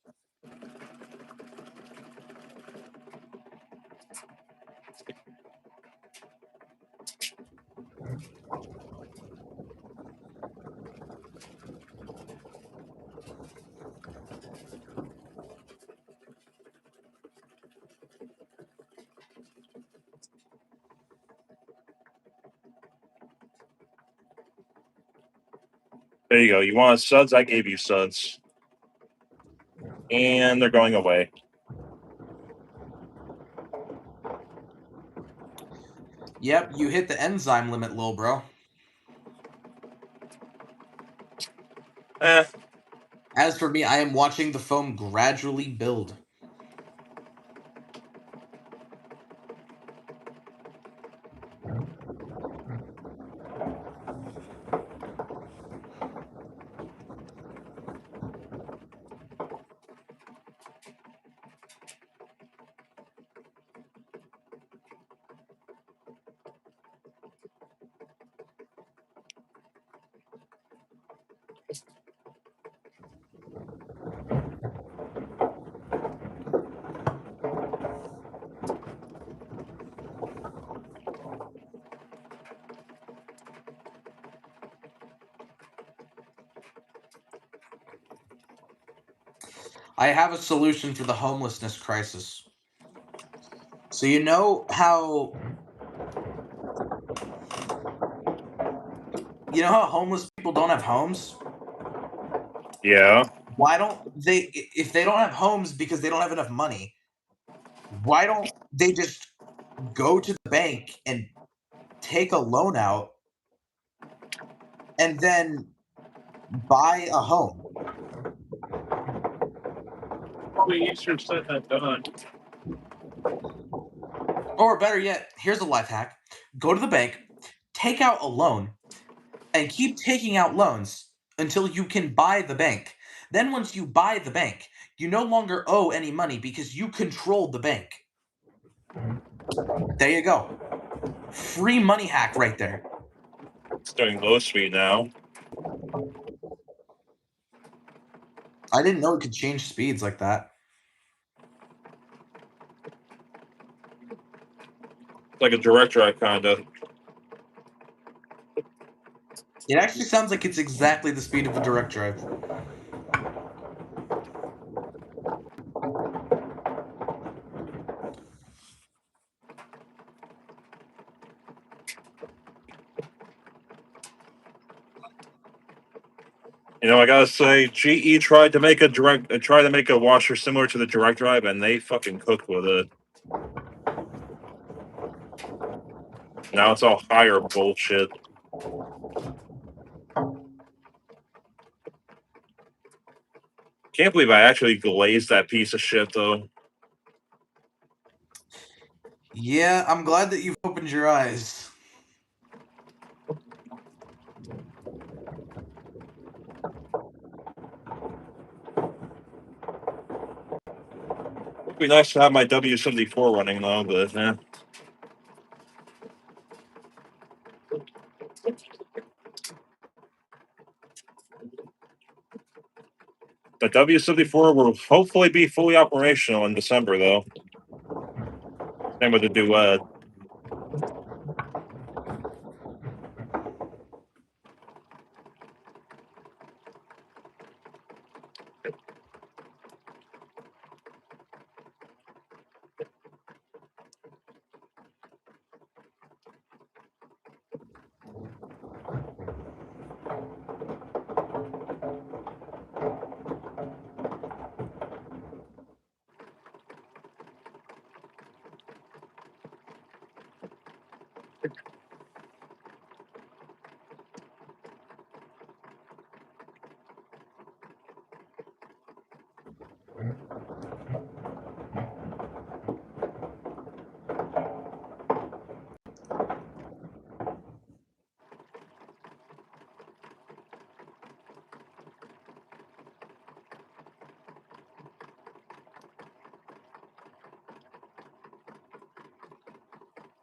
[SPEAKER 2] There you go. You want suds? I gave you suds. And they're going away.
[SPEAKER 3] Yep, you hit the enzyme limit, lil bro.
[SPEAKER 2] Eh.
[SPEAKER 3] As for me, I am watching the foam gradually build. I have a solution for the homelessness crisis. So you know how homeless people don't have homes?
[SPEAKER 2] Yeah.
[SPEAKER 3] Why don't they, if they don't have homes because they don't have enough money, why don't they just go to the bank and take a loan out and then buy a home?
[SPEAKER 2] Probably easier said than done.
[SPEAKER 3] Or better yet, here's a life hack: go to the bank, take out a loan, and keep taking out loans until you can buy the bank. Then, once you buy the bank, you no longer owe any money because you control the bank. There you go. Free money hack right there.
[SPEAKER 2] It's doing low speed now.
[SPEAKER 3] I didn't know it could change speeds like that.
[SPEAKER 2] Like a direct drive, kind of.
[SPEAKER 3] It actually sounds like it's exactly the speed of a direct drive.
[SPEAKER 2] You know, I gotta say, GE tried to make a washer similar to the direct drive, and they fucking cooked with it. Now it's all higher bullshit. Can't believe I actually glazed that piece of shit, though.
[SPEAKER 3] Yeah, I'm glad that you've opened your eyes.
[SPEAKER 2] It'd be nice to have my W74 running, though, but yeah. The W74 will hopefully be fully operational in December, though. Same with the Duet.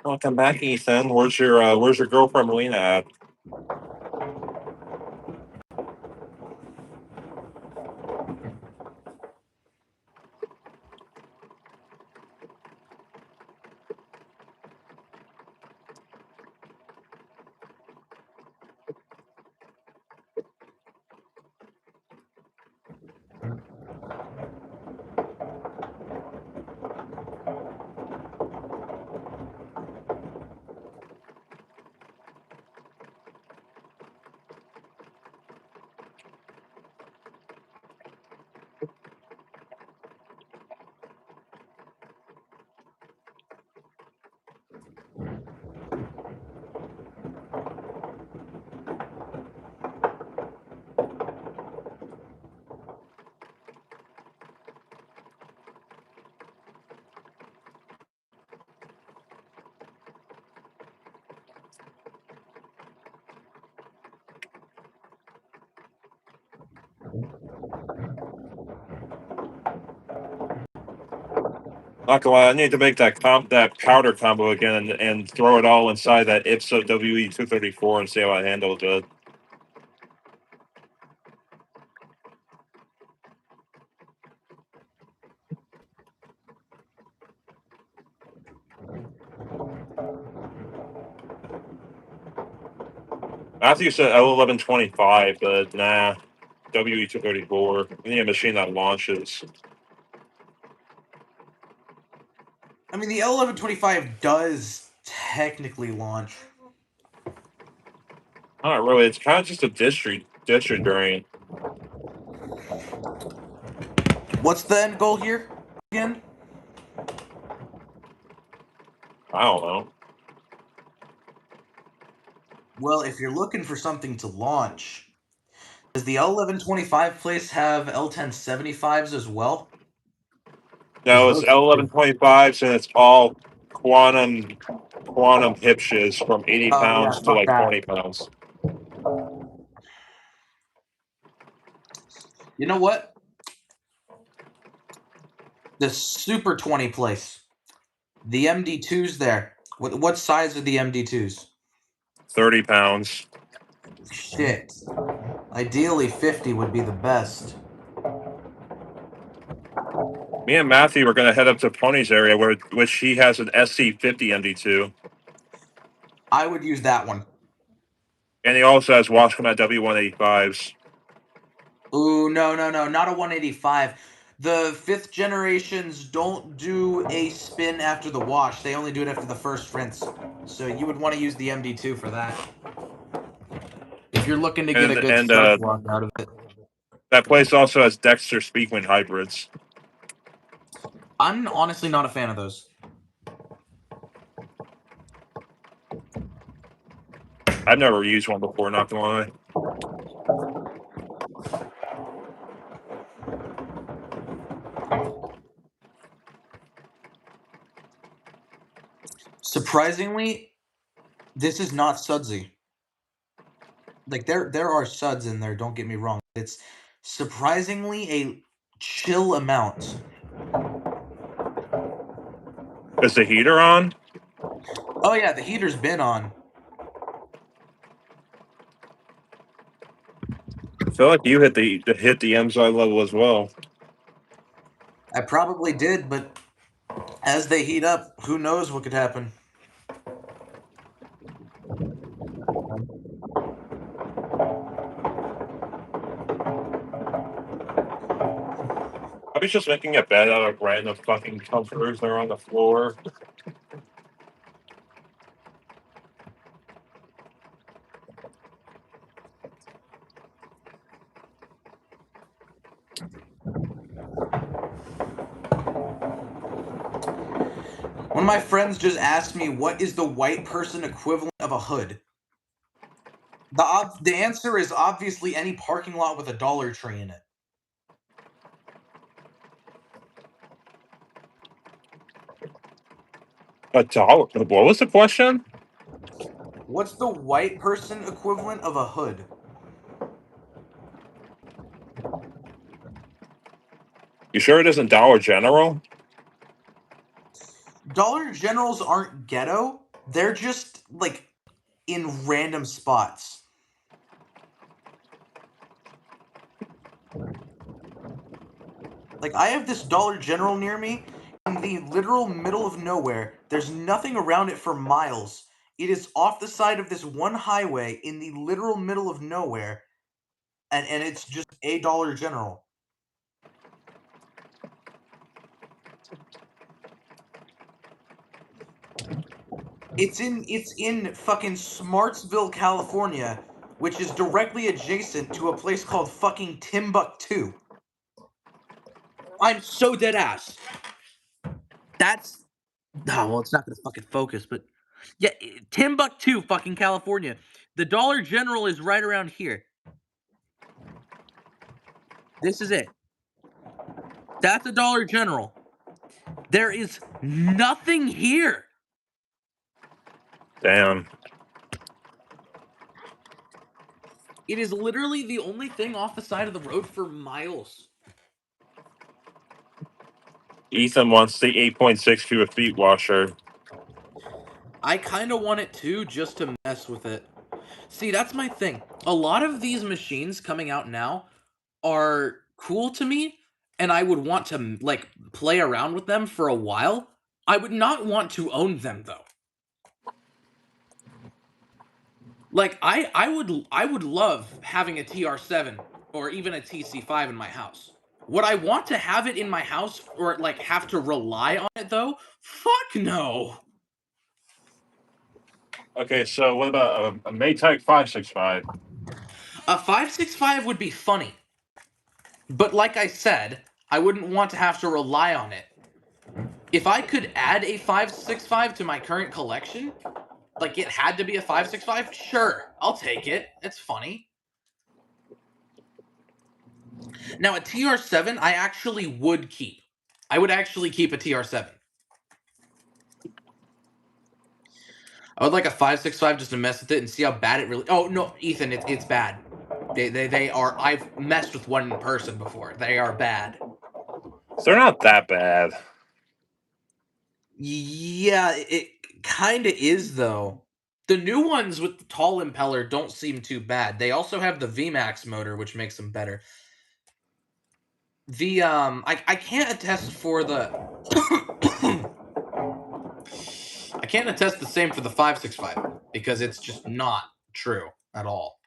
[SPEAKER 2] Welcome back, Ethan. Where's your girlfriend Melina at? Not gonna lie, I need to make that powder combo again and throw it all inside that IPSO WE234 and see how it handles it. After you said L1125, but nah, WE234. We need a machine that launches.
[SPEAKER 3] I mean, the L1125 does technically launch.
[SPEAKER 2] Not really. It's kind of just a district variant.
[SPEAKER 3] What's the end goal here again?
[SPEAKER 2] I don't know.
[SPEAKER 3] Well, if you're looking for something to launch, does the L1125 place have L1075s as well?
[SPEAKER 2] No, it's L1125s, and it's all quantum hip shiz from 80
[SPEAKER 3] Oh yeah,
[SPEAKER 2] pounds to
[SPEAKER 3] fuck
[SPEAKER 2] like
[SPEAKER 3] that.
[SPEAKER 2] 20 pounds.
[SPEAKER 3] You know what? The Super 20 place. The MD2s there. What size are the MD2s?
[SPEAKER 2] 30 pounds.
[SPEAKER 3] Shit. Ideally, 50 would be the best.
[SPEAKER 2] Me and Matthew were going to head up to Pony's area, which he has an SC50 MD2.
[SPEAKER 3] I would use that one.
[SPEAKER 2] And he also has Washcom W185s.
[SPEAKER 3] Ooh, no, not a 185. The 5th generations don't do a spin after the wash. They only do it after the first rinse. So you would want to use the MD2 for that. If you're looking to get a good start block out of it.
[SPEAKER 2] That place also has Dexter Speakman hybrids.
[SPEAKER 3] I'm honestly not a fan of those.
[SPEAKER 2] I've never used one before, not gonna lie.
[SPEAKER 3] Surprisingly, this is not sudsy. Like there are suds in there, don't get me wrong. It's surprisingly a chill amount.
[SPEAKER 2] Is the heater on?
[SPEAKER 3] Oh yeah, the heater's been on.
[SPEAKER 2] I feel like you hit the MSI level as well.
[SPEAKER 3] I probably did, but as they heat up, who knows what could happen.
[SPEAKER 2] I was just making a bed out of random fucking comforters that are on the floor.
[SPEAKER 3] One of my friends just asked me, what is the white person equivalent of a hood? The answer is obviously any parking lot with a Dollar Tree in it.
[SPEAKER 2] $1? What was the question?
[SPEAKER 3] What's the white person equivalent of a hood?
[SPEAKER 2] You sure it isn't Dollar General?
[SPEAKER 3] Dollar Generals aren't ghetto. They're just, like, in random spots. Like, I have this Dollar General near me in the literal middle of nowhere. There's nothing around it for miles. It is off the side of this one highway in the literal middle of nowhere, and it's just a Dollar General. It's in fucking Smartsville, California, which is directly adjacent to a place called fucking Timbuktu. I'm so dead ass. That's well, it's not gonna fucking focus, but yeah, Timbuktu, fucking California. The Dollar General is right around here. This is it. That's a Dollar General. There is nothing here.
[SPEAKER 2] Damn.
[SPEAKER 3] It is literally the only thing off the side of the road for miles.
[SPEAKER 2] Ethan wants the 8.6 cubic feet washer.
[SPEAKER 3] I kind of want it too, just to mess with it. See, that's my thing. A lot of these machines coming out now are cool to me, and I would want to, like, play around with them for a while. I would not want to own them, though. Like, I would love having a TR7 or even a TC5 in my house. Would I want to have it in my house or, like, have to rely on it, though? Fuck no!
[SPEAKER 2] Okay, so what about a Maytag 565?
[SPEAKER 3] A 565 would be funny. But like I said, I wouldn't want to have to rely on it. If I could add a 565 to my current collection, like it had to be a 565, sure, I'll take it. It's funny. Now a TR7, I actually would keep. I would actually keep a TR7. I would like a 565 just to mess with it and see how bad it really. Oh no, Ethan, it's bad. They are. I've messed with one in person before. They are bad.
[SPEAKER 2] They're not that bad.
[SPEAKER 3] Yeah, it kind of is though. The new ones with the tall impeller don't seem too bad. They also have the VMAX motor, which makes them better. The I can't attest for the I can't attest the same for the 565 because it's just not true at all.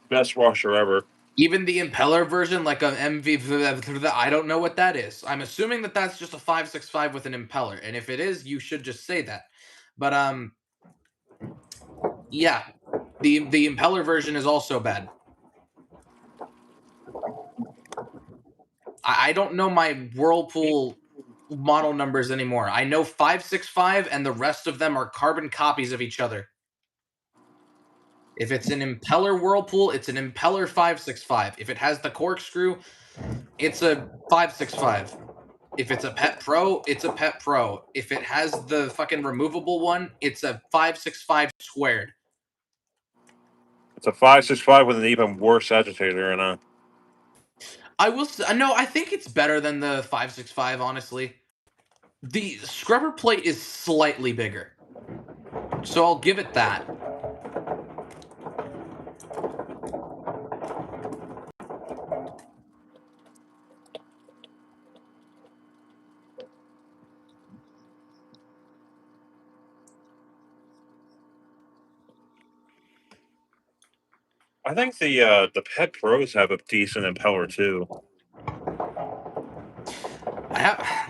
[SPEAKER 2] Best washer ever.
[SPEAKER 3] Even the impeller version, like an MV, I don't know what that is. I'm assuming that that's just a 565 with an impeller, and if it is, you should just say that. But yeah, the impeller version is also bad. I don't know my Whirlpool model numbers anymore. I know 565, and the rest of them are carbon copies of each other. If it's an impeller Whirlpool, it's an impeller 565. If it has the corkscrew, it's a 565. If it's a Pet Pro, it's a Pet Pro. If it has the fucking removable one, it's a 565 squared.
[SPEAKER 2] It's a 565 with an even worse agitator in it.
[SPEAKER 3] I will say, no, I think it's better than the 565, honestly. The scrubber plate is slightly bigger. So I'll give it that.
[SPEAKER 2] I think the Pet Pros have a decent impeller too.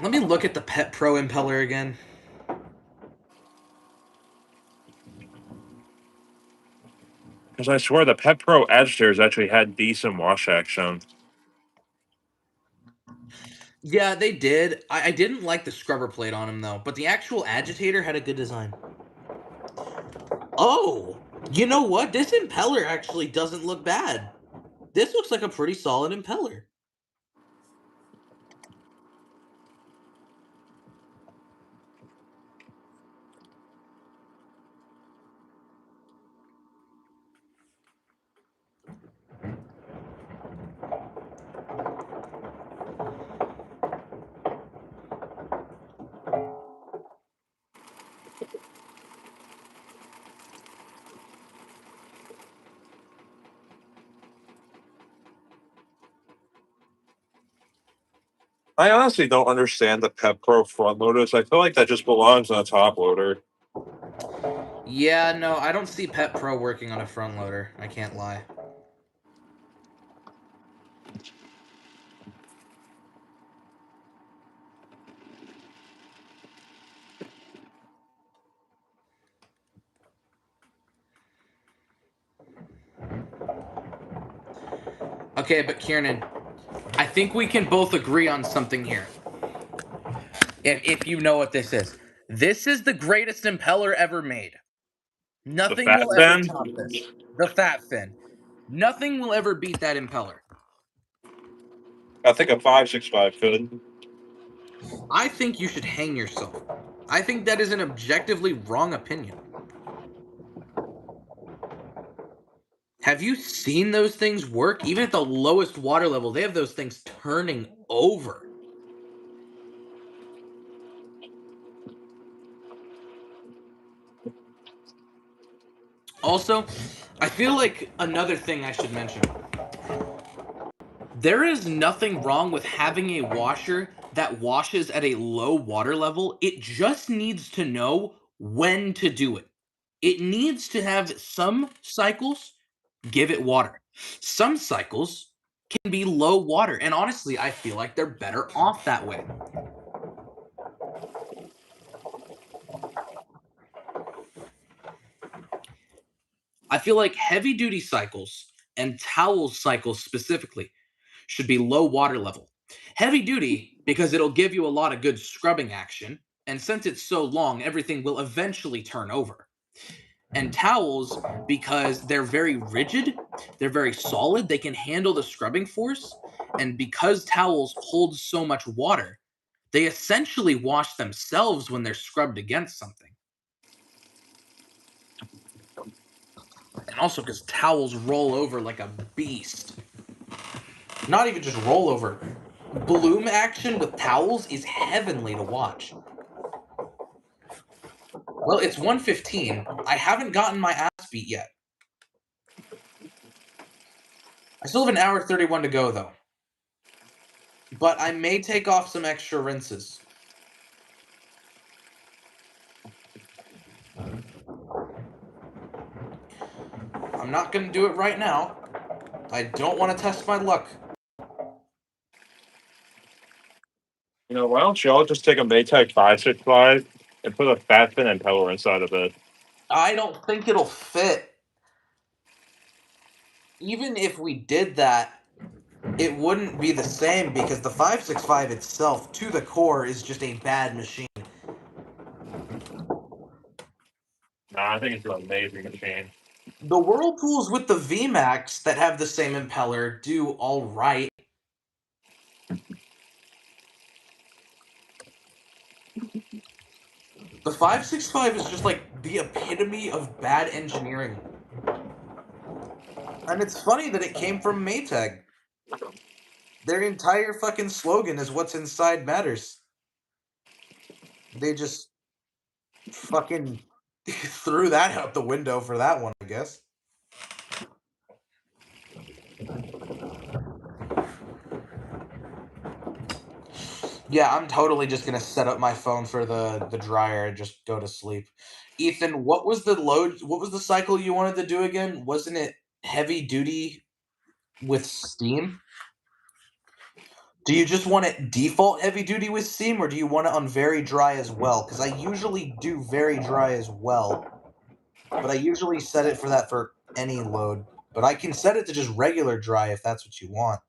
[SPEAKER 3] Let me look at the Pet Pro impeller again.
[SPEAKER 2] Because I swear the Pet Pro agitators actually had decent wash action.
[SPEAKER 3] Yeah, they did. I didn't like the scrubber plate on him, though. But the actual agitator had a good design. Oh! You know what? This impeller actually doesn't look bad. This looks like a pretty solid impeller.
[SPEAKER 2] I honestly don't understand the Pet Pro front loaders. I feel like that just belongs on a top loader.
[SPEAKER 3] Yeah, no, I don't see Pet Pro working on a front loader. I can't lie. Okay, but Kieran, I think we can both agree on something here. If you know what this is. This is the greatest impeller ever made. Nothing
[SPEAKER 2] fat
[SPEAKER 3] will ever
[SPEAKER 2] fin?
[SPEAKER 3] top this. The fat fin. Nothing will ever beat that impeller.
[SPEAKER 2] I think a 565 could.
[SPEAKER 3] I think you should hang yourself. I think that is an objectively wrong opinion. Have you seen those things work? Even at the lowest water level, they have those things turning over. Also, I feel like another thing I should mention. There is nothing wrong with having a washer that washes at a low water level. It just needs to know when to do it. It needs to have some cycles, give it water. Some cycles can be low water. And honestly, I feel like they're better off that way. I feel like heavy duty cycles and towel cycles specifically should be low water level. Heavy duty, because it'll give you a lot of good scrubbing action, and since it's so long, everything will eventually turn over. And towels, because they're very rigid, they're very solid, they can handle the scrubbing force, and because towels hold so much water, they essentially wash themselves when they're scrubbed against something. And also because towels roll over like a beast. Not even just roll over. Bloom action with towels is heavenly to watch. Well, it's 1:15. I haven't gotten my ass beat yet. I still have an hour 31 to go, though. But I may take off some extra rinses. I'm not going to do it right now. I don't want to test my luck.
[SPEAKER 2] You know, why don't y'all just take a Maytag 565 and put a fat fin impeller inside of it?
[SPEAKER 3] I don't think it'll fit. Even if we did that, it wouldn't be the same because the 565 itself, to the core, is just a bad machine.
[SPEAKER 2] Nah, I think it's an amazing machine.
[SPEAKER 3] The Whirlpools with the VMAX that have the same impeller do all right. The 565 is just like the epitome of bad engineering. And it's funny that it came from Maytag. Their entire fucking slogan is "What's inside matters." They just fucking threw that out the window for that one, I guess. Yeah, I'm totally just gonna set up my phone for the dryer and just go to sleep. Ethan, what was the load? What was the cycle you wanted to do again? Wasn't it heavy duty with steam? Do you just want it default heavy duty with steam, or do you want it on very dry as well? Because I usually do very dry as well, but I usually set it for that for any load. But I can set it to just regular dry if that's what you want.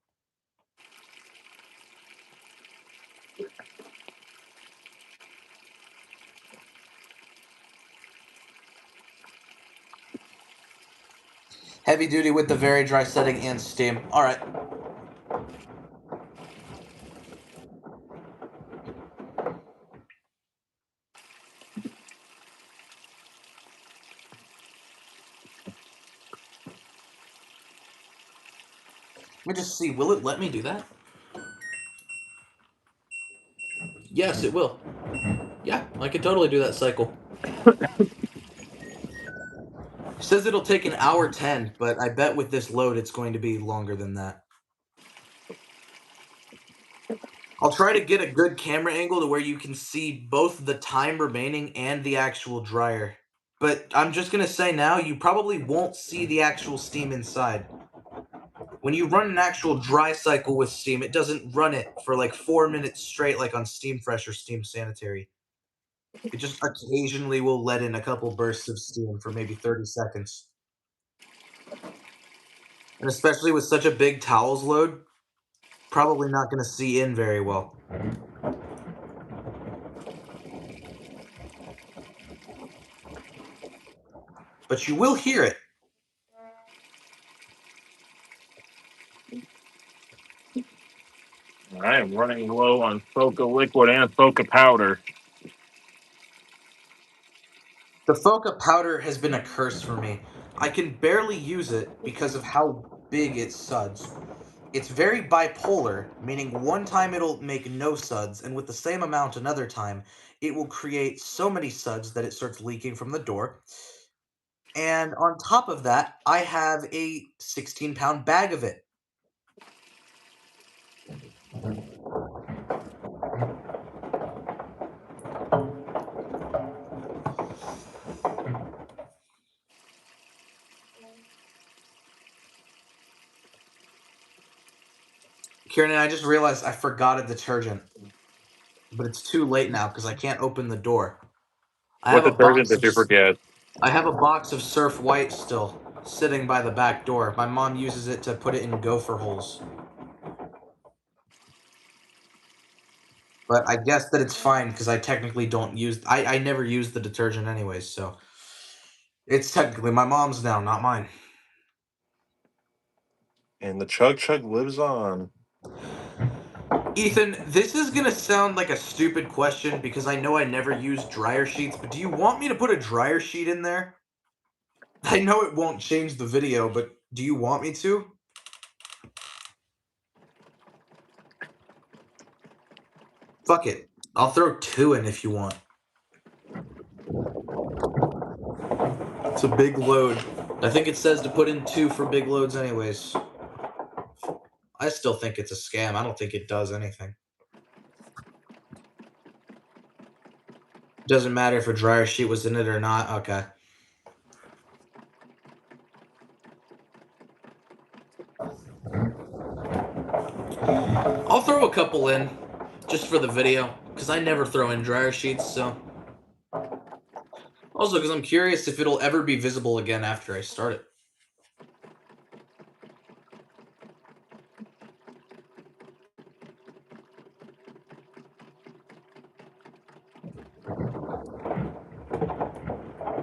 [SPEAKER 3] Heavy duty with the very dry setting and steam. All right. Let me just see. Will it let me do that? Yes, it will. Yeah, I could totally do that cycle. It says it'll take an hour 10, but I bet with this load it's going to be longer than that. I'll try to get a good camera angle to where you can see both the time remaining and the actual dryer. But I'm just going to say now, you probably won't see the actual steam inside. When you run an actual dry cycle with steam, it doesn't run it for like 4 minutes straight like on Steam Fresh or Steam Sanitary. It just occasionally will let in a couple bursts of steam for maybe 30 seconds. And especially with such a big towels load, probably not going to see in very well. But you will hear it.
[SPEAKER 2] I am running low on Foca liquid and Foca powder.
[SPEAKER 3] The Foca powder has been a curse for me. I can barely use it because of how big it suds. It's very bipolar, meaning one time it'll make no suds, and with the same amount another time, it will create so many suds that it starts leaking from the door. And on top of that, I have a 16-pound bag of it. Kieran, I just realized I forgot a detergent. But it's too late now because I can't open the door.
[SPEAKER 2] What detergent did you forget?
[SPEAKER 3] I have a box of Surf White still sitting by the back door. My mom uses it to put it in gopher holes. But I guess that it's fine because I technically don't use. I never use the detergent anyways, so it's technically my mom's now, not mine.
[SPEAKER 2] And the chug chug lives on.
[SPEAKER 3] Ethan, this is gonna sound like a stupid question because I know I never use dryer sheets, but do you want me to put a dryer sheet in there? I know it won't change the video, but do you want me to? Fuck it. I'll throw 2 in if you want. It's a big load. I think it says to put in 2 for big loads anyways. I still think it's a scam. I don't think it does anything. Doesn't matter if a dryer sheet was in it or not. Okay. I'll throw a couple in just for the video because I never throw in dryer sheets, so. Also, because I'm curious if it'll ever be visible again after I start it.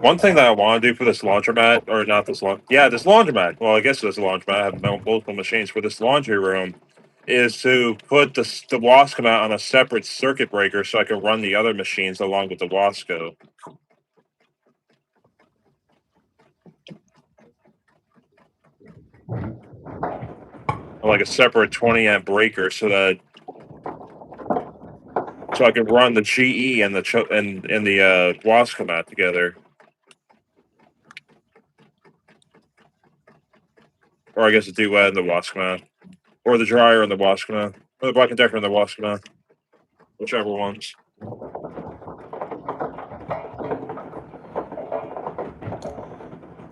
[SPEAKER 2] One thing that I want to do for this laundromat, or not this this laundromat. Well, I guess it's a laundromat. I have multiple machines for this laundry room. Is to put the Wascom on a separate circuit breaker so I can run the other machines along with the Wasco. Like a separate 20 amp breaker so I can run the GE and the Wascom together. Or I guess the duet and the Wascom, or the dryer and the Wascom, or the Black and Decker and the Wascom, whichever ones.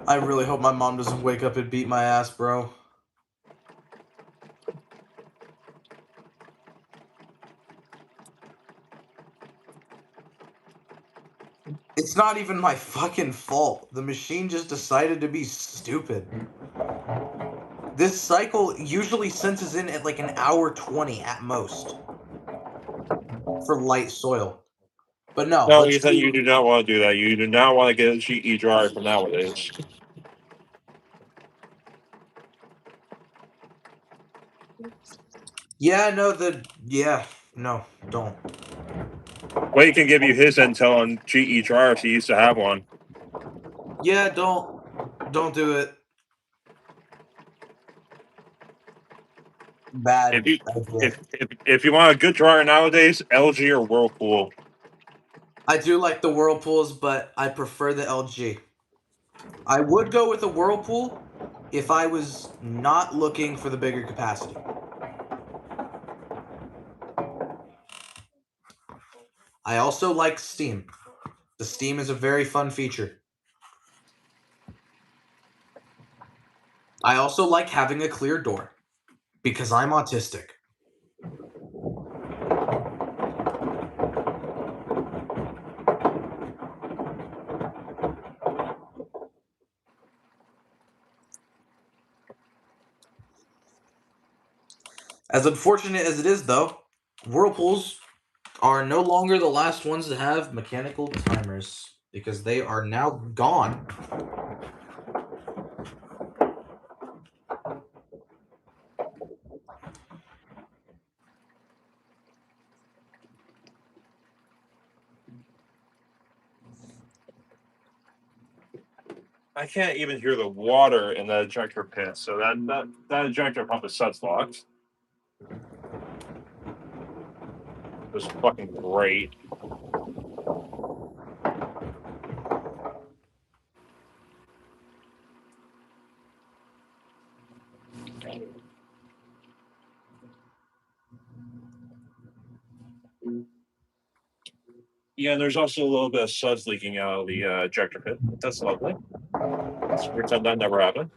[SPEAKER 3] I really hope my mom doesn't wake up and beat my ass, bro. It's not even my fucking fault. The machine just decided to be stupid. This cycle usually senses in at like an hour 20 at most for light soil. But no,
[SPEAKER 2] No, Ethan, you do not want to do that. You do not want to get a GE dryer from nowadays.
[SPEAKER 3] Yeah, no, don't.
[SPEAKER 2] Wade can give you his intel on GE dryers. He used to have one.
[SPEAKER 3] Yeah, don't do it. Bad.
[SPEAKER 2] If you want a good dryer nowadays, LG or Whirlpool.
[SPEAKER 3] I do like the Whirlpools, but I prefer the LG. I would go with a Whirlpool if I was not looking for the bigger capacity. I also like steam. The steam is a very fun feature. I also like having a clear door because I'm autistic. As unfortunate as it is, though, Whirlpools are no longer the last ones to have mechanical timers because they are now gone.
[SPEAKER 2] I can't even hear the water in that ejector pit, so that ejector pump is suds locked. It was fucking great. Yeah, and there's also a little bit of suds leaking out of the ejector pit. That's lovely. Let's pretend that never happened.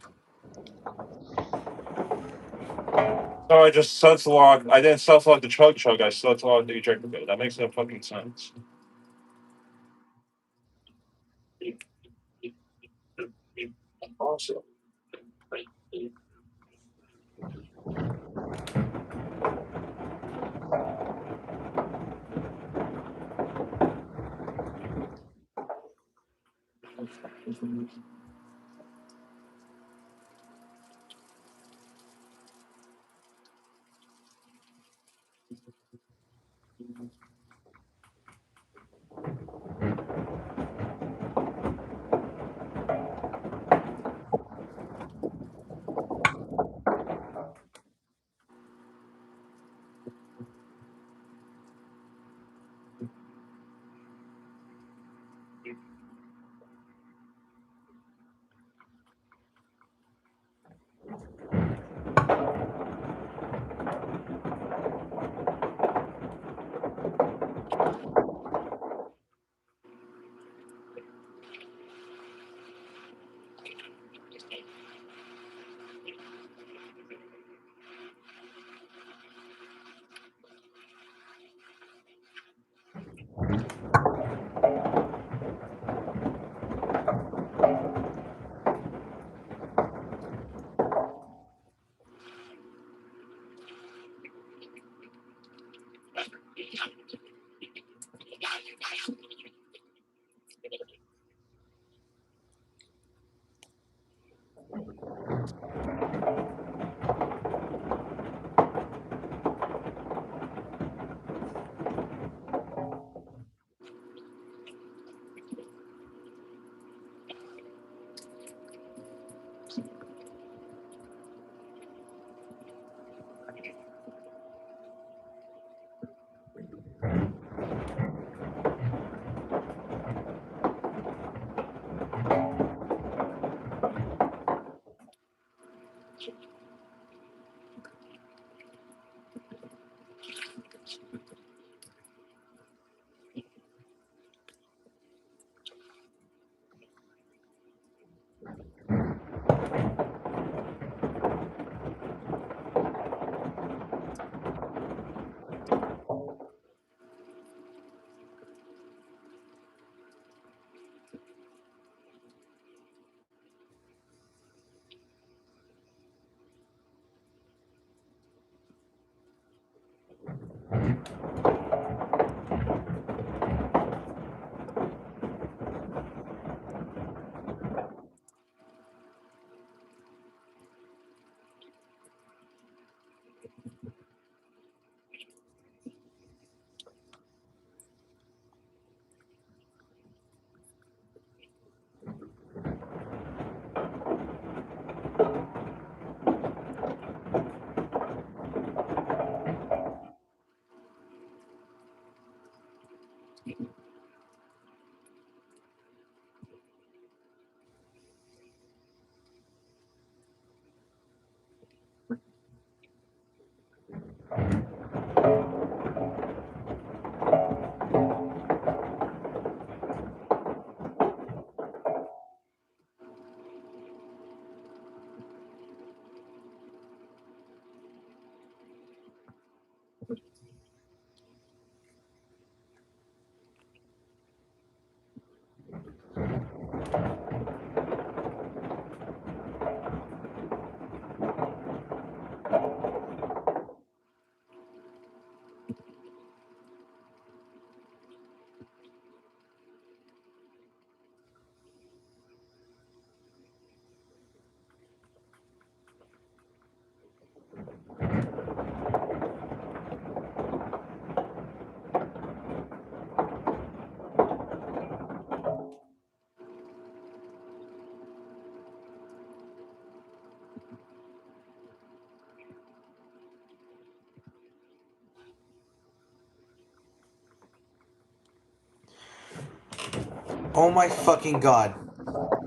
[SPEAKER 2] So I just suds locked. I didn't suds lock the chug chug. I suds locked the ejector pit. That makes no fucking sense. Awesome.
[SPEAKER 3] Oh my fucking god.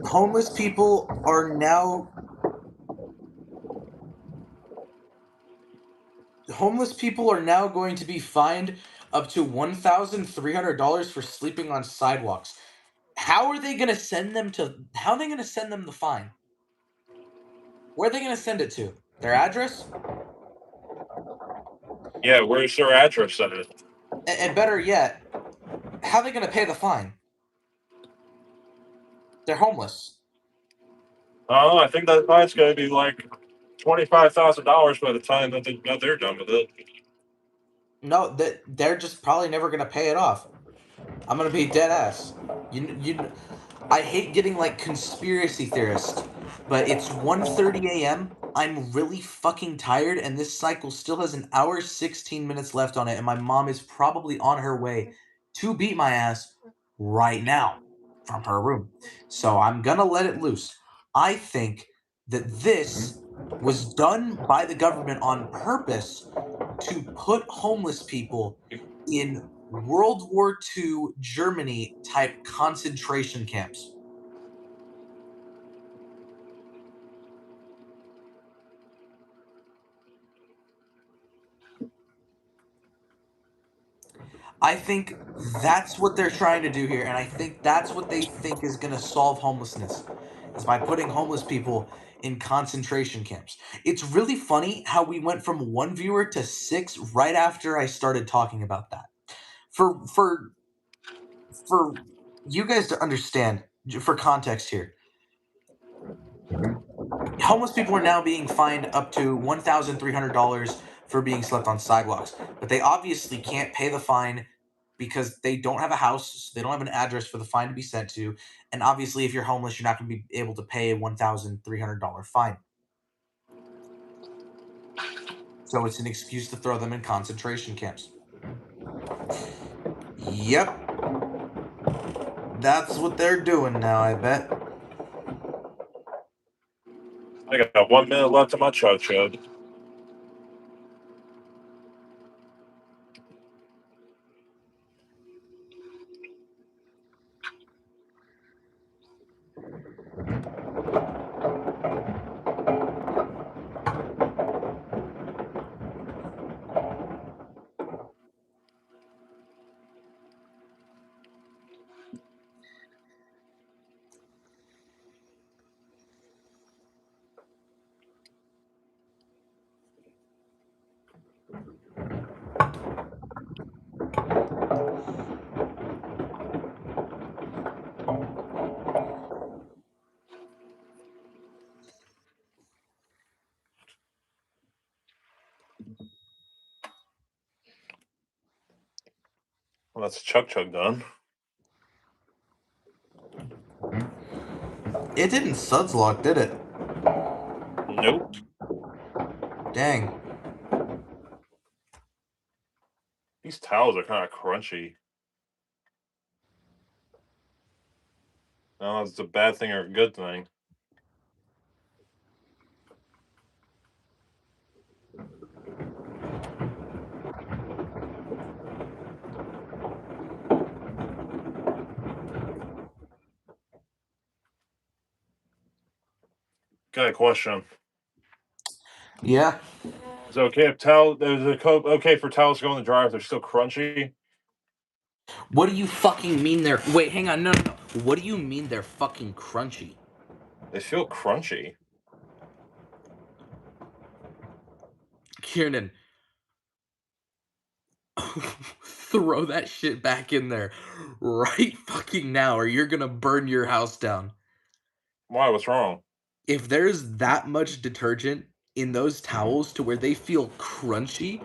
[SPEAKER 3] Homeless people are now going to be fined up to $1,300 for sleeping on sidewalks. How are they going to send them the fine? Where are they going to send it to? Their address?
[SPEAKER 2] Yeah, where's their address at it?
[SPEAKER 3] And better yet, how are they going to pay the fine? They're homeless.
[SPEAKER 2] Oh, I think that fine's going to be like $25,000 by the time that they're done with it.
[SPEAKER 3] No, they're just probably never going to pay it off. I'm going to be dead ass. You I hate getting like conspiracy theorist, but it's 1:30 a.m. I'm really fucking tired, and this cycle still has an hour 16 minutes left on it, and my mom is probably on her way to beat my ass right now from her room. So I'm gonna let it loose. I think that this was done by the government on purpose to put homeless people in World War II Germany type concentration camps. I think that's what they're trying to do here, and I think that's what they think is going to solve homelessness, is by putting homeless people in concentration camps. It's really funny how we went from one viewer to six right after I started talking about that. For you guys to understand, for context here, homeless people are now being fined up to $1,300 for being slept on sidewalks, but they obviously can't pay the fine because they don't have a house, so they don't have an address for the fine to be sent to, and obviously if you're homeless you're not going to be able to pay a $1,300 fine. So it's an excuse to throw them in concentration camps. Yep, that's what they're doing now, I bet.
[SPEAKER 2] I got 1 minute left on my chug chug. Well, that's chug chug done.
[SPEAKER 3] It didn't sudslock, did it?
[SPEAKER 2] Nope.
[SPEAKER 3] Dang.
[SPEAKER 2] These towels are kind of crunchy. I don't know if it's a bad thing or a good thing. Got a question.
[SPEAKER 3] Yeah.
[SPEAKER 2] Is it okay if okay for towels to go in the dryer if they're still crunchy?
[SPEAKER 3] What do you fucking mean they're... Wait, hang on, no. What do you mean they're fucking crunchy?
[SPEAKER 2] They feel crunchy.
[SPEAKER 3] Kiernan, throw that shit back in there right fucking now, or you're gonna burn your house down.
[SPEAKER 2] Why? What's wrong?
[SPEAKER 3] If there's that much detergent in those towels to where they feel crunchy,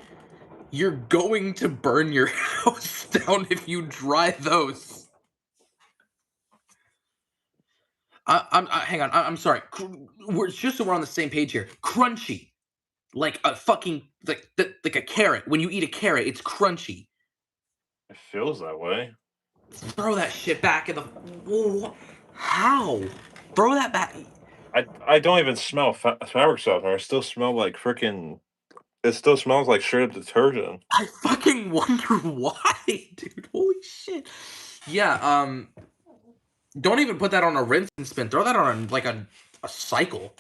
[SPEAKER 3] you're going to burn your house down if you dry those. Hang on. I'm sorry. We're just so we're on the same page here. Crunchy, like a fucking like a carrot. When you eat a carrot, it's crunchy.
[SPEAKER 2] It feels that way.
[SPEAKER 3] Throw that shit back in the. Whoa, how? Throw that back.
[SPEAKER 2] I don't even smell fabric softener. I still smell like freaking. It still smells like straight up detergent.
[SPEAKER 3] I fucking wonder why, dude. Holy shit. Yeah. Don't even put that on a rinse and spin. Throw that on like a cycle.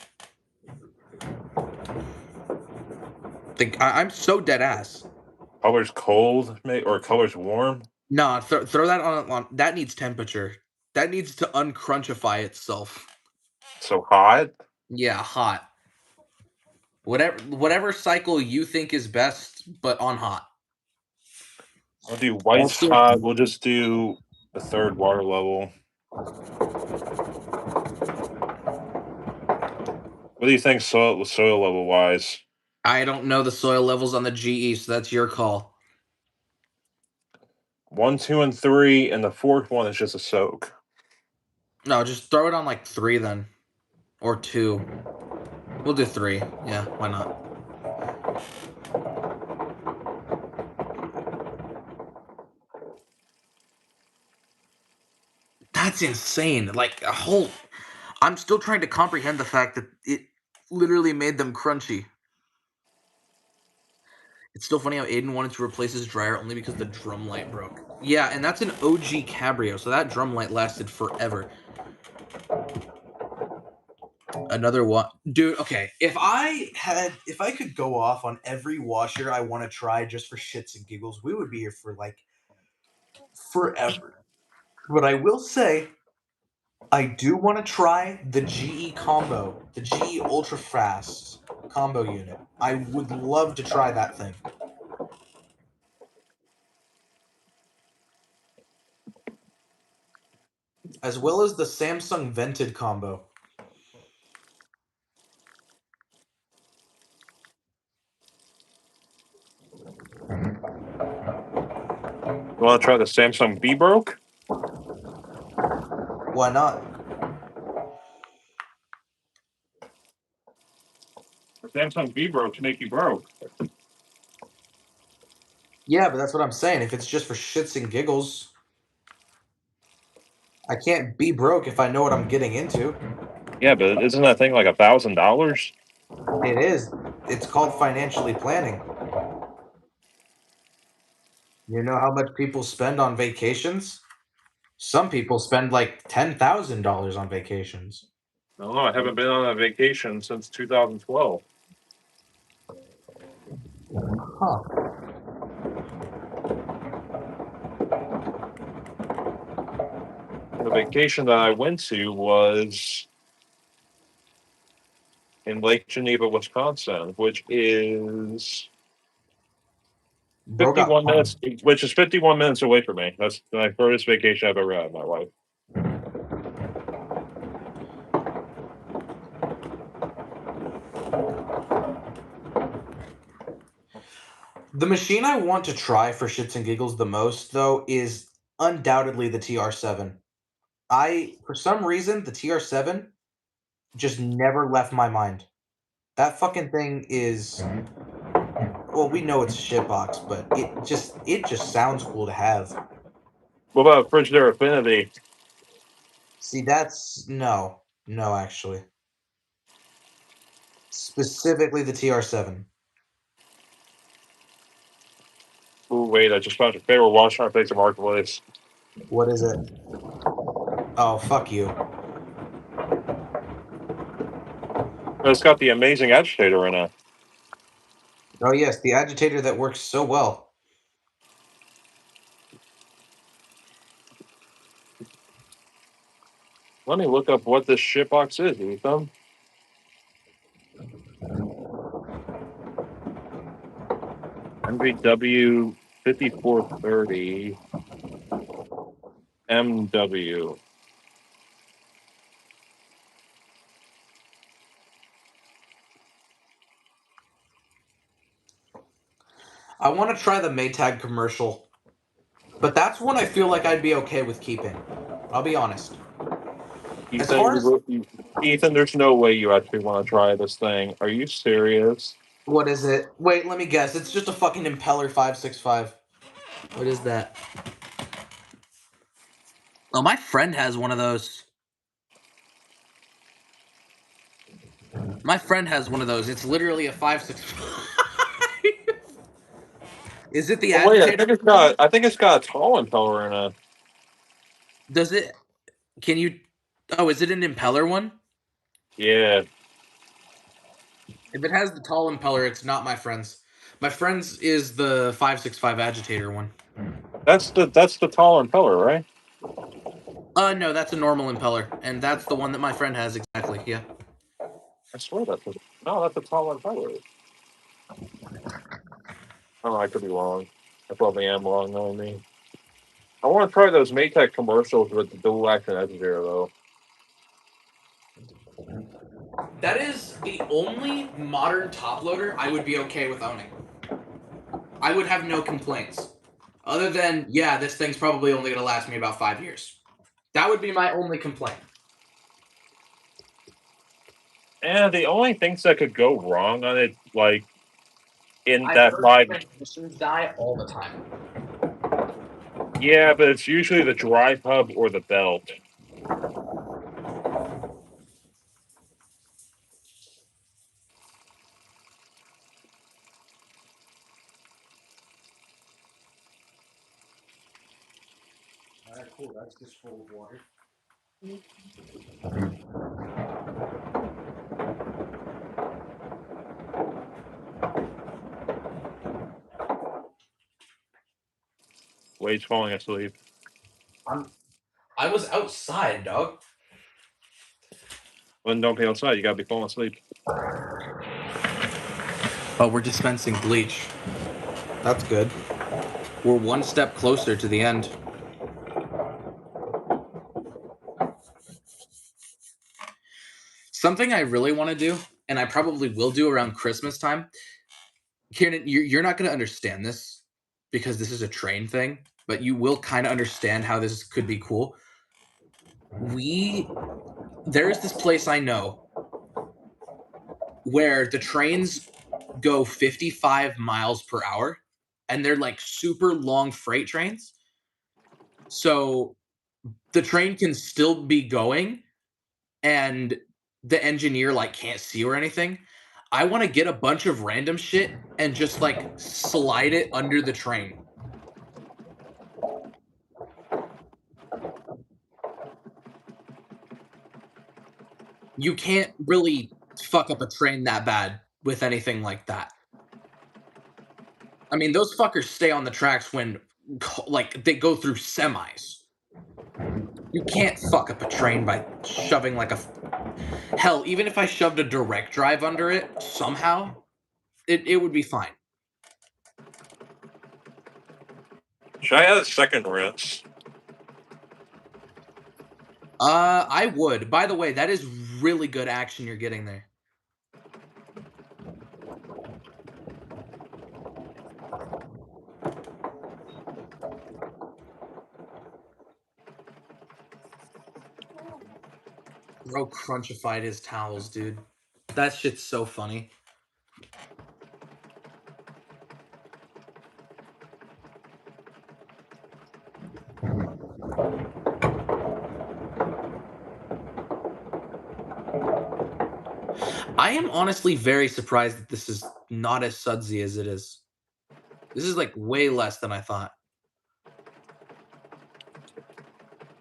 [SPEAKER 3] I'm so dead ass.
[SPEAKER 2] Color's cold, or color's warm.
[SPEAKER 3] Nah, throw that on. That needs temperature. That needs to uncrunchify itself.
[SPEAKER 2] So hot.
[SPEAKER 3] Yeah, hot. Whatever cycle you think is best, but on hot.
[SPEAKER 2] I'll do white's
[SPEAKER 3] Also-
[SPEAKER 2] hot. We'll just do the third water level. What do you think soil level wise?
[SPEAKER 3] I don't know the soil levels on the GE, so that's your call.
[SPEAKER 2] 1, 2, and 3, and the fourth one is just a soak.
[SPEAKER 3] No, just throw it on like 3 then. Or 2. We'll do 3. Yeah, why not? That's insane. Like a whole. I'm still trying to comprehend the fact that it literally made them crunchy. It's still funny how Aiden wanted to replace his dryer only because the drum light broke. Yeah, and that's an OG Cabrio, so that drum light lasted forever. Another one, dude. Okay, if I could go off on every washer I want to try just for shits and giggles, we would be here for like forever. But I will say, I do want to try the GE combo, the GE Ultra Fast combo unit. I would love to try that thing. As well as the Samsung Vented combo.
[SPEAKER 2] You want to try the Samsung B broke?
[SPEAKER 3] Why not?
[SPEAKER 2] The Samsung B broke to make you broke.
[SPEAKER 3] Yeah, but that's what I'm saying. If it's just for shits and giggles, I can't be broke if I know what I'm getting into.
[SPEAKER 2] Yeah, but isn't that thing like $1,000?
[SPEAKER 3] It is. It's called financially planning. You know how much people spend on vacations? Some people spend like $10,000 on vacations.
[SPEAKER 2] No, I haven't been on a vacation since 2012.
[SPEAKER 3] Huh.
[SPEAKER 2] The vacation that I went to was in Lake Geneva, Wisconsin, which is
[SPEAKER 3] Bro got
[SPEAKER 2] 51
[SPEAKER 3] fun.
[SPEAKER 2] minutes, which is 51 minutes away from me. That's my furthest vacation I've ever had in my life.
[SPEAKER 3] The machine I want to try for shits and giggles the most, though, is undoubtedly the TR7. For some reason, the TR7 just never left my mind. That fucking thing is, well, we know it's a shitbox, but it just sounds cool to have.
[SPEAKER 2] What about Frigidaire Affinity?
[SPEAKER 3] See, that's no, actually, specifically the TR7.
[SPEAKER 2] Ooh, wait, I just found your favorite washer on Facebook Marketplace.
[SPEAKER 3] What is it? Oh, fuck you.
[SPEAKER 2] It's got the amazing agitator in it.
[SPEAKER 3] Oh yes, the agitator that works so well.
[SPEAKER 2] Let me look up what this shitbox is, Ethan. MVW 5430 MW.
[SPEAKER 3] I want to try the Maytag commercial, but that's one I feel like I'd be okay with keeping. I'll be honest. As far as
[SPEAKER 2] Ethan, there's no way you actually want to try this thing. Are you serious?
[SPEAKER 3] what is it? Wait, let me guess. It's just a fucking Impeller 565. What is that? Oh, my friend has one of those. My friend has one of those. It's literally a 565. Is it the
[SPEAKER 2] Oh wait,
[SPEAKER 3] agitator?
[SPEAKER 2] I think it's got a tall impeller in it.
[SPEAKER 3] Does it? Can you? Oh, is it an impeller one?
[SPEAKER 2] Yeah.
[SPEAKER 3] If it has the tall impeller, it's not my friend's. My friend's is the 565 agitator one.
[SPEAKER 2] That's the tall impeller, right?
[SPEAKER 3] No, that's a normal impeller, and that's the one that my friend has exactly. Yeah.
[SPEAKER 2] I swear that's a tall impeller. Oh, I could be wrong. I probably am wrong, knowing me. I want to try those Maytag commercials with the dual action agitator though.
[SPEAKER 3] That is the only modern top loader I would be okay with owning. I would have no complaints. Other than, yeah, this thing's probably only going to last me about 5 years. That would be my only complaint.
[SPEAKER 2] And the only things that could go wrong on it, like in
[SPEAKER 1] I've
[SPEAKER 2] that
[SPEAKER 1] heard
[SPEAKER 2] live,
[SPEAKER 1] transmissions die all the time.
[SPEAKER 2] yeah, but it's usually the drive hub or the belt.
[SPEAKER 3] Alright, cool. That's just full of water.
[SPEAKER 2] Wade's falling asleep.
[SPEAKER 3] I was outside, dog.
[SPEAKER 2] When don't be outside, you gotta be falling asleep.
[SPEAKER 3] Oh, we're dispensing bleach. That's good. We're one step closer to the end. Something I really want to do, and I probably will do around Christmas time. Kieran, you're not going to understand this because this is a train thing, but you will kind of understand how this could be cool. There is this place I know where the trains go 55 miles per hour, and they're like super long freight trains. So the train can still be going, and the engineer like can't see or anything. I want to get a bunch of random shit and just like slide it under the train. You can't really fuck up a train that bad with anything like that. I mean, those fuckers stay on the tracks when like they go through semis. You can't fuck up a train by shoving like a hell, even if I shoved a direct drive under it somehow, it would be fine.
[SPEAKER 2] Should I add a second rinse?
[SPEAKER 3] I would. By the way, that is really good action you're getting there. Bro crunchified his towels, dude. That shit's so funny. I am honestly very surprised that this is not as sudsy as it is. This is like way less than I thought.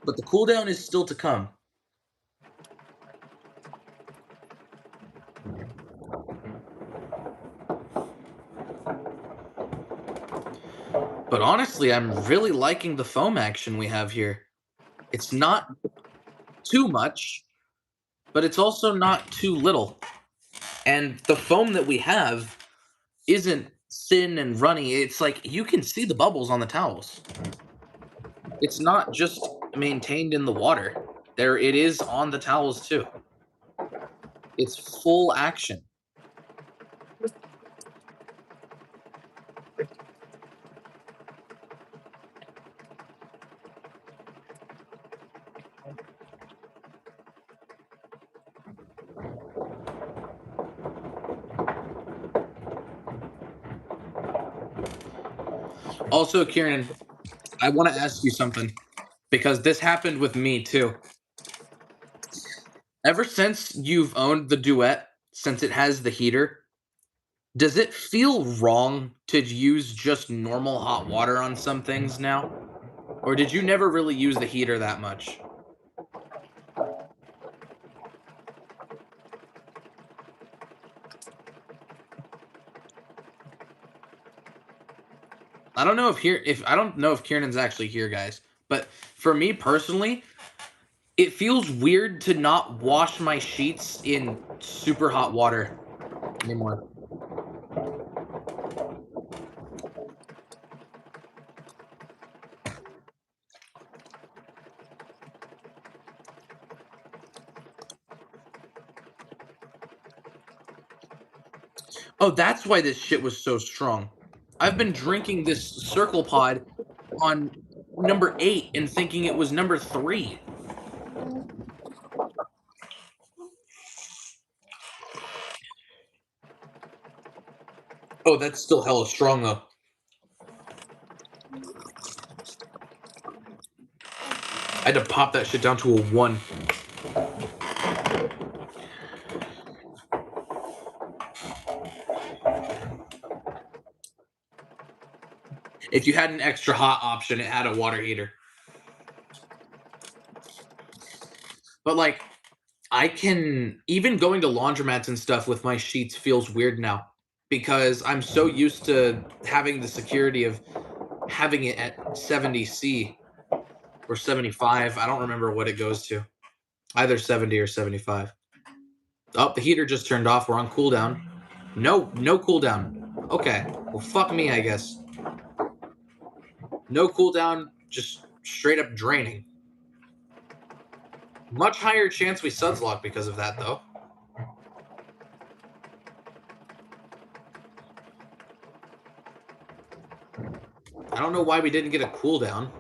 [SPEAKER 3] But the cooldown is still to come. But honestly, I'm really liking the foam action we have here. It's not too much, but it's also not too little. And the foam that we have isn't thin and runny. It's like you can see the bubbles on the towels. It's not just maintained in the water. There it is on the towels too. It's full action. Also, Kieran, I want to ask you something because this happened with me too. Ever since you've owned the Duet, since it has the heater, does it feel wrong to use just normal hot water on some things now? Or did you never really use the heater that much? I don't know if Kieran's actually here, guys. But for me personally, it feels weird to not wash my sheets in super hot water anymore. Oh, that's why this shit was so strong. I've been drinking this Circle Pod on number 8 and thinking it was number 3. Oh, that's still hella strong though. I had to pop that shit down to a 1. If you had an extra hot option, it had a water heater. But like, I can even going to laundromats and stuff with my sheets feels weird now because I'm so used to having the security of having it at 70C or 75. I don't remember what it goes to. Either 70 or 75. Oh, the heater just turned off. We're on cooldown. No cooldown. Okay. Well, fuck me, I guess. No cooldown, just straight up draining. Much higher chance we suds lock because of that, though. I don't know why we didn't get a cooldown.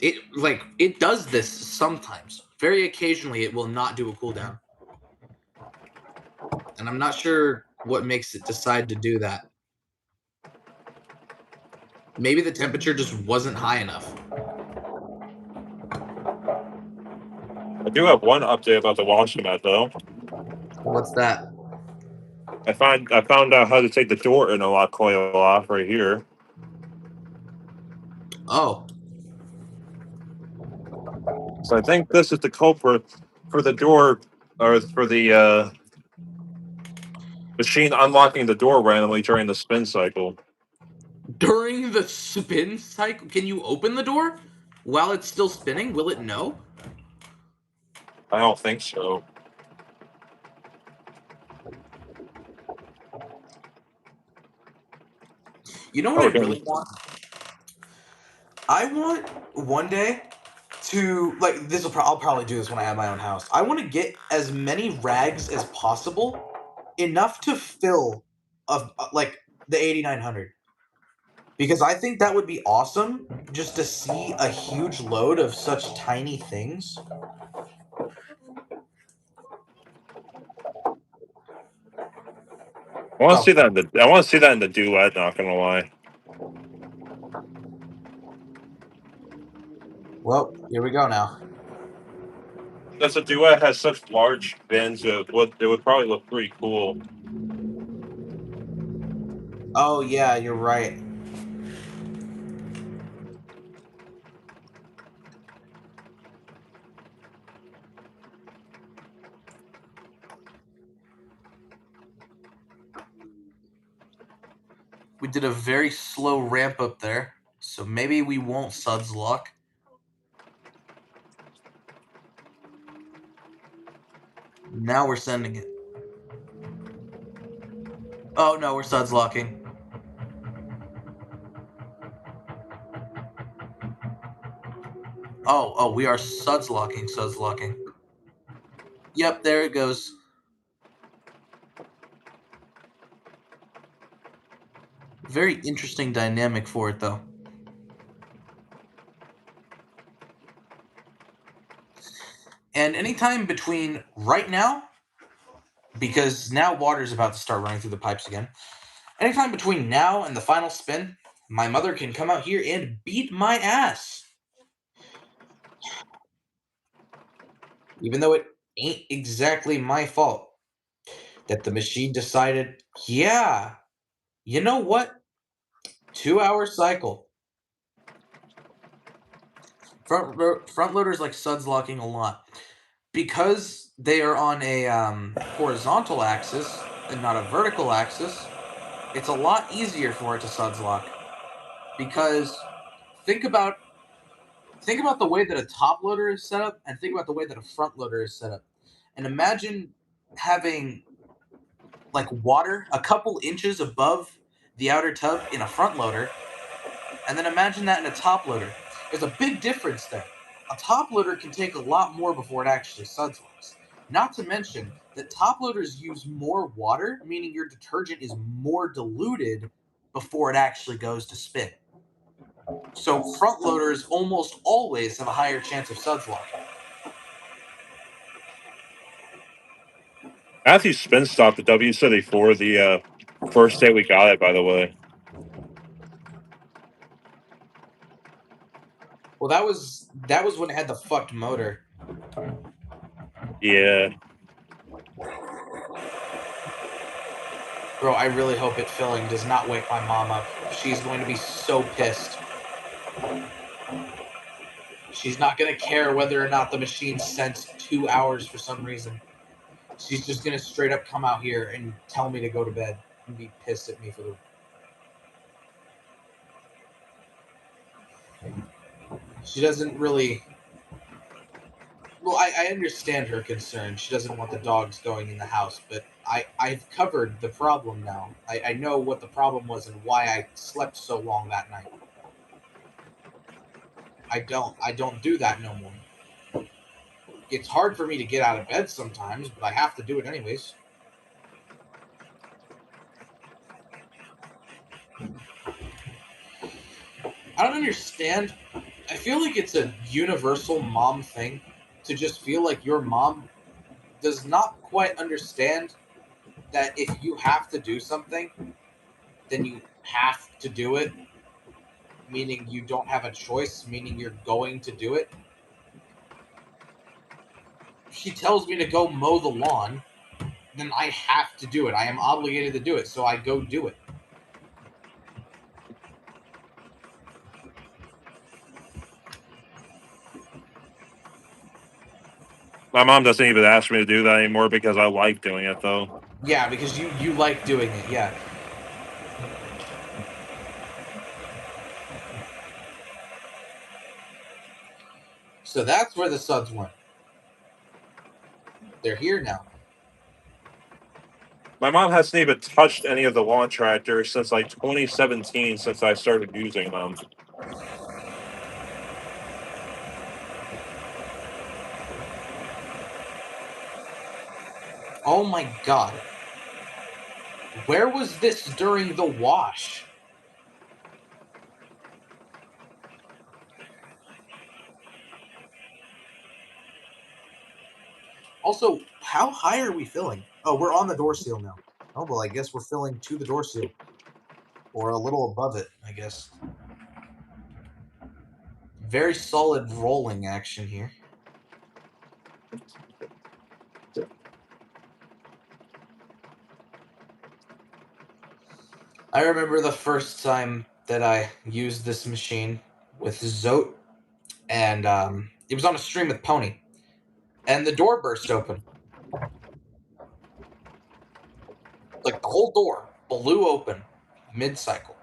[SPEAKER 3] It does this sometimes. Very occasionally, it will not do a cooldown, and I'm not sure what makes it decide to do that. Maybe the temperature just wasn't high enough.
[SPEAKER 2] I do have one update about the laundromat though.
[SPEAKER 3] What's that?
[SPEAKER 2] I found out how to take the door interlock coil off right here.
[SPEAKER 3] Oh.
[SPEAKER 2] So I think this is the culprit for the door, or for the machine unlocking the door randomly during the spin cycle.
[SPEAKER 3] During the spin cycle, can you open the door while it's still spinning? Will it know?
[SPEAKER 2] I don't think so.
[SPEAKER 3] You know what I really want? I want one day to like this. I'll probably do this when I have my own house. I want to get as many rags as possible, enough to fill of like the 8900, because I think that would be awesome just to see a huge load of such tiny things.
[SPEAKER 2] I want to see that. I want to see that in the duet. Not gonna lie.
[SPEAKER 3] Well, here we go now.
[SPEAKER 2] Because the duet has such large bins, it would probably look pretty cool.
[SPEAKER 3] Oh yeah, you're right. We did a very slow ramp up there, so maybe we won't suds lock. Now we're sending it. Oh no, we're suds locking. Oh, we are suds locking. Yep, there it goes. Very interesting dynamic for it, though. And anytime between right now, because now water's about to start running through the pipes again, anytime between now and the final spin, my mother can come out here and beat my ass. Even though it ain't exactly my fault that the machine decided, yeah, you know what? 2-hour cycle. Front loaders like suds locking a lot because they are on a horizontal axis and not a vertical axis. It's a lot easier for it to suds lock because think about the way that a top loader is set up and think about the way that a front loader is set up, and imagine having like water a couple inches above the outer tub in a front loader, and then imagine that in a top loader. There's a big difference there. A top loader can take a lot more before it actually suds locks. Not to mention that top loaders use more water, meaning your detergent is more diluted before it actually goes to spin. So front loaders almost always have a higher chance of suds locking.
[SPEAKER 2] Matthew spin stopped the W City for the first day we got it, by the way.
[SPEAKER 3] Well, that was when it had the fucked motor.
[SPEAKER 2] Yeah.
[SPEAKER 3] Bro, I really hope it filling does not wake my mom up. She's going to be so pissed. She's not going to care whether or not the machine sent 2 hours for some reason. She's just going to straight up come out here and tell me to go to bed and be pissed at me for the... She doesn't really... Well, I understand her concern. She doesn't want the dogs going in the house, but I've covered the problem now. I know what the problem was and why I slept so long that night. I don't do that no more. It's hard for me to get out of bed sometimes, but I have to do it anyways. I don't understand. I feel like it's a universal mom thing to just feel like your mom does not quite understand that if you have to do something, then you have to do it, meaning you don't have a choice, meaning you're going to do it. If she tells me to go mow the lawn, then I have to do it. I am obligated to do it, so I go do it.
[SPEAKER 2] My mom doesn't even ask me to do that anymore because I like doing it, though.
[SPEAKER 3] Yeah, because you like doing it, yeah. So that's where the suds went. They're here now.
[SPEAKER 2] My mom hasn't even touched any of the lawn tractors since like 2017, since I started using them.
[SPEAKER 3] Oh my god. Where was this during the wash? Also, how high are we filling? Oh, we're on the door seal now. Oh, well, I guess we're filling to the door seal. Or a little above it, I guess. Very solid rolling action here. I remember the first time that I used this machine with Zote, and it was on a stream with Pony, and the door burst open. Like the whole door blew open mid-cycle.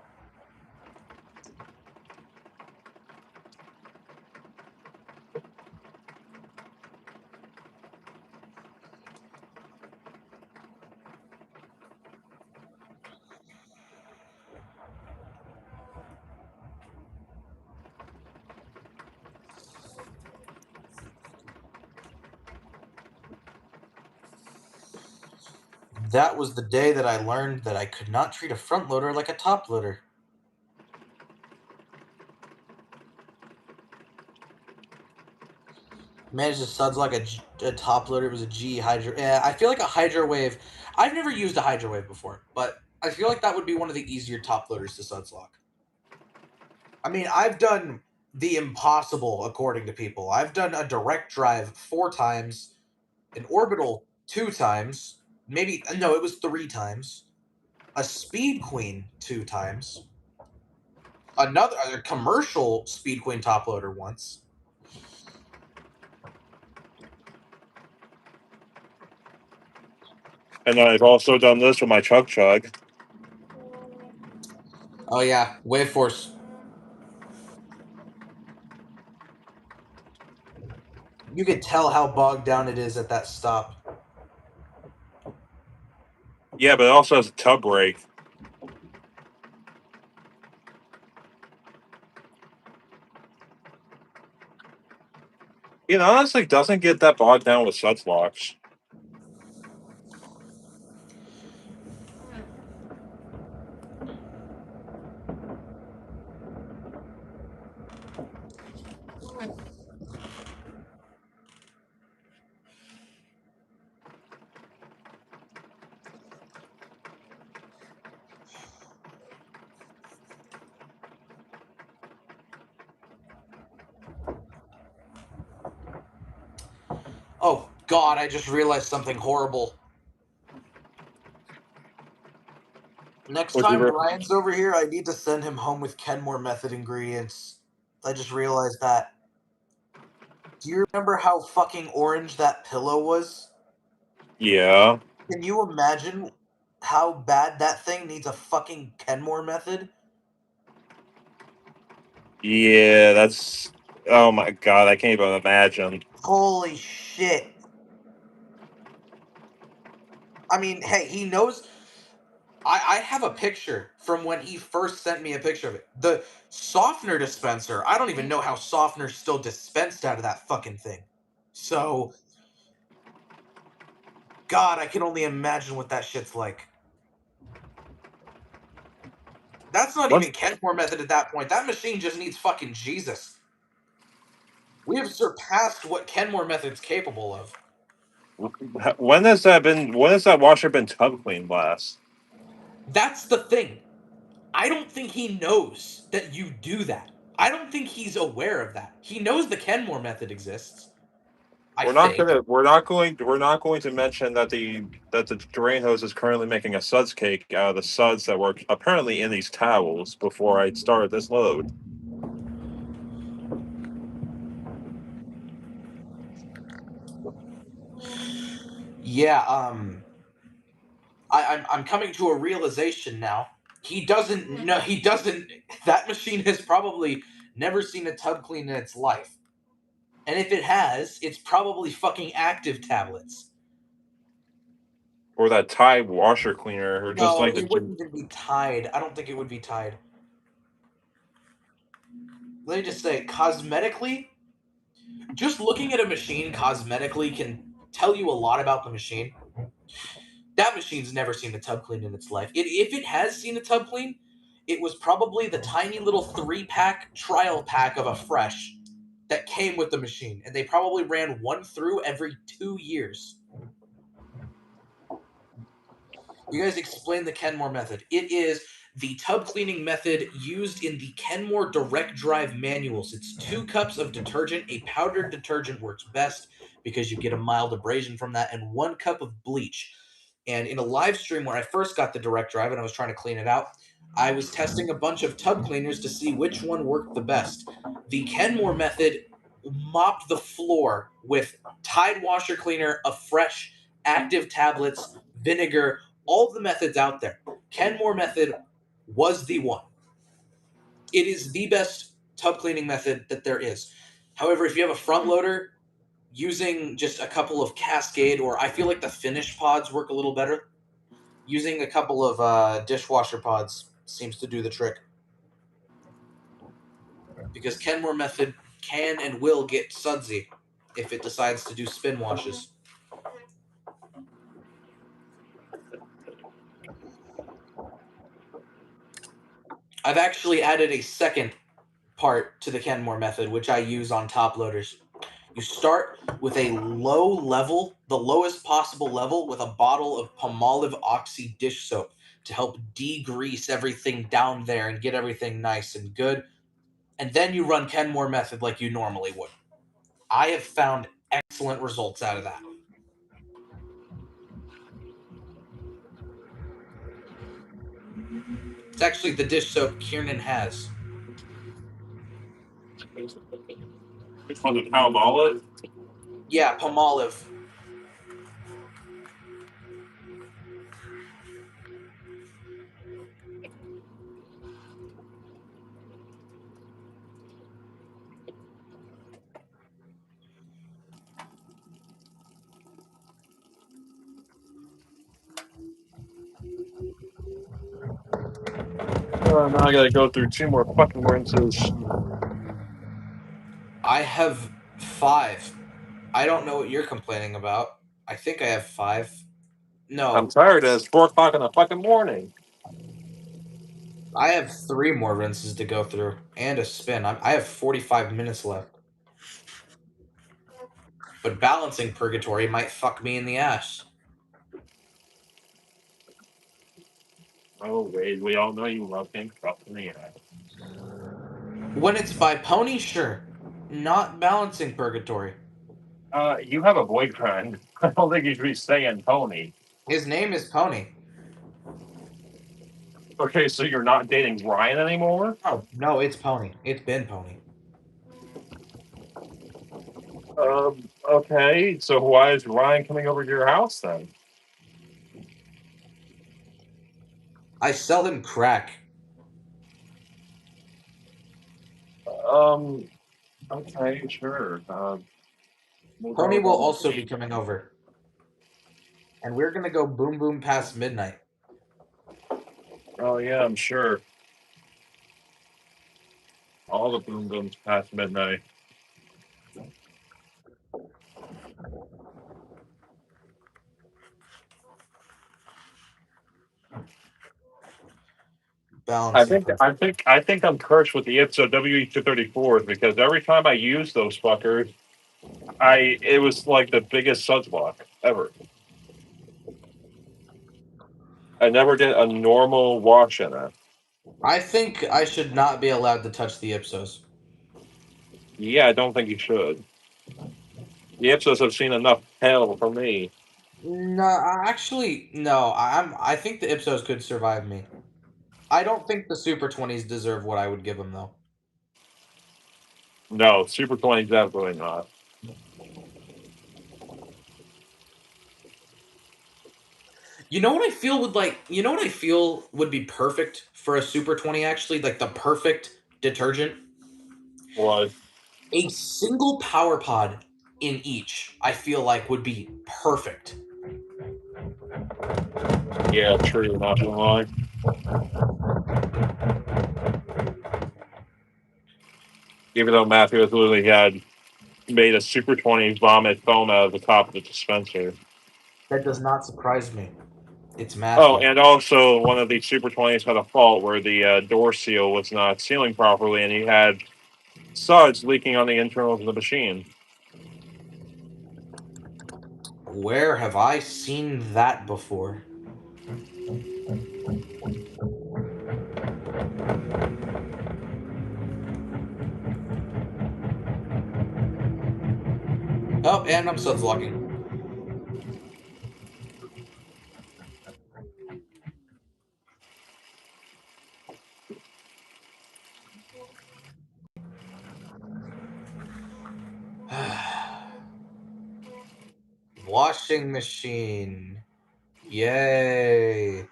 [SPEAKER 3] That was the day that I learned that I could not treat a front loader like a top loader. Managed the suds like a top loader. It was a G hydro. Yeah, I feel like a hydro wave. I've never used a hydro wave before, but I feel like that would be one of the easier top loaders to suds lock. I mean, I've done the impossible according to people. I've done a direct drive 4 times, an orbital 2 times, maybe no, it was 3 times, a speed queen 2 times, another a commercial speed queen top loader once.
[SPEAKER 2] And I've also done this with my Chug Chug.
[SPEAKER 3] Oh yeah, wave force. You could tell how bogged down it is at that stop.
[SPEAKER 2] Yeah, but it also has a tub brake. It honestly doesn't get that bogged down with suds locks.
[SPEAKER 3] God, I just realized something horrible. Next
[SPEAKER 2] What'd you
[SPEAKER 3] time
[SPEAKER 2] re-
[SPEAKER 3] Brian's over here, I need to send him home with Kenmore method ingredients. I just realized that. Do you remember how fucking orange that pillow was?
[SPEAKER 2] Yeah.
[SPEAKER 3] Can you imagine how bad that thing needs a fucking Kenmore method?
[SPEAKER 2] Yeah, that's. Oh my god, I can't even imagine.
[SPEAKER 3] Holy shit. I mean, hey, he knows. I have a picture from when he first sent me a picture of it. The softener dispenser, I don't even know how softener's still dispensed out of that fucking thing. So, God, I can only imagine what that shit's like. That's not
[SPEAKER 2] Once,
[SPEAKER 3] even Kenmore method at that point. That machine just needs fucking Jesus. We have surpassed what Kenmore method's capable of.
[SPEAKER 2] when has that been? When has that washer been tub cleaned last?
[SPEAKER 3] That's the thing. I don't think he knows that you do that. I don't think he's aware of that. He knows the Kenmore method exists. I think.
[SPEAKER 2] We're not going to mention that the drain hose is currently making a suds cake out of the suds that were apparently in these towels before I started this load.
[SPEAKER 3] Yeah, I'm coming to a realization now. He doesn't know. He doesn't. That machine has probably never seen a tub clean in its life, and if it has, it's probably fucking active tablets.
[SPEAKER 2] Or that Tide washer cleaner, or just
[SPEAKER 3] No,
[SPEAKER 2] like
[SPEAKER 3] it wouldn't even be tied. I don't think it would be tied. Let me just say, cosmetically, just looking at a machine cosmetically can tell you a lot about the machine. That machine's never seen a tub clean in its life. If it has seen a tub clean, it was probably the tiny little 3-pack trial pack of a fresh that came with the machine, and they probably ran one through every 2 years. You guys explain the Kenmore method. It is the tub cleaning method used in the Kenmore direct drive manuals. It's 2 cups of detergent. A powdered detergent works best because you get a mild abrasion from that, and 1 cup of bleach. And in a live stream where I first got the direct drive and I was trying to clean it out, I was testing a bunch of tub cleaners to see which one worked the best. The Kenmore method mopped the floor with Tide washer cleaner, a fresh, active tablets, vinegar, all of the methods out there. Kenmore method was the one. It is the best tub cleaning method that there is. However, if you have a front loader, using just a couple of Cascade, or I feel like the finish pods work a little better. Using a couple of dishwasher pods seems to do the trick. Because Kenmore method can and will get sudsy if it decides to do spin washes. I've actually added a second part to the Kenmore method, which I use on top loaders. You start with a low level, the lowest possible level, with a bottle of Palmolive Oxy dish soap to help degrease everything down there and get everything nice and good. And then you run Kenmore method like you normally would. I have found excellent results out of that. It's actually the dish soap Kiernan has.
[SPEAKER 2] Which one's a Palmolive?
[SPEAKER 3] Yeah, Palmolive.
[SPEAKER 2] Now I gotta go through 2 more fucking rinses.
[SPEAKER 3] I have 5. I don't know what you're complaining about. I think I have 5.
[SPEAKER 2] I'm
[SPEAKER 3] No,
[SPEAKER 2] tired. It's 4 o'clock in the fucking morning.
[SPEAKER 3] I have 3 more rinses to go through and a spin. I have 45 minutes left. But balancing purgatory might fuck me in the ass.
[SPEAKER 2] Oh wait, we all know you love him. Trust me.
[SPEAKER 3] When it's by pony, sure. Not balancing purgatory.
[SPEAKER 2] You have a boyfriend. I don't think you should be saying Pony.
[SPEAKER 3] His name is Pony.
[SPEAKER 2] Okay, so you're not dating Ryan anymore?
[SPEAKER 3] Oh, no, it's Pony. It's been Pony.
[SPEAKER 2] Okay, so why is Ryan coming over to your house then?
[SPEAKER 3] I sell him crack.
[SPEAKER 2] Um, okay, sure. We'll
[SPEAKER 3] Pony
[SPEAKER 2] go
[SPEAKER 3] will
[SPEAKER 2] down the
[SPEAKER 3] also be
[SPEAKER 2] street.
[SPEAKER 3] coming over. And we're gonna go boom boom past midnight.
[SPEAKER 2] Oh yeah, I'm sure. All the boom booms past midnight.
[SPEAKER 3] Balancing perfect.
[SPEAKER 2] I think I'm cursed with the Ipso WE234s because every time I use those fuckers, it was like the biggest sudslock ever. I never did a normal wash in it.
[SPEAKER 3] I think I should not be allowed to touch the Ipsos.
[SPEAKER 2] Yeah, I don't think you should. The Ipsos have seen enough hell for me.
[SPEAKER 3] No, actually, no. I think the Ipsos could survive me. I don't think the Super 20s deserve what I would give them, though.
[SPEAKER 2] No, Super 20 definitely not.
[SPEAKER 3] You know what I feel would like? You know what I feel would be perfect for a Super 20? Actually, like the perfect detergent.
[SPEAKER 2] Was
[SPEAKER 3] A single power pod in each. I feel like would be perfect.
[SPEAKER 2] yeah, true. Not gonna lie. Even though Matthew has literally had made a Super 20 vomit foam out of the top of the dispenser.
[SPEAKER 3] That does not surprise me. It's
[SPEAKER 2] Oh,
[SPEAKER 3] Matthew.
[SPEAKER 2] and also one of the Super 20s had a fault where the door seal was not sealing properly, and he had suds leaking on the internals of the machine.
[SPEAKER 3] Where have I seen that before? Oh, and I'm suds locking. Washing machine. Yay.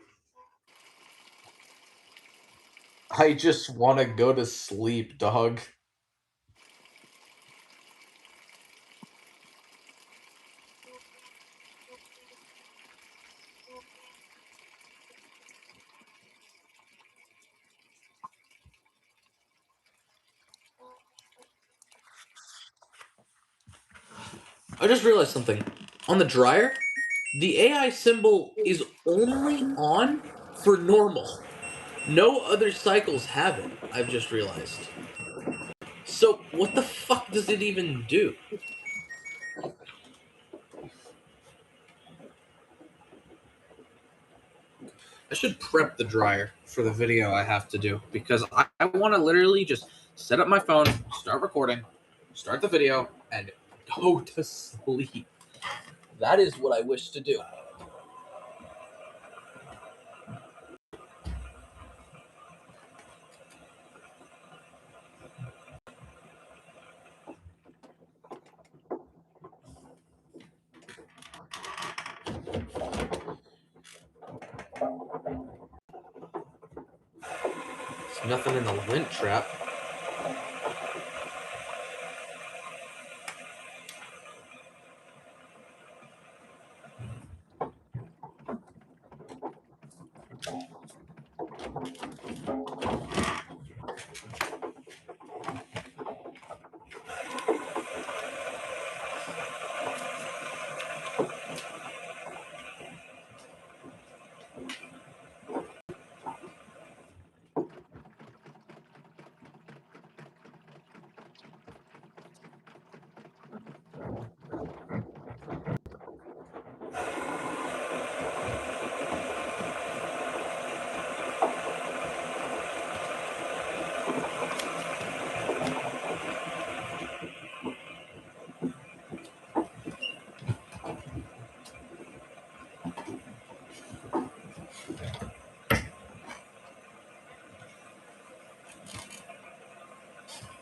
[SPEAKER 3] I just want to go to sleep, dog. I just realized something. On the dryer, the AI symbol is only on for normal. No other cycles have it, I've just realized. So, what the fuck does it even do? I should prep the dryer for the video I have to do because I want to literally just set up my phone, start recording, start the video, and go to sleep. That is what I wish to do. There's nothing in the lint trap.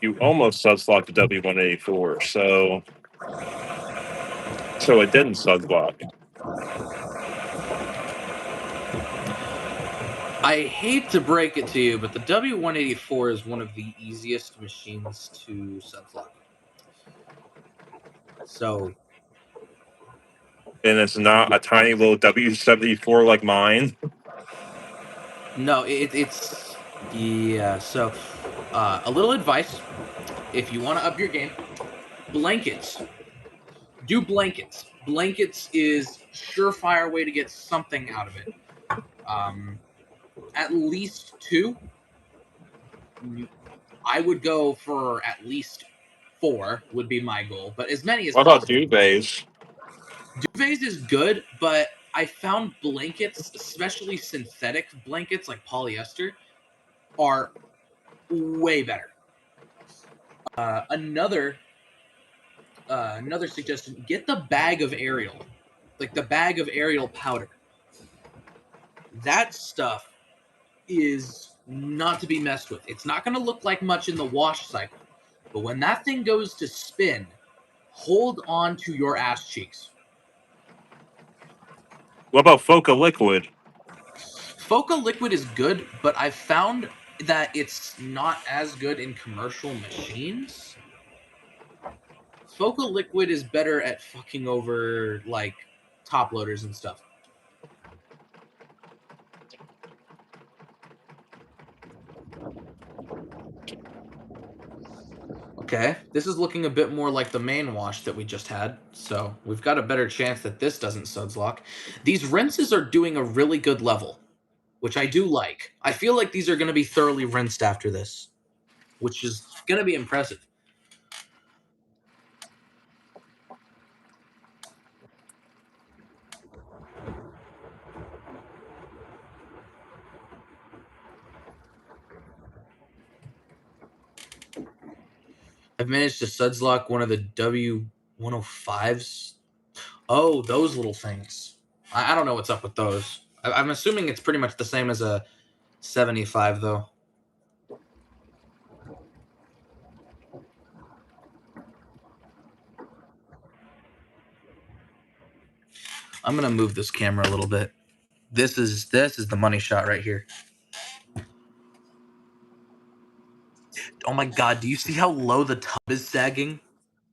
[SPEAKER 2] You almost sudslocked the W184, so it didn't sudslock.
[SPEAKER 3] I hate to break it to you, but the W184 is one of the easiest machines to sudslock. So,
[SPEAKER 2] And it's not a tiny little W74 like mine.
[SPEAKER 3] no, it's yeah. So, a little advice: if you want to up your game, blankets. Do blankets. Blankets is surefire way to get something out of it. At least two. I would go for at least 4 would be my goal, but as many as
[SPEAKER 2] What about
[SPEAKER 3] possible.
[SPEAKER 2] duvets?
[SPEAKER 3] Duvets is good, but I found blankets, especially synthetic blankets like polyester, are way better. Another suggestion: get the bag of Ariel, like the bag of Ariel powder. That stuff is not to be messed with. It's not going to look like much in the wash cycle, but when that thing goes to spin, hold on to your ass cheeks.
[SPEAKER 2] What about Foca liquid?
[SPEAKER 3] Foca liquid is good, but I've found that it's not as good in commercial machines. Foca liquid is better at fucking over like top loaders and stuff. Okay, this is looking a bit more like the main wash that we just had, so we've got a better chance that this doesn't sudslock. These rinses are doing a really good level, which I do like. I feel like these are going to be thoroughly rinsed after this, which is going to be impressive. I've managed to sudslock one of the W105s. Oh, those little things. I don't know what's up with those. I'm assuming it's pretty much the same as a 75, though. I'm gonna move this camera a little bit. This is the money shot right here. Oh my god, do you see how low the tub is sagging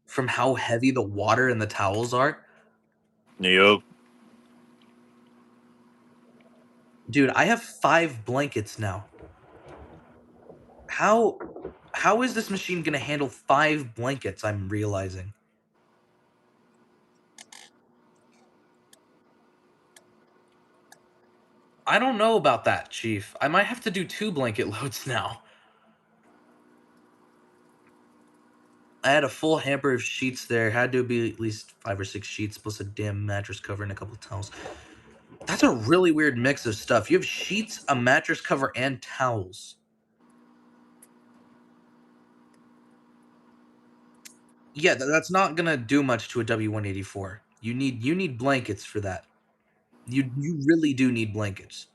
[SPEAKER 3] from how heavy the water and the towels are?
[SPEAKER 2] Yep.
[SPEAKER 3] Dude, I have 5 blankets now. How is this machine gonna handle 5 blankets? I'm realizing. I don't know about that, Chief. I might have to do 2 blanket loads now. I had a full hamper of sheets there. Had to be at least 5 or 6 sheets plus a damn mattress cover and a couple towels. That's a really weird mix of stuff. You have sheets, a mattress cover, and towels. Yeah, that's not gonna do much to a W184. You need blankets for that. You really do need blankets.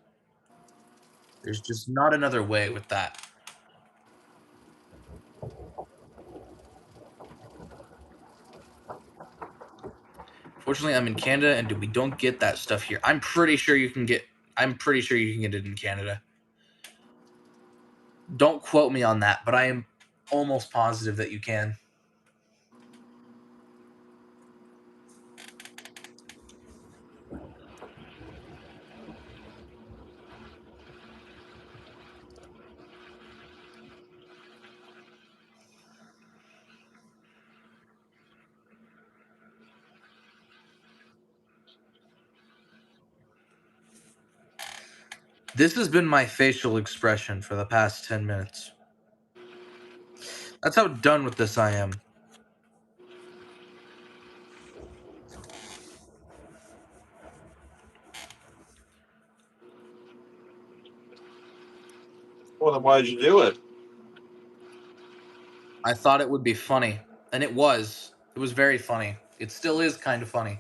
[SPEAKER 3] There's just not another way with that. Fortunately, I'm in Canada, and we don't get that stuff here. I'm pretty sure you can get. I'm pretty sure you can get it in Canada. Don't quote me on that, but I am almost positive that you can. This has been my facial expression for the past 10 minutes. That's how done with this I am.
[SPEAKER 2] Well, then why did you do it?
[SPEAKER 3] I thought it would be funny, and it was. It was very funny. It still is kind of funny.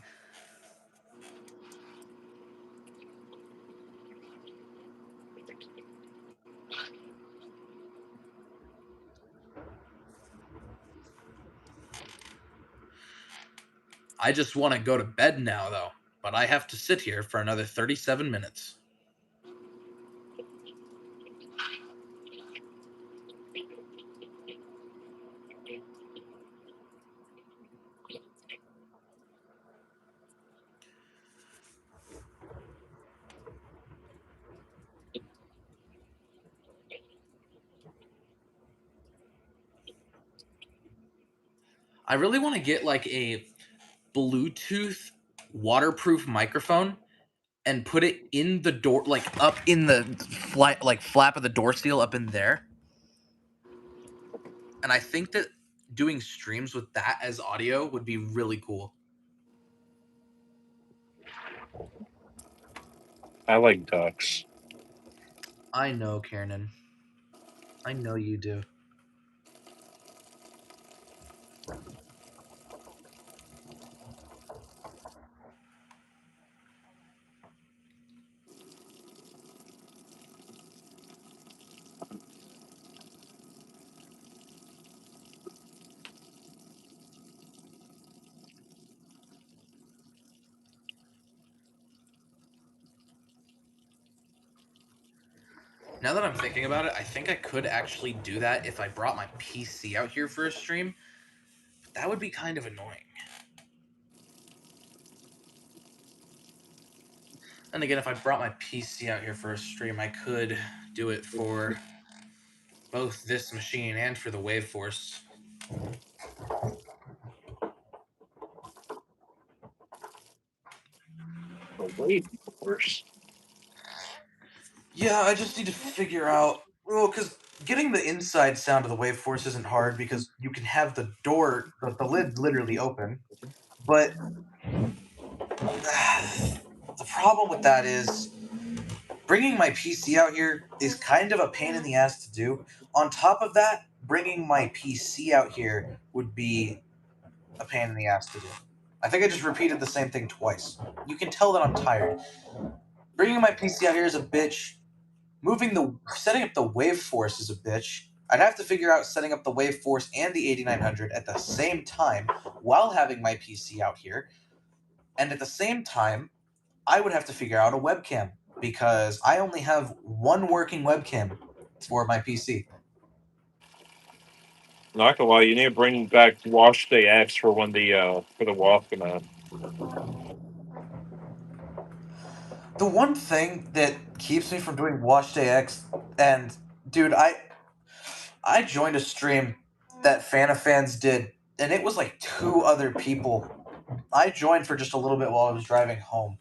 [SPEAKER 3] I just want to go to bed now, though. But I have to sit here for another 37 minutes. I really want to get like a Bluetooth waterproof microphone and put it in the door, like up in the flap of the door seal up in there. And I think that doing streams with that as audio would be really cool.
[SPEAKER 2] I like ducks.
[SPEAKER 3] I know, Kiernan. I know you do. Now that I'm thinking about it, I think I could actually do that if I brought my PC out here for a stream. But that would be kind of annoying. And again, if I brought my PC out here for a stream, I could do it for both this machine and for the Waveforce.
[SPEAKER 2] The Waveforce.
[SPEAKER 3] Yeah, I just need to figure out. Well, because getting the inside sound of the Waveforce isn't hard because you can have the door, the lid literally open. But the problem with that is bringing my PC out here is kind of a pain in the ass to do. On top of that, bringing my PC out here would be a pain in the ass to do. I think I just repeated the same thing twice. You can tell that I'm tired. Bringing my PC out here is a bitch. Setting up the Waveforce is a bitch. I'd have to figure out setting up the Waveforce and the 8900 at the same time while having my PC out here. And at the same time, I would have to figure out a webcam because I only have one working webcam for my PC.
[SPEAKER 2] Not gonna lie, you need to bring back Wash Day X for when the for the Walkman.
[SPEAKER 3] The one thing that keeps me from doing Watch Day X, and dude, I joined a stream that Fans did, and it was like 2 other people. I joined for just a little bit while I was driving home.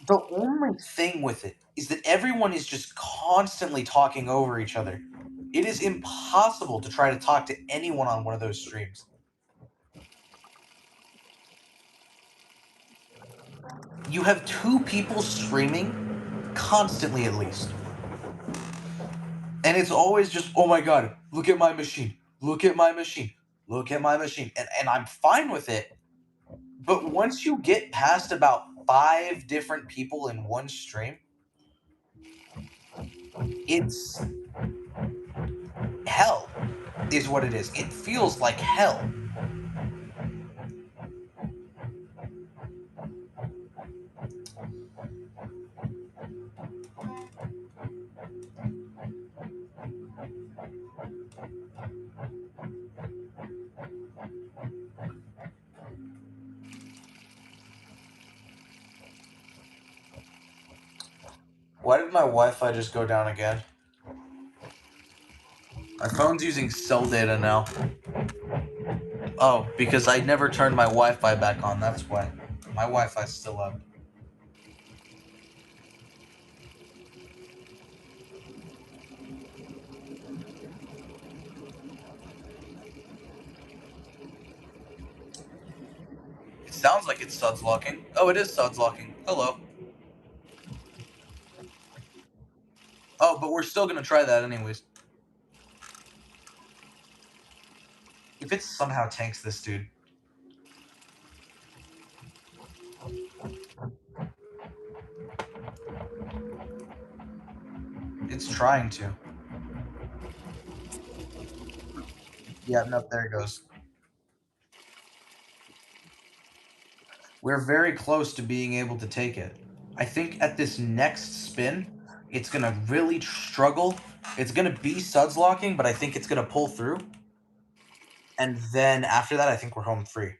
[SPEAKER 3] The only thing with it is that everyone is just constantly talking over each other. It is impossible to try to talk to anyone on one of those streams. You have 2 people streaming constantly, at least. And it's always just, oh my god, look at my machine, look at my machine, look at my machine. And I'm fine with it. But once you get past about 5 different people in one stream, it's hell, is what it is. It feels like hell. Why did my Wi-Fi just go down again? My phone's using cell data now. Oh, because I never turned my Wi-Fi back on, that's why. My Wi-Fi's still up. It sounds like it's suds locking. Oh, it is suds locking. Hello. Oh, but we're still gonna try that anyways. If it somehow tanks this dude. It's trying to. Yeah, no, there it goes. We're very close to being able to take it. I think at this next spin, it's gonna really struggle. It's gonna be suds locking, but I think it's gonna pull through. And then after that, I think we're home free.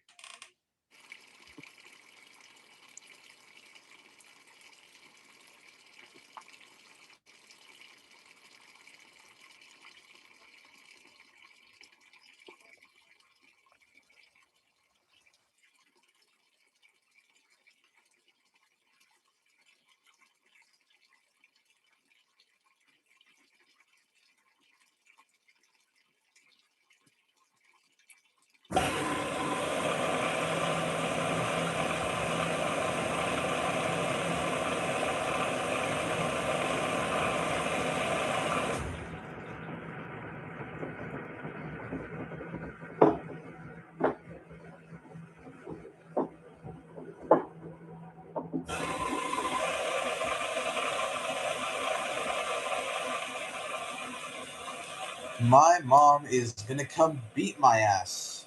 [SPEAKER 3] My mom is gonna come beat my ass.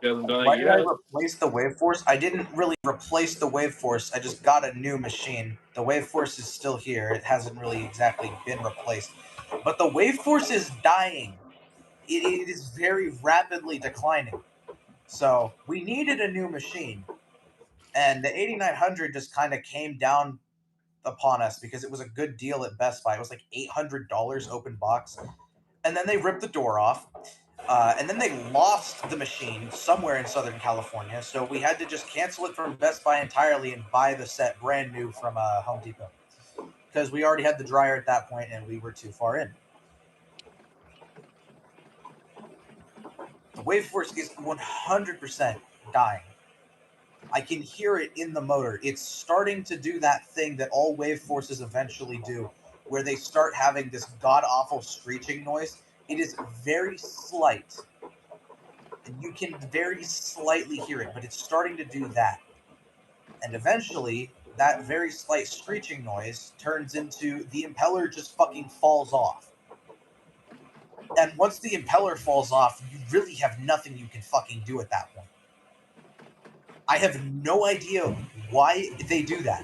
[SPEAKER 2] You haven't done
[SPEAKER 3] Why
[SPEAKER 2] it
[SPEAKER 3] did I
[SPEAKER 2] yet.
[SPEAKER 3] replace the waveforce? I didn't really replace the waveforce. I just got a new machine. The waveforce is still here. It hasn't really exactly been replaced. But the waveforce is dying. It is very rapidly declining. So we needed a new machine. And the 8900 just kind of came down upon us because it was a good deal at Best Buy. It was like $800 open box. And then they ripped the door off. And then they lost the machine somewhere in Southern California, so we had to just cancel it from Best Buy entirely and buy the set brand new from Home Depot because we already had the dryer at that point and we were too far in. The waveforce is 100% dying. I can hear it in the motor. It's starting to do that thing that all wave forces eventually do, where they start having this god awful screeching noise. It is very slight. You can very slightly hear it, but it's starting to do that. And eventually, that very slight screeching noise turns into the impeller just fucking falls off. And once the impeller falls off, you really have nothing you can fucking do at that point. I have no idea why they do that.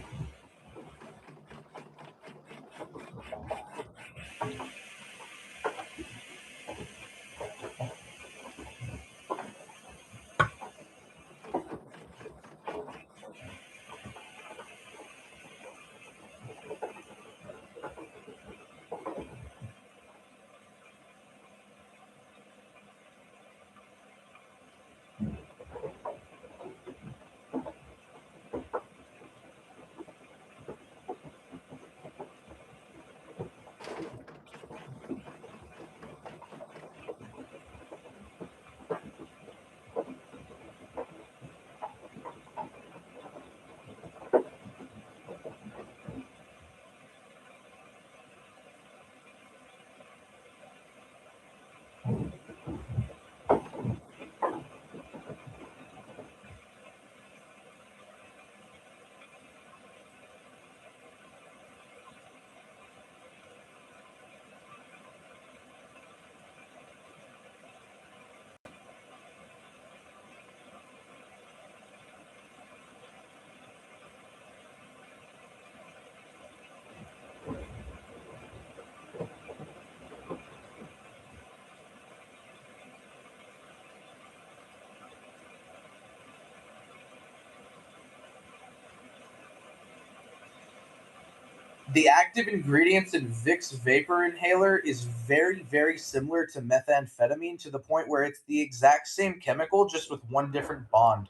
[SPEAKER 3] The active ingredients in Vicks vapor inhaler is very, very similar to methamphetamine to the point where it's the exact same chemical, just with one different bond.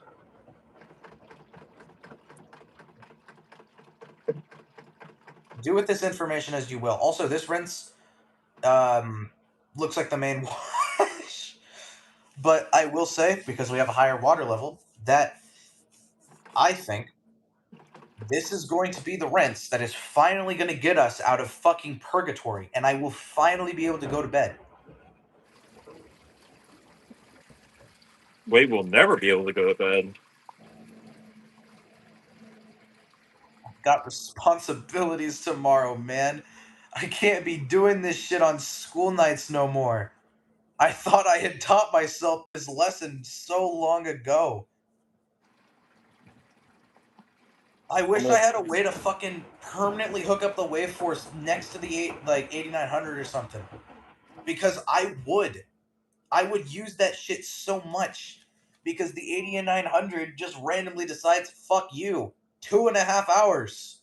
[SPEAKER 3] Do with this information as you will. Also, this rinse looks like the main wash. But I will say, because we have a higher water level, that I think this is going to be the rinse that is finally going to get us out of fucking purgatory, and I will finally be able to go to bed.
[SPEAKER 2] Wade will never be able to go to bed.
[SPEAKER 3] got responsibilities tomorrow, man. I can't be doing this shit on school nights no more. I thought I had taught myself this lesson so long ago. I wish I had a way to fucking permanently hook up the waveforce next to the 8900 or something. Because I would use that shit so much. Because the 8900 just randomly decides, fuck you. 2.5 hours.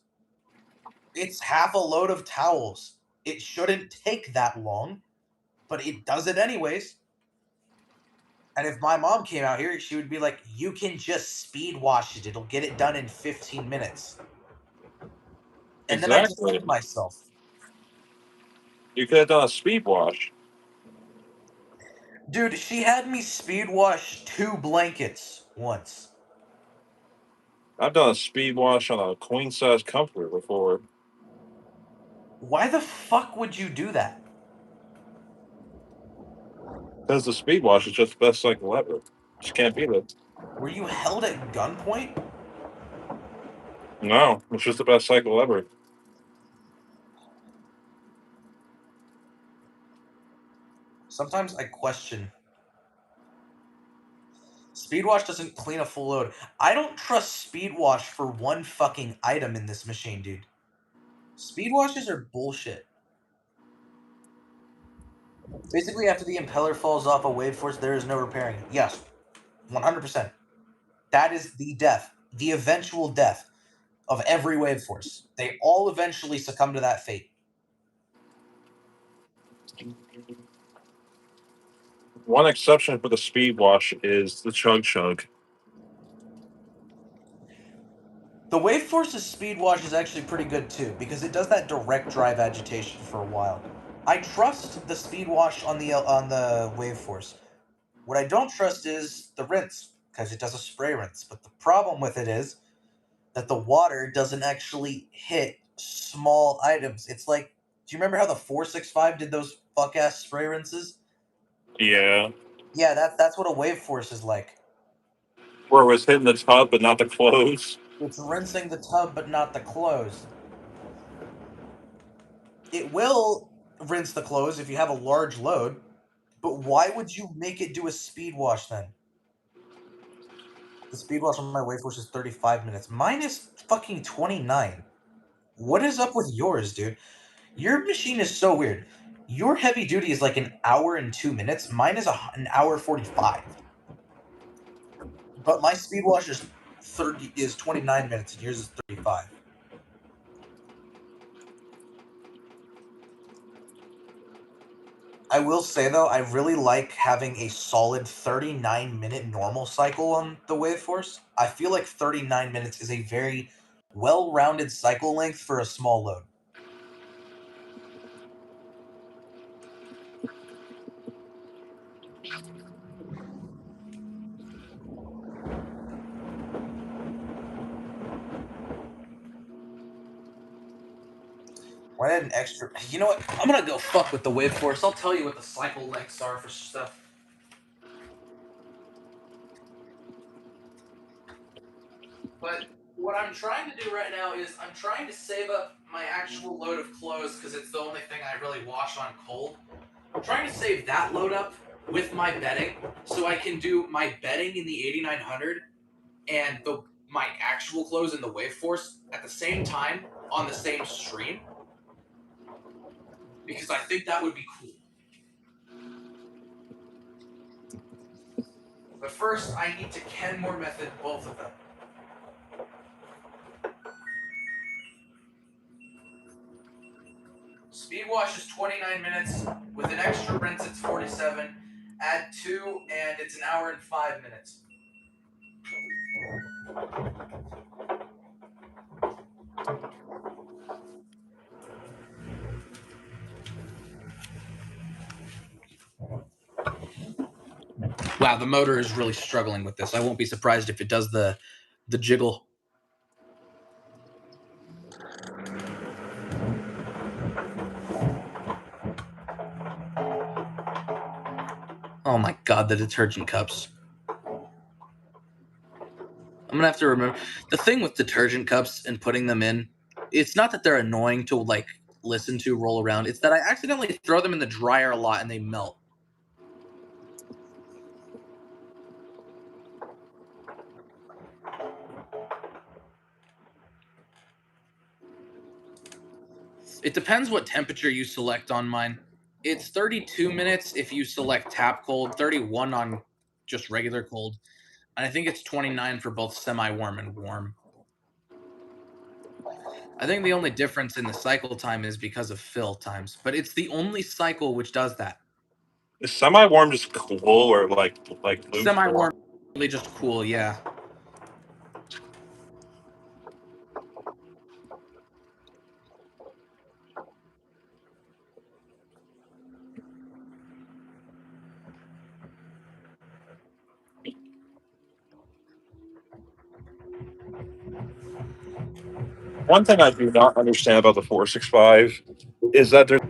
[SPEAKER 3] It's half a load of towels. It shouldn't take that long, but it does it anyways. And if my mom came out here, she would be like, you can just speed wash it. It'll get it done in 15 minutes. And then I
[SPEAKER 2] Exactly.
[SPEAKER 3] defend myself.
[SPEAKER 2] You could have done a speed wash.
[SPEAKER 3] Dude, she had me speed wash 2 blankets once.
[SPEAKER 2] I've done a speed wash on a queen size comforter before.
[SPEAKER 3] Why the fuck would you do that?
[SPEAKER 2] Because the speed wash is just the best cycle ever. Just can't beat it.
[SPEAKER 3] Were you held at gunpoint?
[SPEAKER 2] No, it's just the best cycle ever.
[SPEAKER 3] Sometimes I question. Speed wash doesn't clean a full load. I don't trust speed wash for one fucking item in this machine, dude. Speed washes are bullshit. Basically, after the impeller falls off a wave force, there is no repairing it. Yes, 100%. That is the death, the eventual death of every wave force. They all eventually succumb to that fate.
[SPEAKER 2] One exception for the speed wash is the chug chug.
[SPEAKER 3] The wave force's speed wash is actually pretty good too, because it does that direct drive agitation for a while. I trust the speed wash on the wave force. What I don't trust is the rinse, because it does a spray rinse. But the problem with it is that the water doesn't actually hit small items. It's like, do you remember how the 465 did those fuck ass spray rinses?
[SPEAKER 2] Yeah.
[SPEAKER 3] Yeah, that's what a wave force is like.
[SPEAKER 2] Where it was hitting the tub but not the clothes.
[SPEAKER 3] It's rinsing the tub but not the clothes. It will rinse the clothes if you have a large load, but why would you make it do a speed wash then? The speed wash on my wave force is 35 minutes. Mine is fucking 29. What is up with yours, dude? Your machine is so weird. Your heavy duty is like an hour and 2 minutes. Mine is an hour 45. But my speed wash is 29 minutes and yours is 35. I will say though, I really like having a solid 39-minute normal cycle on the wave force. I feel like 39 minutes is a very well-rounded cycle length for a small load. Why not an extra? You know what? I'm gonna go fuck with the wave force. I'll tell you what the cycle lengths are for stuff. But what I'm trying to do right now is I'm trying to save up my actual load of clothes because it's the only thing I really wash on cold. I'm trying to save that load up with my bedding so I can do my bedding in the 8900 and my actual clothes in the wave force at the same time on the same stream. Because I think that would be cool. But first, I need to Kenmore method both of them. Speed wash is 29 minutes. With an extra rinse, it's 47. Add 2, and it's an hour and 5 minutes. Wow, the motor is really struggling with this. I won't be surprised if it does the jiggle. Oh my god, the detergent cups. I'm gonna have to remember the thing with detergent cups and putting them in. It's not that they're annoying to like listen to roll around. It's that I accidentally throw them in the dryer a lot and they melt. It depends what temperature you select on mine. It's 32 minutes if you select tap cold, 31 on just regular cold, and I think it's 29 for both semi-warm and warm. I think the only difference in the cycle time is because of fill times, but it's the only cycle which does that.
[SPEAKER 2] Is semi-warm just cool or like
[SPEAKER 3] Semi-warm, really just cool, yeah.
[SPEAKER 2] One thing I do not understand about the 465 is that there's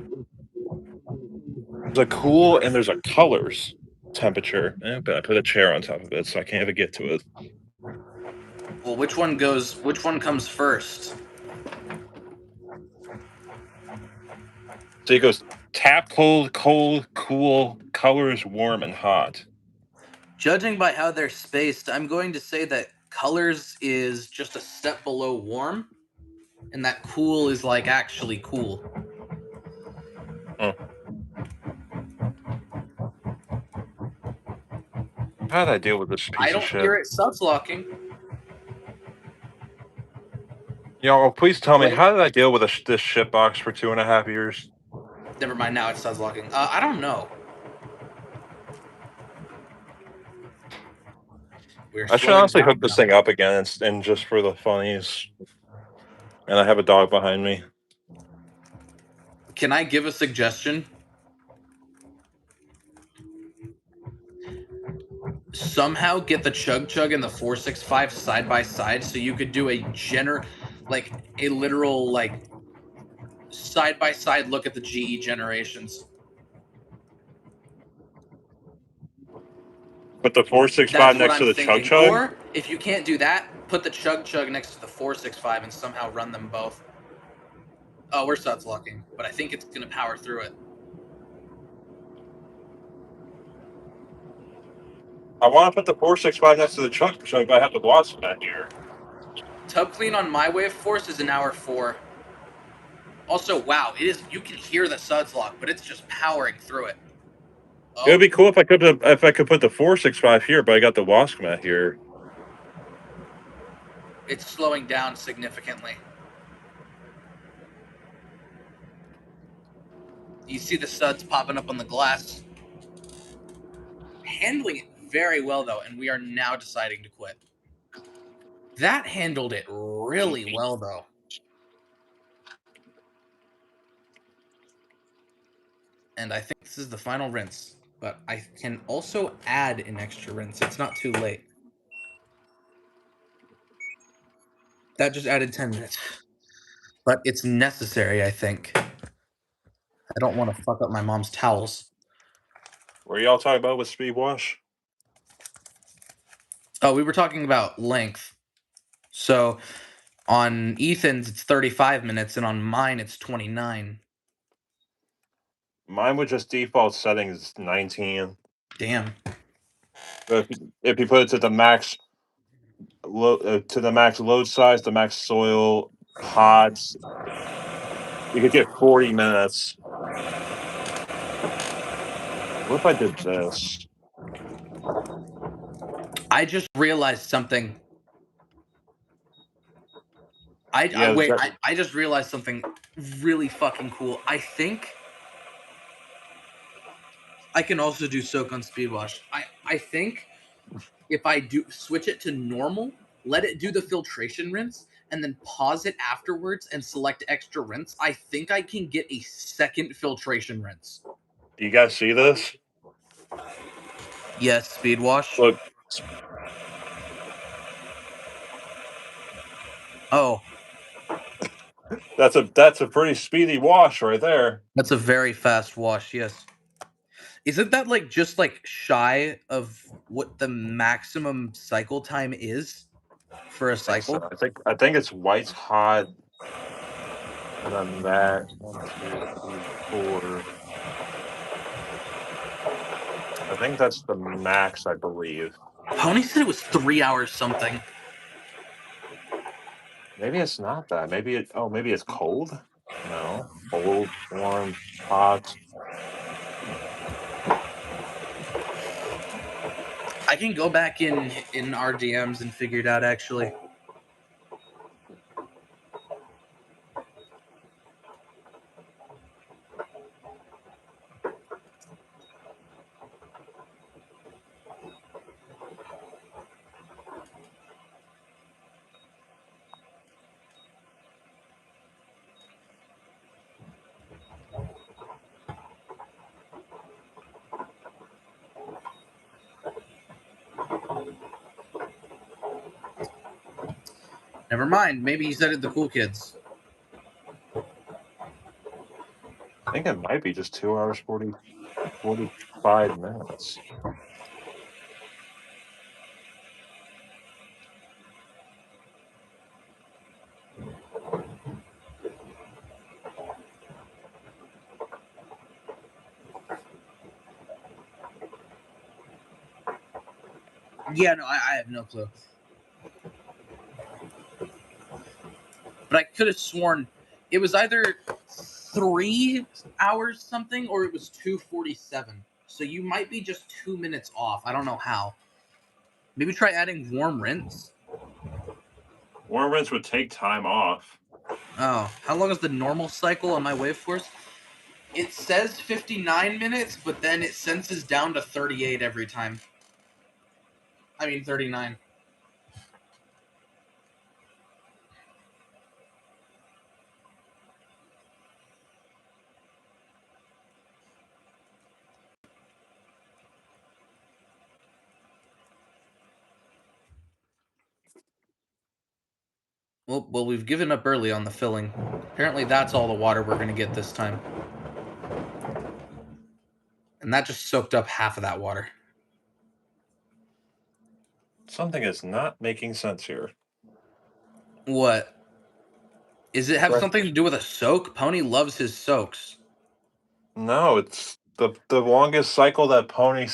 [SPEAKER 2] a cool and there's a colors temperature. But I put a chair on top of it, so I can't even get to it.
[SPEAKER 3] Well, which one comes first?
[SPEAKER 2] So it goes tap cold, cold, cool, colors, warm, and hot.
[SPEAKER 3] Judging by how they're spaced, I'm going to say that colors is just a step below warm, and that cool is like actually cool.
[SPEAKER 2] How did I deal with this piece
[SPEAKER 3] I
[SPEAKER 2] of
[SPEAKER 3] don't
[SPEAKER 2] shit?
[SPEAKER 3] hear it subslocking.
[SPEAKER 2] Please tell me,
[SPEAKER 3] Wait.
[SPEAKER 2] how did I deal with this shit box for 2.5 years?
[SPEAKER 3] Never mind, now it's subslocking. I don't know.
[SPEAKER 2] I should honestly hook this thing up again and just for the funnies. And I have a dog behind me.
[SPEAKER 3] Can I give a suggestion? Somehow get the Chug Chug and the 465 side by side so you could do a literal side by side look at the GE generations.
[SPEAKER 2] Put the 465 next to the Chug Chug?
[SPEAKER 3] Or if you can't do that, put the Chug Chug next to the 465 and somehow run them both. Oh, we're subslocking, but I think it's going to power through it.
[SPEAKER 2] I want to put the 465 next to the Chug Chug, but I have the watch back here.
[SPEAKER 3] Tub clean on my wave force is an hour 4. Also, wow, it is. You can hear the suds lock, but it's just powering through it.
[SPEAKER 2] Oh. It would be cool if I could put the 465 here, but I got the wasp mat here.
[SPEAKER 3] It's slowing down significantly. You see the suds popping up on the glass. Handling it very well, though, and we are now deciding to quit. That handled it really well, though. And I think this is the final rinse. But I can also add an extra rinse. It's not too late. That just added 10 minutes. But it's necessary, I think. I don't want to fuck up my mom's towels.
[SPEAKER 2] What are y'all talking about with speed wash?
[SPEAKER 3] Oh, we were talking about length. So on Ethan's, it's 35 minutes, and on mine, it's 29.
[SPEAKER 2] Mine with just default settings 19.
[SPEAKER 3] Damn.
[SPEAKER 2] But if you put it to the max, load size, the max soil, pods, you could get 40 minutes. What if I did this?
[SPEAKER 3] I just realized something. I just realized something really fucking cool. I think I can also do soak on speed wash. I think if I do switch it to normal, let it do the filtration rinse, and then pause it afterwards and select extra rinse, I think I can get a second filtration rinse.
[SPEAKER 2] Do you guys see this?
[SPEAKER 3] Yes, speed wash.
[SPEAKER 2] Look.
[SPEAKER 3] Oh.
[SPEAKER 2] That's a pretty speedy wash right there.
[SPEAKER 3] That's a very fast wash, yes. Isn't that just shy of what the maximum cycle time is? for a
[SPEAKER 2] I think so.
[SPEAKER 3] cycle.
[SPEAKER 2] I think it's white's hot, and then that 1, 2, 3, 4. I think that's the max, I believe.
[SPEAKER 3] Pony said it was 3 hours something.
[SPEAKER 2] Maybe it's not that. Maybe it. Oh, maybe it's cold. No, cold, warm, hot.
[SPEAKER 3] I can go back in our DMs and figure it out actually. Never mind. Maybe he said it to cool kids.
[SPEAKER 2] I think it might be just 2 hours 45 minutes.
[SPEAKER 3] Yeah, no, I have no clue. But I could have sworn it was either 3 hours something or it was 2:47. So you might be just 2 minutes off. I don't know how. Maybe try adding warm rinse.
[SPEAKER 2] Warm rinse would take time off.
[SPEAKER 3] Oh, how long is the normal cycle on my wave force? It says 59 minutes, but then it senses down to 38 every time. I mean 39. Well, we've given up early on the filling. Apparently, that's all the water we're going to get this time. And that just soaked up half of that water.
[SPEAKER 2] Something is not making sense here.
[SPEAKER 3] What? Is it have
[SPEAKER 2] Right.
[SPEAKER 3] something to do with a soak? Pony loves his soaks.
[SPEAKER 2] No, it's the longest cycle that Pony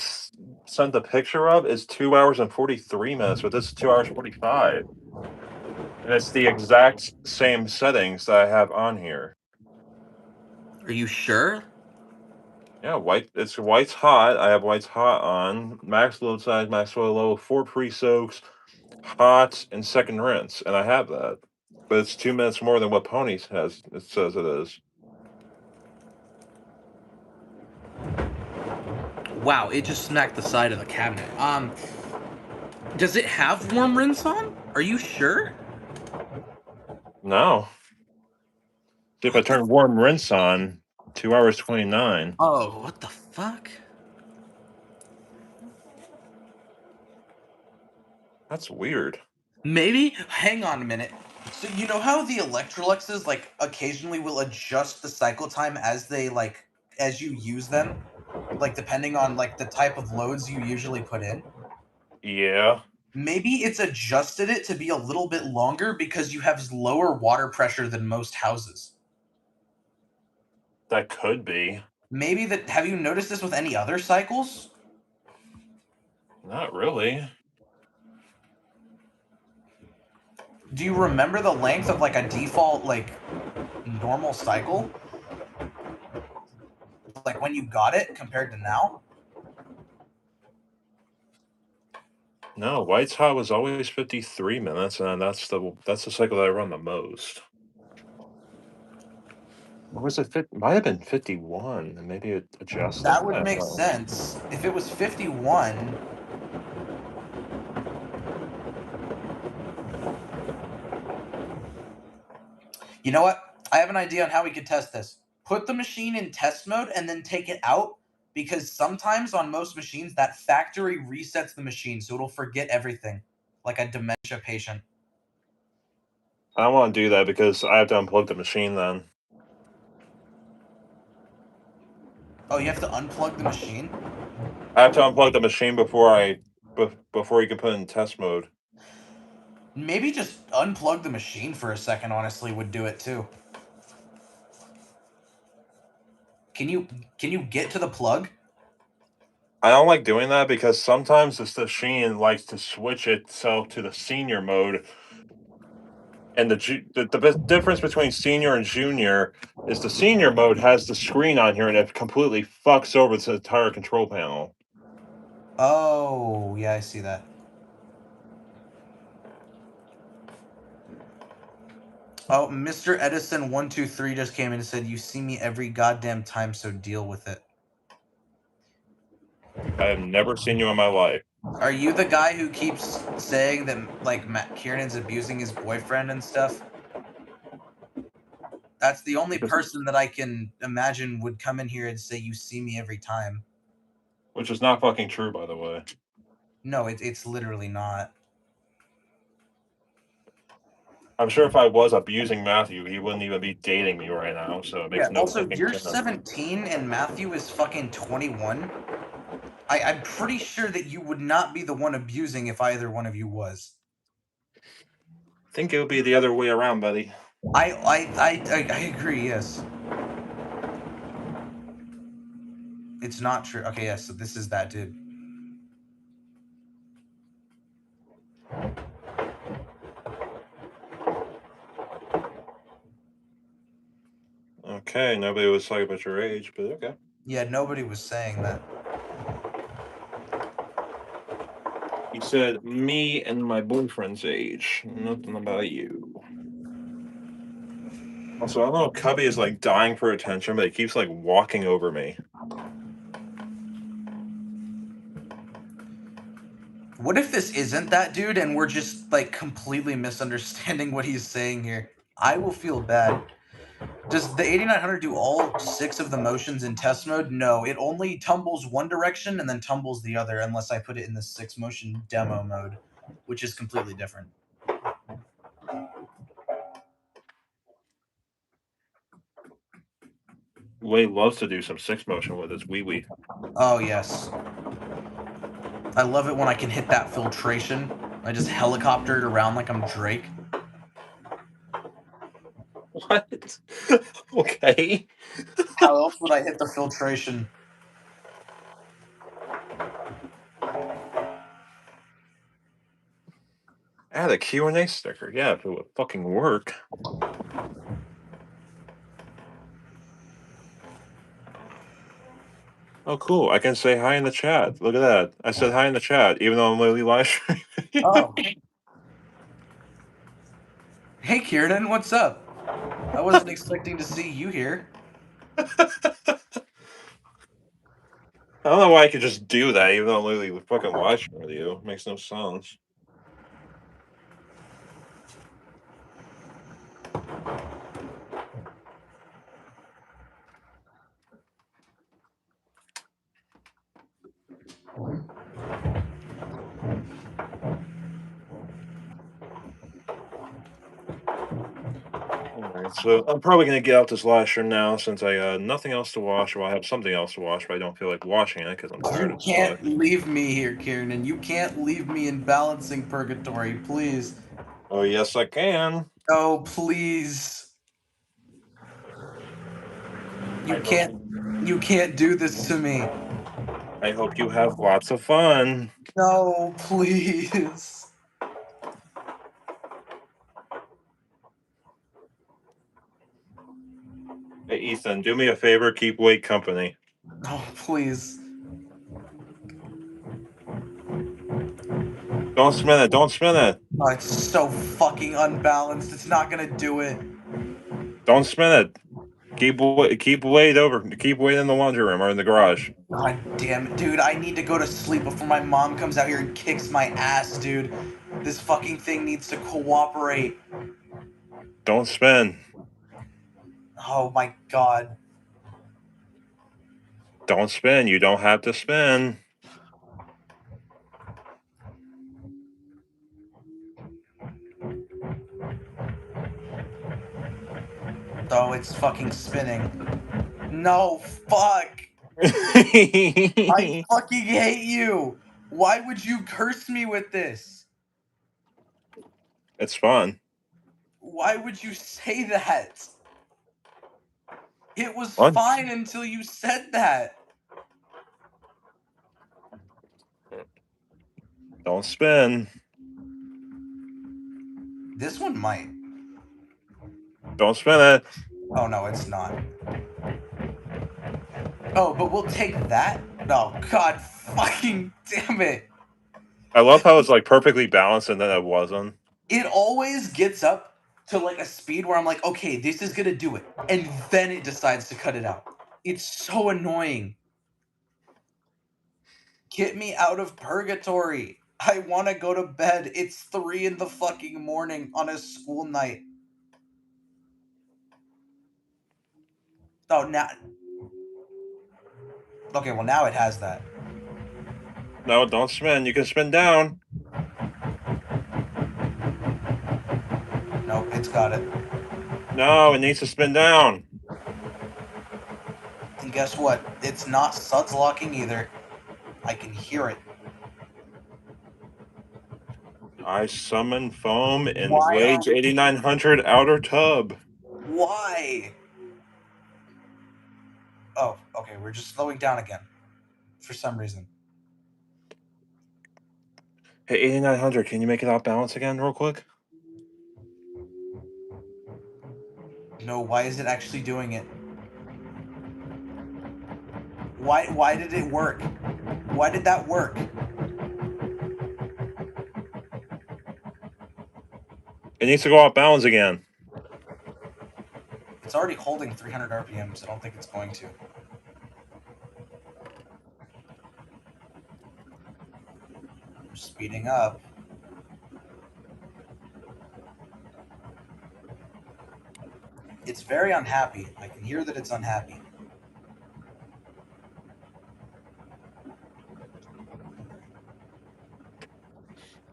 [SPEAKER 2] sent a picture of is 2 hours and 43 minutes, but this is 2 hours 45. And it's the exact same settings that I have on here.
[SPEAKER 3] Are you sure?
[SPEAKER 2] Yeah, it's white's hot. I have white's hot on. Max load size, max oil low, 4 pre-soaks, hot, and second rinse. And I have that. But it's 2 minutes more than what Pony's has. It says it is.
[SPEAKER 3] Wow, it just smacked the side of the cabinet. Does it have warm rinse on? Are you sure?
[SPEAKER 2] No. See, if I turn warm rinse on, 2 hours 29.
[SPEAKER 3] Oh, what the fuck?
[SPEAKER 2] That's weird.
[SPEAKER 3] Maybe? Hang on a minute. So you know how the Electroluxes like occasionally will adjust the cycle time as they like as you use them? Like depending on like the type of loads you usually put in?
[SPEAKER 2] Yeah,
[SPEAKER 3] Maybe it's adjusted it to be a little bit longer because you have lower water pressure than most houses.
[SPEAKER 2] that could be.
[SPEAKER 3] Maybe that have you noticed this with any other cycles?
[SPEAKER 2] Not really.
[SPEAKER 3] Do you remember the length of like a default like normal cycle? Like when you got it compared to now?
[SPEAKER 2] No, white's hot was always 53 minutes, and that's the cycle that I run the most. Or was it might have been 51, and maybe it adjusted.
[SPEAKER 3] That would make sense. If it was 51, you know what? I have an idea on how we could test this. Put the machine in test mode and then take it out because sometimes on most machines that factory resets the machine so it'll forget everything like a dementia patient.
[SPEAKER 2] I don't want to do that because I have to unplug the machine then.
[SPEAKER 3] Oh, you have to unplug the machine?
[SPEAKER 2] I have to unplug the machine before you can put it in test mode.
[SPEAKER 3] Maybe just unplug the machine for a second, honestly, would do it too. Can you get to the plug?
[SPEAKER 2] I don't like doing that because sometimes this machine likes to switch itself to the senior mode. And the difference between senior and junior is the senior mode has the screen on here and it completely fucks over the entire control panel.
[SPEAKER 3] Oh, yeah, I see that. Oh, Mr. Edison123 just came in and said, "You see me every goddamn time, so deal with it."
[SPEAKER 2] I have never seen you in my life.
[SPEAKER 3] Are you the guy who keeps saying that, like, Matt Kiernan's abusing his boyfriend and stuff? That's the only person that I can imagine would come in here and say, "You see me every time."
[SPEAKER 2] Which is not fucking true, by the way.
[SPEAKER 3] No, it's literally not.
[SPEAKER 2] I'm sure if I was abusing Matthew, he wouldn't even be dating me right now, so it makes no
[SPEAKER 3] Also,
[SPEAKER 2] fucking
[SPEAKER 3] you're
[SPEAKER 2] sense.
[SPEAKER 3] 17 and Matthew is fucking 21. I'm pretty sure that you would not be the one abusing if either one of you was.
[SPEAKER 2] I think it would be the other way around, buddy.
[SPEAKER 3] I agree, yes. It's not true. Okay, yes, so this is that dude.
[SPEAKER 2] Okay, nobody was talking about your age, but okay.
[SPEAKER 3] Yeah, nobody was saying that.
[SPEAKER 2] He said me and my boyfriend's age. Nothing about you. Also, I don't know if Cubby is like dying for attention, but he keeps like walking over me.
[SPEAKER 3] What if this isn't that dude and we're just like completely misunderstanding what he's saying here? I will feel bad. Does the 8900 do all 6 of the motions in test mode? No, it only tumbles one direction and then tumbles the other unless I put it in the 6 motion demo mode, which is completely different.
[SPEAKER 2] Wade loves to do some 6 motion with his wee wee.
[SPEAKER 3] Oh, yes. I love it when I can hit that filtration. I just helicopter it around like I'm Drake.
[SPEAKER 2] What? Okay.
[SPEAKER 3] How else would I hit the filtration?
[SPEAKER 2] Add a Q&A sticker. Yeah, if it would fucking work. Oh, cool. I can say hi in the chat. Look at that. I said hi in the chat, even though I'm literally live streaming.
[SPEAKER 3] Oh. Hey, Kieran, what's up? I wasn't expecting to see you here.
[SPEAKER 2] I don't know why I could just do that, even though I'm literally fucking watching with you. It makes no sense. Alright, so I'm probably going to get out this live stream now since I got nothing else to watch. Well, I have something else to watch, but I don't feel like watching it because I'm tired
[SPEAKER 3] You
[SPEAKER 2] of
[SPEAKER 3] can't leave me here, Kieran. You can't leave me in balancing purgatory, please.
[SPEAKER 2] Oh, yes, I can.
[SPEAKER 3] Oh, please. You can't do this to me.
[SPEAKER 2] I hope you have lots of fun.
[SPEAKER 3] No, please.
[SPEAKER 2] Hey, Ethan, do me a favor. Keep Wade company.
[SPEAKER 3] Oh, please.
[SPEAKER 2] Don't spin it. Don't spin it.
[SPEAKER 3] Oh, it's so fucking unbalanced. It's not gonna do it.
[SPEAKER 2] Don't spin it. Keep Wade over. Keep Wade in the laundry room or in the garage.
[SPEAKER 3] God damn it, dude. I need to go to sleep before my mom comes out here and kicks my ass, dude. This fucking thing needs to cooperate.
[SPEAKER 2] Don't spin.
[SPEAKER 3] Oh my god.
[SPEAKER 2] Don't spin. You don't have to spin.
[SPEAKER 3] Oh, it's fucking spinning. No, fuck. I fucking hate you. Why would you curse me with this?
[SPEAKER 2] It's fun.
[SPEAKER 3] Why would you say that? It was
[SPEAKER 2] Fun.
[SPEAKER 3] fine until you said that.
[SPEAKER 2] Don't spin.
[SPEAKER 3] This one might.
[SPEAKER 2] Don't spin it.
[SPEAKER 3] Oh, no, it's not. Oh, but we'll take that? Oh, God fucking damn it.
[SPEAKER 2] I love how it's like perfectly balanced and then it wasn't.
[SPEAKER 3] It always gets up to like a speed where I'm like, okay, this is gonna do it. And then it decides to cut it out. It's so annoying. Get me out of purgatory. I want to go to bed. It's 3 in the fucking morning on a school night. Oh, now. Okay, well, now it has that.
[SPEAKER 2] No, don't spin. You can spin down.
[SPEAKER 3] Nope, it's got it.
[SPEAKER 2] No, it needs to spin down.
[SPEAKER 3] And guess what? It's not suds locking either. I can hear it.
[SPEAKER 2] I summon foam in
[SPEAKER 3] Why
[SPEAKER 2] Rage 8900 outer tub.
[SPEAKER 3] Why? Oh, okay, we're just slowing down again. For some reason.
[SPEAKER 2] Hey, 8900, can you make it out balance again real quick?
[SPEAKER 3] No, why is it actually doing it? Why did it work? Why did that work?
[SPEAKER 2] It needs to go out balance again.
[SPEAKER 3] It's already holding 300 RPMs. I don't think it's going to. We're speeding up. It's very unhappy. I can hear that it's unhappy.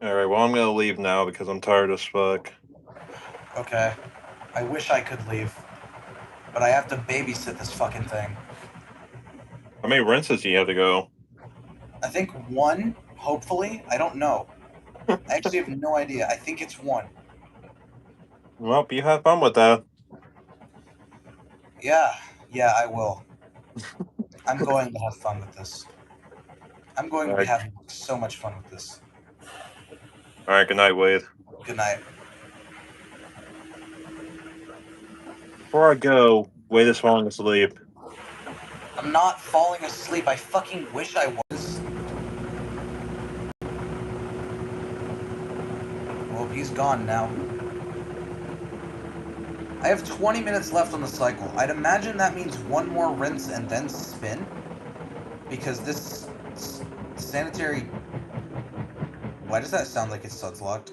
[SPEAKER 2] Alright, well, I'm gonna leave now because I'm tired as fuck.
[SPEAKER 3] Okay. I wish I could leave. But I have to babysit this fucking thing.
[SPEAKER 2] How many rinses do you have to go?
[SPEAKER 3] I think 1, hopefully. I don't know. I actually have no idea. I think it's 1.
[SPEAKER 2] Well, you have fun with that.
[SPEAKER 3] Yeah, I will. I'm going to have fun with this. I'm going to be having so much fun with this.
[SPEAKER 2] Alright, good night, Wade.
[SPEAKER 3] Good night.
[SPEAKER 2] Before I go, Wade is falling asleep.
[SPEAKER 3] I'm not falling asleep. I fucking wish I was. Well, he's gone now. I have 20 minutes left on the cycle. I'd imagine that means 1 more rinse and then spin. Because this sanitary... Why does that sound like it's suds locked?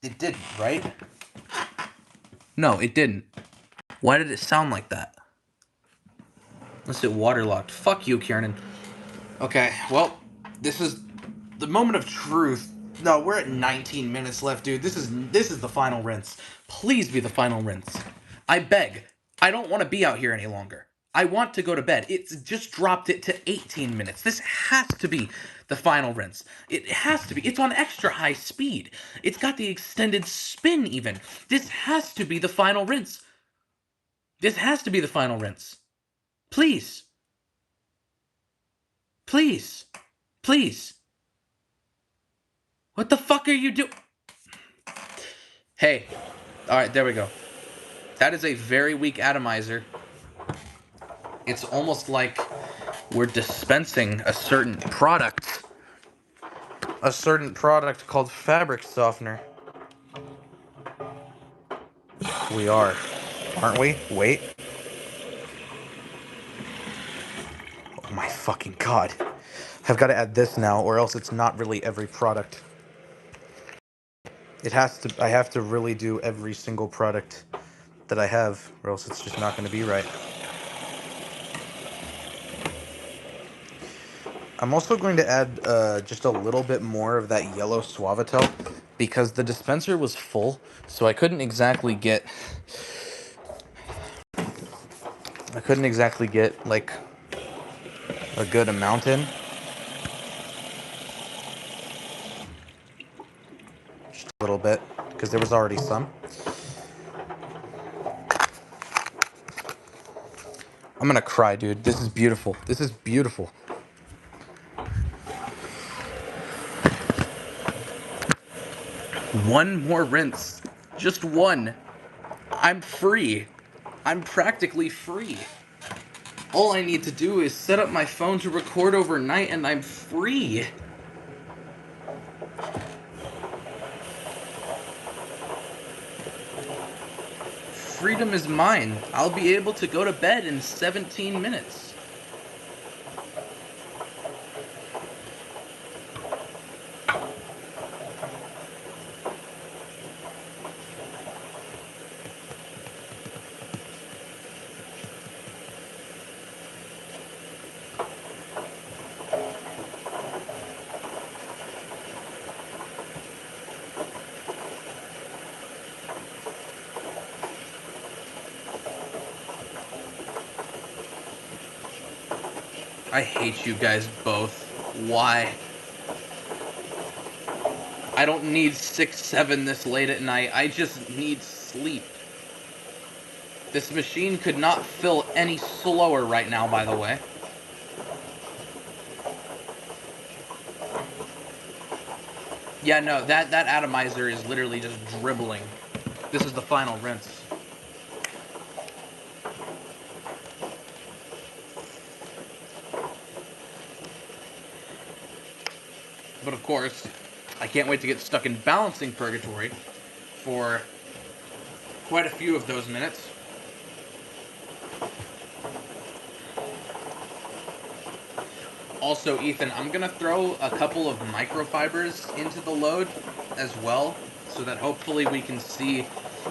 [SPEAKER 3] It didn't, right? No, it didn't. Why did it sound like that? Unless it waterlocked. Fuck you, Kieran. Okay, well, this is the moment of truth. No, we're at 19 minutes left, dude. This is the final rinse. Please be the final rinse. I beg. I don't want to be out here any longer. I want to go to bed. It's just dropped it to 18 minutes. This has to be the final rinse. It has to be. It's on extra high speed. It's got the extended spin even. This has to be the final rinse. This has to be the final rinse. Please. Please. Please. What the fuck are you doing? Hey. Alright, there we go. That is a very weak atomizer. It's almost like we're dispensing a certain product. A certain product called fabric softener. We are. Aren't we? Wait. Oh my fucking god. I've got to add this now, or else it's not really every product. It has to. I have to really do every single product that I have, or else it's just not going to be right. I'm also going to add just a little bit more of that yellow Suavitel, because the dispenser was full, so I couldn't exactly get like a good amount in. a little bit because there was already some. I'm gonna cry, dude. This is beautiful. This is beautiful. One more rinse. Just one. I'm free. I'm practically free. All I need to do is set up my phone to record overnight and I'm free. Freedom is mine. I'll be able to go to bed in 17 minutes. I hate you guys both. Why? I don't need 6-7 this late at night. I just need sleep. This machine could not fill any slower right now, by the way. Yeah, no, that atomizer is literally just dribbling. This is the final rinse. But of course, I can't wait to get stuck in balancing purgatory for quite a few of those minutes. Also, Ethan, I'm gonna throw a couple of microfibers into the load as well, so that hopefully we can see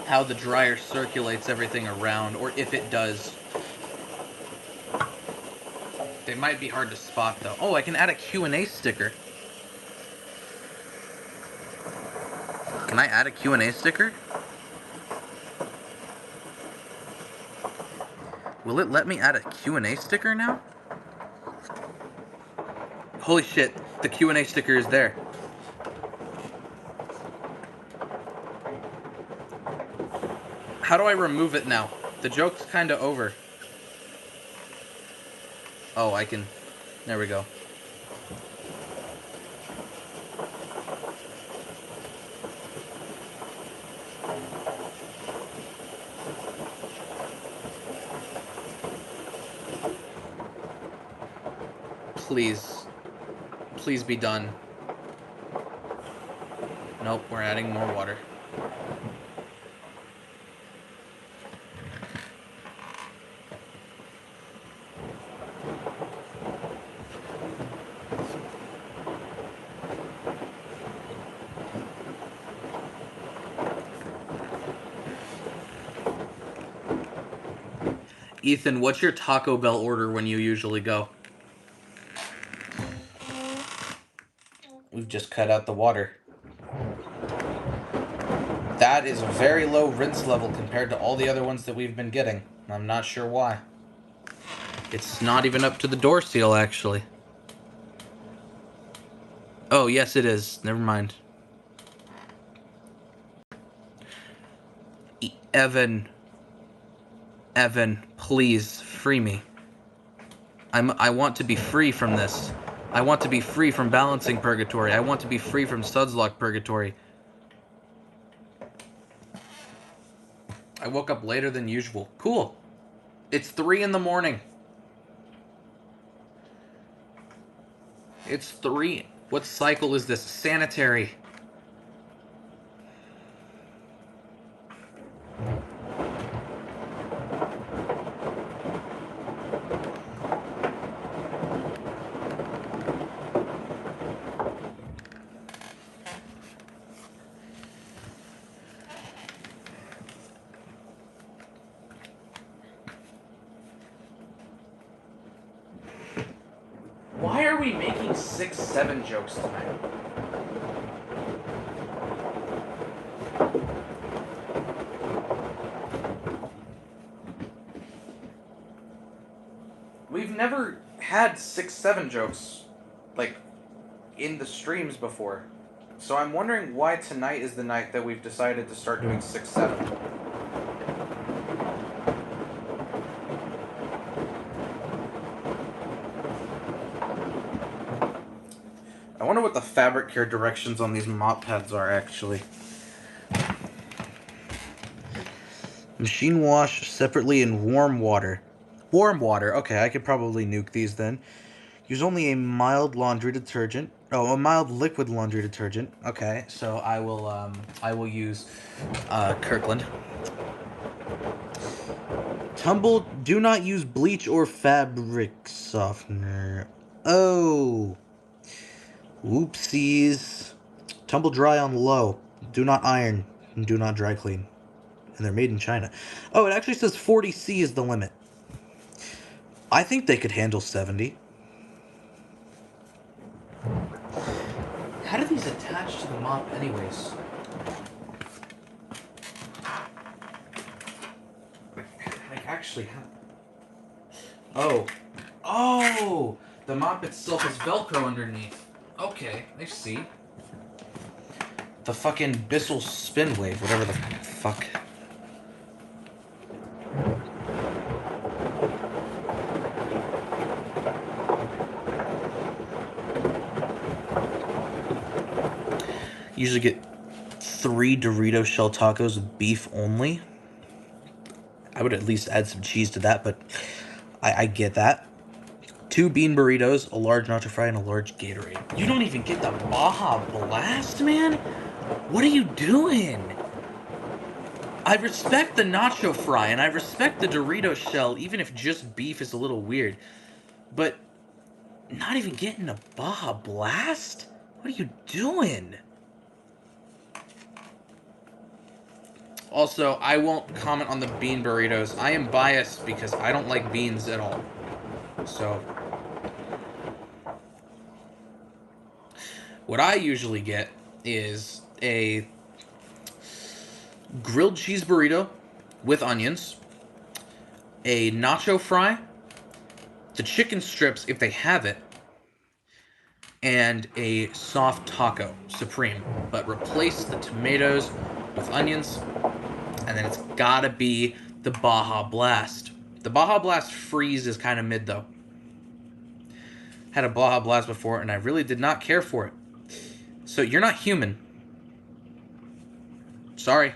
[SPEAKER 3] how the dryer circulates everything around, or if it does. They might be hard to spot though. Oh, I can add a Q&A sticker. Can I add a Q&A sticker? Will it let me add a Q&A sticker now? Holy shit, the Q&A sticker is there. How do I remove it now? The joke's kinda over. Oh, I can... There we go. Please. Please be done. Nope, we're adding more water. Ethan, what's your Taco Bell order when you usually go? We've just cut out the water. That is a very low rinse level compared to all the other ones that we've been getting. I'm not sure why. It's not even up to the door seal, actually. Oh, yes it is. Never mind. Evan. Evan, please, free me. I want to be free from this. I want to be free from balancing purgatory. I want to be free from Sudslock purgatory. I woke up later than usual. Cool. It's 3 in the morning. It's 3. What cycle is this? Sanitary. Why are we making 6-7 jokes tonight? We've never had 6-7 jokes, like, in the streams before. So I'm wondering why tonight is the night that we've decided to start doing 6-7. I wonder what the fabric care directions on these mop pads are, actually. Machine wash separately in warm water. Warm water. Okay, I could probably nuke these then. Use only a mild laundry detergent. Oh, a mild liquid laundry detergent. Okay, so I will use Kirkland. Tumble. Do not use bleach or fabric softener. Oh. Whoopsies. Tumble dry on low. Do not iron. And do not dry clean. And they're made in China. Oh, it actually says 40C is the limit. I think they could handle 70. How do these attach to the mop anyways? Like actually, how? Oh. Oh! The mop itself has Velcro underneath. Okay, I see. The fucking Bissell spin wave, whatever the fuck. Usually get 3 Dorito shell tacos with beef only. I would at least add some cheese to that, but I get that. 2 bean burritos, a large nacho fry, and a large Gatorade. You don't even get the Baja Blast, man? What are you doing? I respect the nacho fry, and I respect the Dorito shell, even if just beef is a little weird. But not even getting a Baja Blast? What are you doing? Also, I won't comment on the bean burritos. I am biased because I don't like beans at all. So, what I usually get is a grilled cheese burrito with onions, a nacho fry, the chicken strips if they have it, and a soft taco supreme. But replace the tomatoes with onions, and then it's gotta be the Baja Blast. The Baja Blast freeze is kind of mid though. Had a Baja Blast before, and I really did not care for it. So you're not human. Sorry.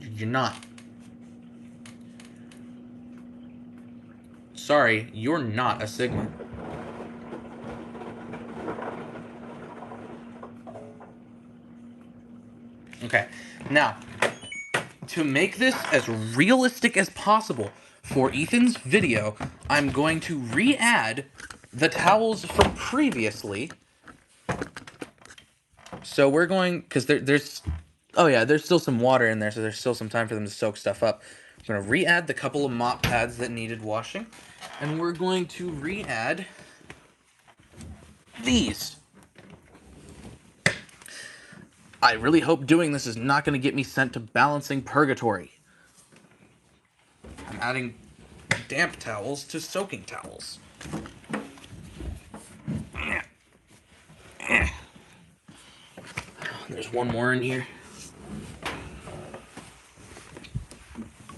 [SPEAKER 3] You're not. Sorry, you're not a Sigma. Okay, now, to make this as realistic as possible for Ethan's video, I'm going to re-add the towels from previously. So we're going, because there's, oh yeah, there's still some water in there, so there's still some time for them to soak stuff up. I'm going to re-add the couple of mop pads that needed washing, and we're going to re-add these. I really hope doing this is not going to get me sent to balancing purgatory. I'm adding damp towels to soaking towels. There's one more in here.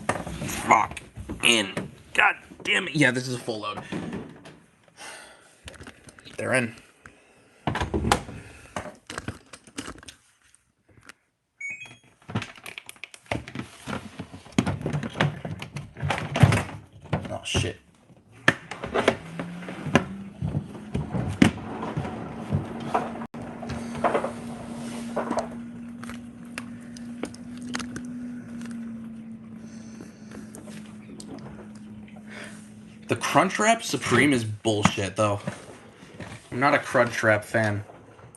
[SPEAKER 3] Fuck. In. God damn it. Yeah, this is a full load. They're in. Oh, shit. The Crunchwrap Supreme is bullshit, though. I'm not a Crunchwrap fan.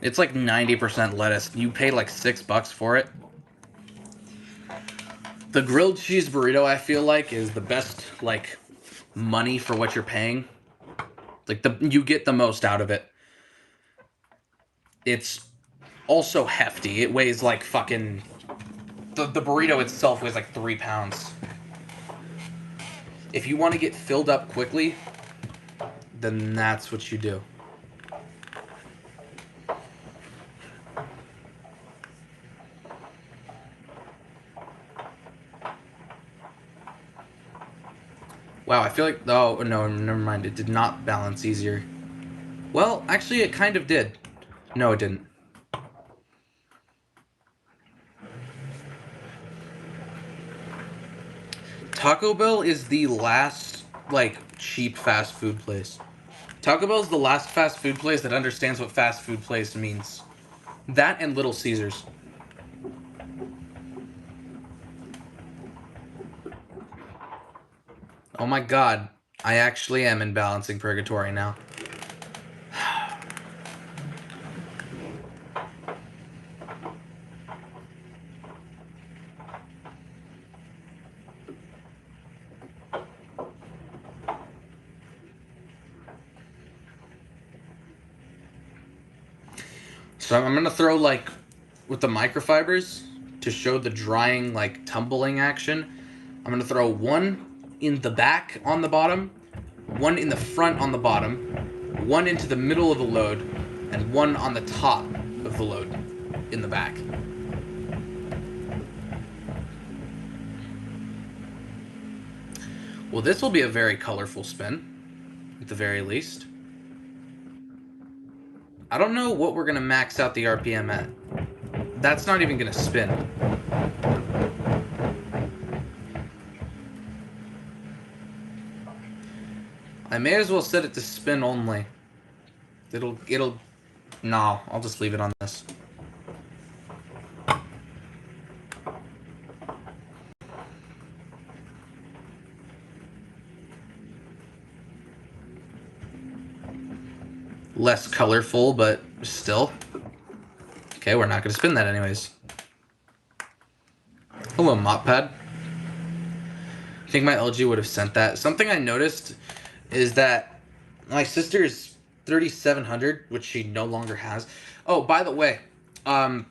[SPEAKER 3] It's like 90% lettuce. You pay like $6 for it. The grilled cheese burrito, I feel like, is the best, like, money for what you're paying. Like, you get the most out of it. It's also hefty. It weighs like fucking... The burrito itself weighs like 3 pounds. If you want to get filled up quickly, then that's what you do. Wow, I feel like... Oh, no, never mind. It did not balance easier. Well, actually, it kind of did. No, it didn't. Taco Bell is the last, like, cheap fast food place. Taco Bell's the last fast food place that understands what fast food place means. That and Little Caesars. Oh my god. I actually am in balancing purgatory now. So I'm gonna throw, like, with the microfibers, to show the drying, like, tumbling action, I'm gonna throw one in the back on the bottom, one in the front on the bottom, one into the middle of the load, and one on the top of the load in the back. Well, this will be a very colorful spin, at the very least. I don't know what we're gonna max out the RPM at. That's not even gonna spin. I may as well set it to spin only. It'll... No, I'll just leave it on this. Less colorful, but still. Okay, we're not gonna spin that anyways. Hello, MopPad. I think my LG would have sent that. Something I noticed is that my sister's 3700, which she no longer has. Oh, by the way,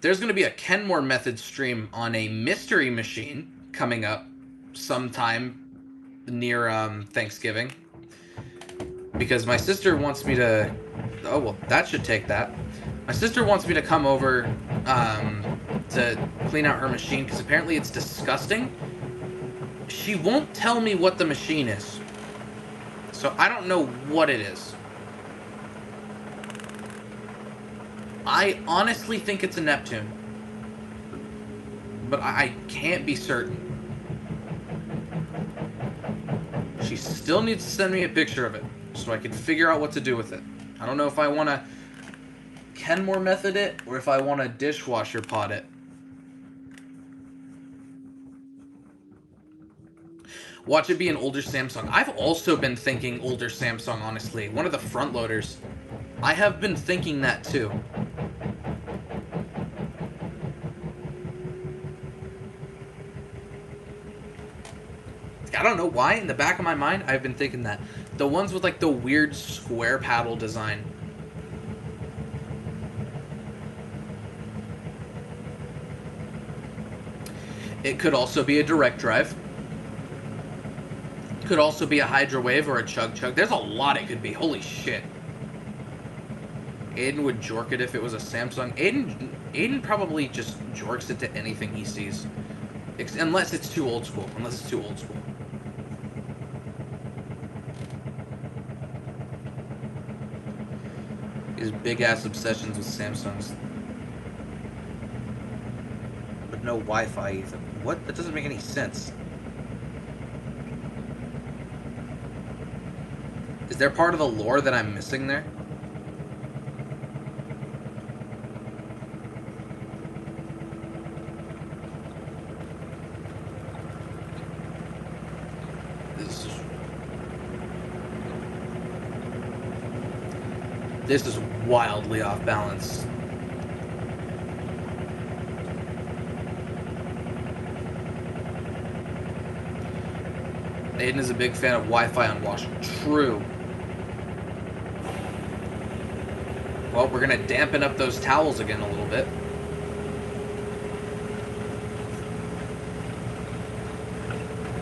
[SPEAKER 3] there's going to be a Kenmore Method stream on a mystery machine coming up sometime near Thanksgiving. Because my sister wants me to... Oh, well, that should take that. My sister wants me to come over to clean out her machine because apparently it's disgusting. She won't tell me what the machine is. So I don't know what it is. I honestly think it's a Neptune. But I can't be certain. She still needs to send me a picture of it so I can figure out what to do with it. I don't know if I want to Kenmore Method it or if I want to dishwasher pot it. Watch it be an older Samsung. I've also been thinking older Samsung, honestly. One of the front loaders. I have been thinking that too. I don't know why. In the back of my mind, I've been thinking that. The ones with like the weird square paddle design. It could also be a direct drive. Could also be a Hydro Wave or a Chug Chug. There's a lot it could be. Holy shit. Aiden would jork it if it was a Samsung. Aiden probably just jorks it to anything he sees. Unless it's too old school. Unless it's too old school. His big-ass obsessions with Samsungs. But no Wi-Fi either. What? That doesn't make any sense. Is there part of the lore that I'm missing there? This is wildly off balance. Aiden is a big fan of Wi-Fi on wash. True. Well, we're gonna dampen up those towels again a little bit.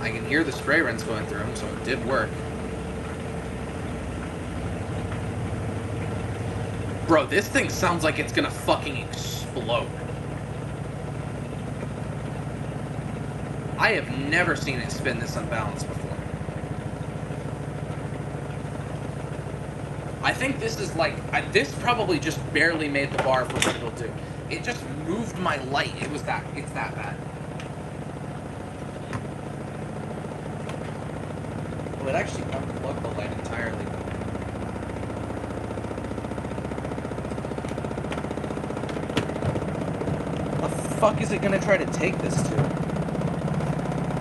[SPEAKER 3] I can hear the spray rinse going through them, so it did work. Bro, this thing sounds like it's gonna fucking explode. I have never seen it spin this unbalanced before.
[SPEAKER 1] I think this is like, this probably just barely made the bar for what it'll do. It just moved my light. It's that bad. Well, it actually unplugged the light entirely. What the fuck is it gonna try to take this to?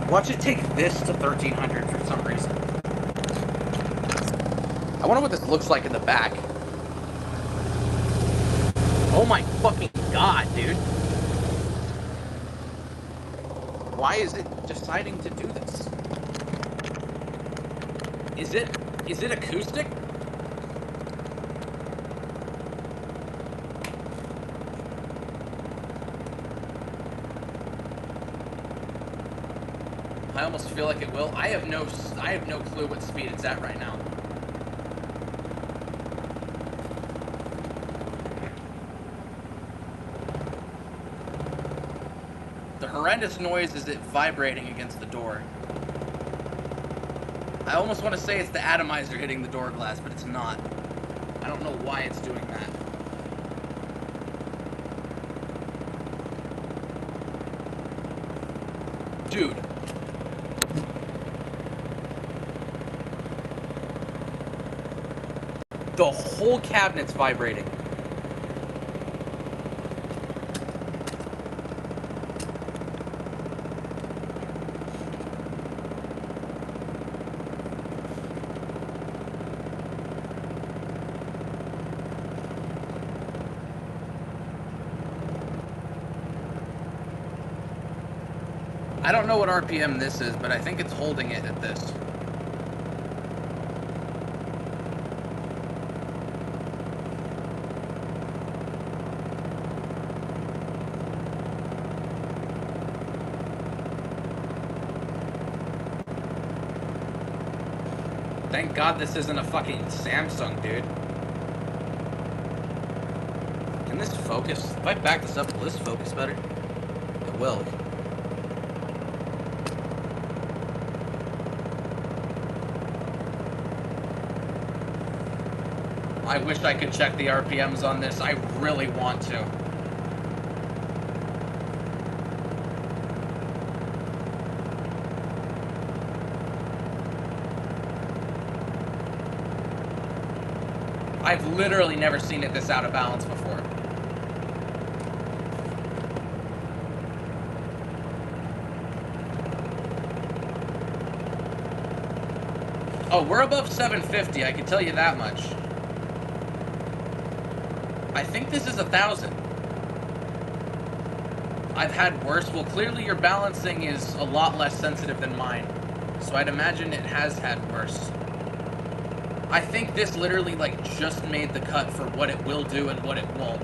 [SPEAKER 1] Watch it take this to 1300 for some reason. I wonder what this looks like in the back. Oh my fucking god, dude. Why is it deciding to do this? Is it acoustic? I almost feel like it will. I have no clue what speed it's at right now. The horrendous noise is it vibrating against the door. I almost want to say it's the atomizer hitting the door glass, but it's not. I don't know why it's doing that. Dude. The whole cabinet's vibrating. I don't know what RPM this is, but I think it's holding it at this. Thank God this isn't a fucking Samsung, dude. Can this focus? If I back this up, will this focus better? It will. I wish I could check the RPMs on this. I really want to. I've literally never seen it this out of balance before. Oh, we're above 750, I can tell you that much. I think this is 1,000. I've had worse. Well, clearly your balancing is a lot less sensitive than mine, so I'd imagine it has had worse. I think this literally, like, just made the cut for what it will do and what it won't.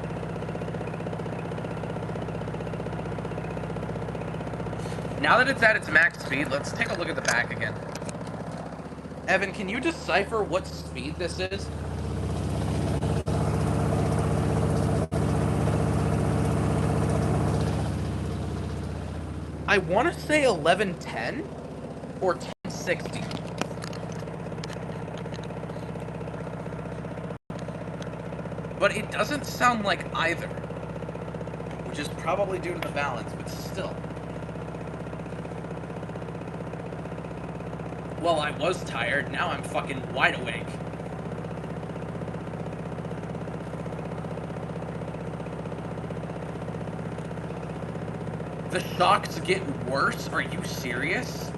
[SPEAKER 1] Now that it's at its max speed, let's take a look at the back again. Evan, can you decipher what speed this is? I want to say 1110 or 1060. But it doesn't sound like either, which is probably due to the balance, but still. Well, I was tired, now I'm fucking wide awake. The shocks get worse? Are you serious?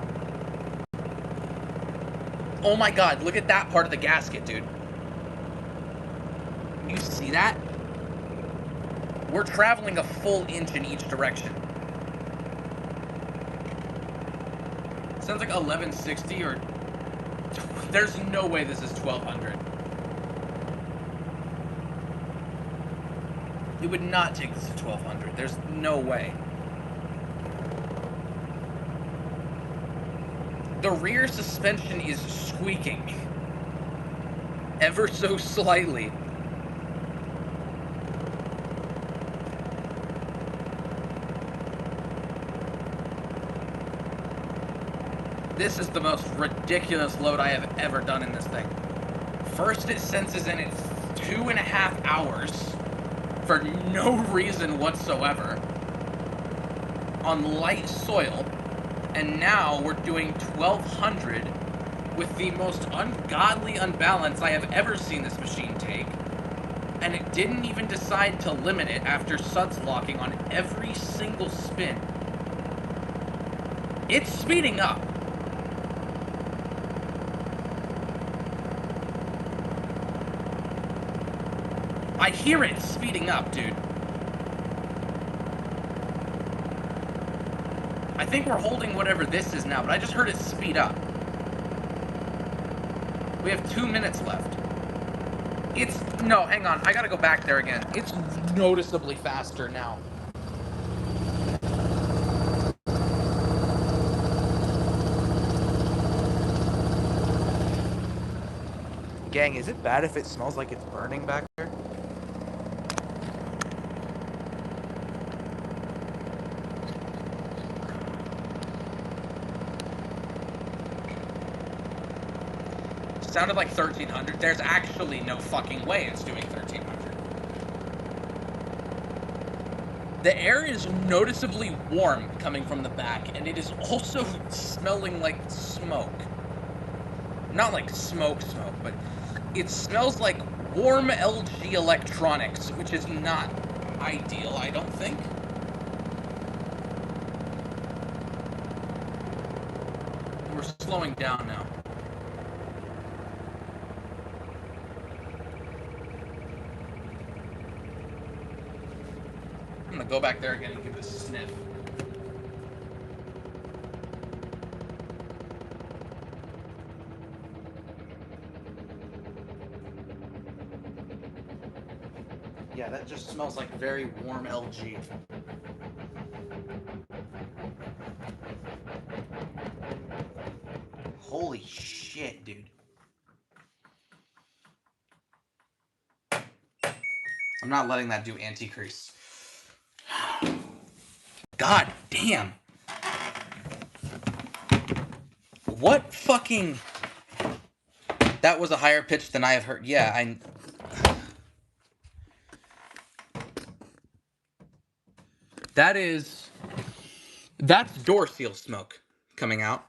[SPEAKER 1] Oh my god, look at that part of the gasket, dude. You see that? We're traveling a full inch in each direction. Sounds like 1160 or... There's no way this is 1200. It would not take this to 1200. There's no way. The rear suspension is squeaking. Ever so slightly. This is the most ridiculous load I have ever done in this thing. First it senses in its 2.5 hours for no reason whatsoever on light soil, and now we're doing 1200 with the most ungodly unbalance I have ever seen this machine take, and it didn't even decide to limit it after suds locking on every single spin. It's speeding up. I hear it speeding up, dude. I think we're holding whatever this is now, but I just heard it speed up. We have 2 minutes left. No, hang on. I gotta go back there again. It's noticeably faster now. Gang, is it bad if it smells like it's burning back there? Sounded like 1300. There's actually no fucking way it's doing 1300. The air is noticeably warm coming from the back, and it is also smelling like smoke. Not like smoke, but it smells like warm LG electronics, which is not ideal, I don't think. We're slowing down now. I'm gonna go back there again and give this a sniff. Yeah, that just smells like very warm LG. Holy shit, dude. I'm not letting that do anti-crease. God damn. What fucking... That was a higher pitch than I have heard. Yeah, That's door seal smoke coming out.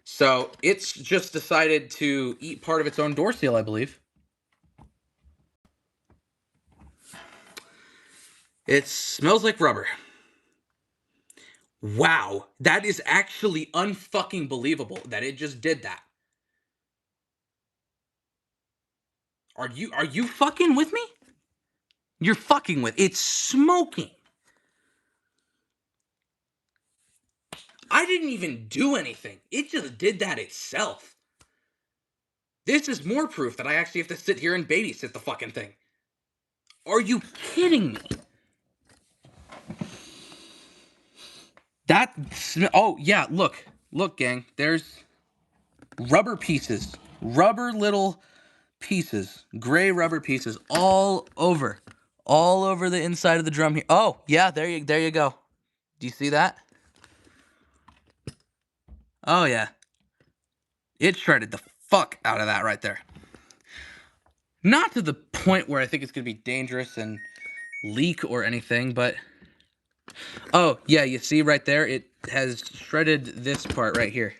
[SPEAKER 1] So it's just decided to eat part of its own door seal, I believe. It smells like rubber. Wow, that is actually unfucking believable that it just did that. Are you fucking with me? You're fucking with. It's smoking. I didn't even do anything. It just did that itself. This is more proof that I actually have to sit here and babysit the fucking thing. Are you kidding me? Oh, yeah, look, gang. There's rubber pieces. Rubber little pieces. Gray rubber pieces all over the inside of the drum here. Oh, yeah, there you go. Do you see that? Oh, yeah. It shredded the fuck out of that right there. Not to the point where I think it's going to be dangerous and leak or anything, but... Oh, yeah, you see right there? It has shredded this part right here.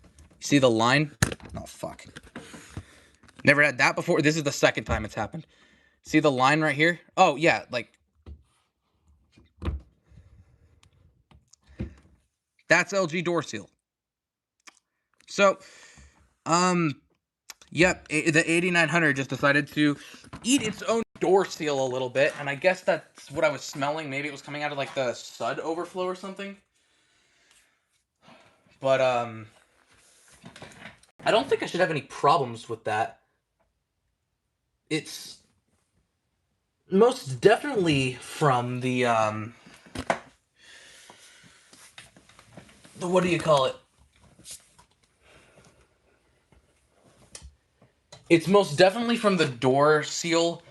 [SPEAKER 1] You see the line? Oh, fuck. Never had that before. This is the second time it's happened. See the line right here? Oh, yeah, like... That's LG door seal. So, yep, the 8900 just decided to eat its own door seal a little bit, and I guess that's what I was smelling. Maybe it was coming out of, like, the sud overflow or something. But, I don't think I should have any problems with that. It's most definitely from the what do you call it? It's most definitely from the door seal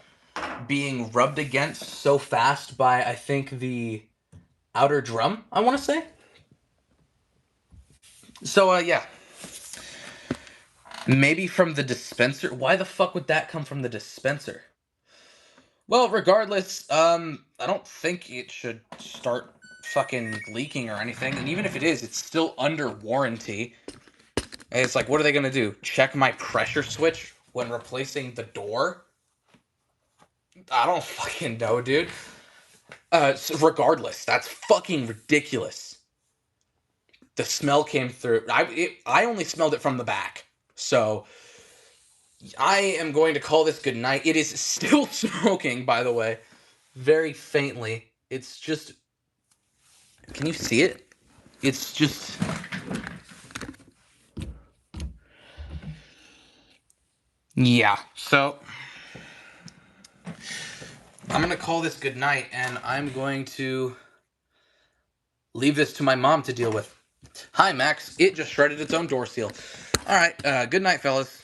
[SPEAKER 1] being rubbed against so fast by, I think, the outer drum, I want to say. So, yeah. Maybe from the dispenser. Why the fuck would that come from the dispenser? Well, regardless, I don't think it should start fucking leaking or anything. And even if it is, it's still under warranty. And it's like, what are they gonna do? Check my pressure switch when replacing the door? I don't fucking know, dude. So regardless, that's fucking ridiculous. The smell came through. I only smelled it from the back. So I am going to call this good night. It is still smoking, by the way, very faintly. It's just. Can you see it? It's just. Yeah. So I'm going to call this good night, and I'm going to leave this to my mom to deal with. Hi, Max. It just shredded its own door seal. All right. Good night, fellas.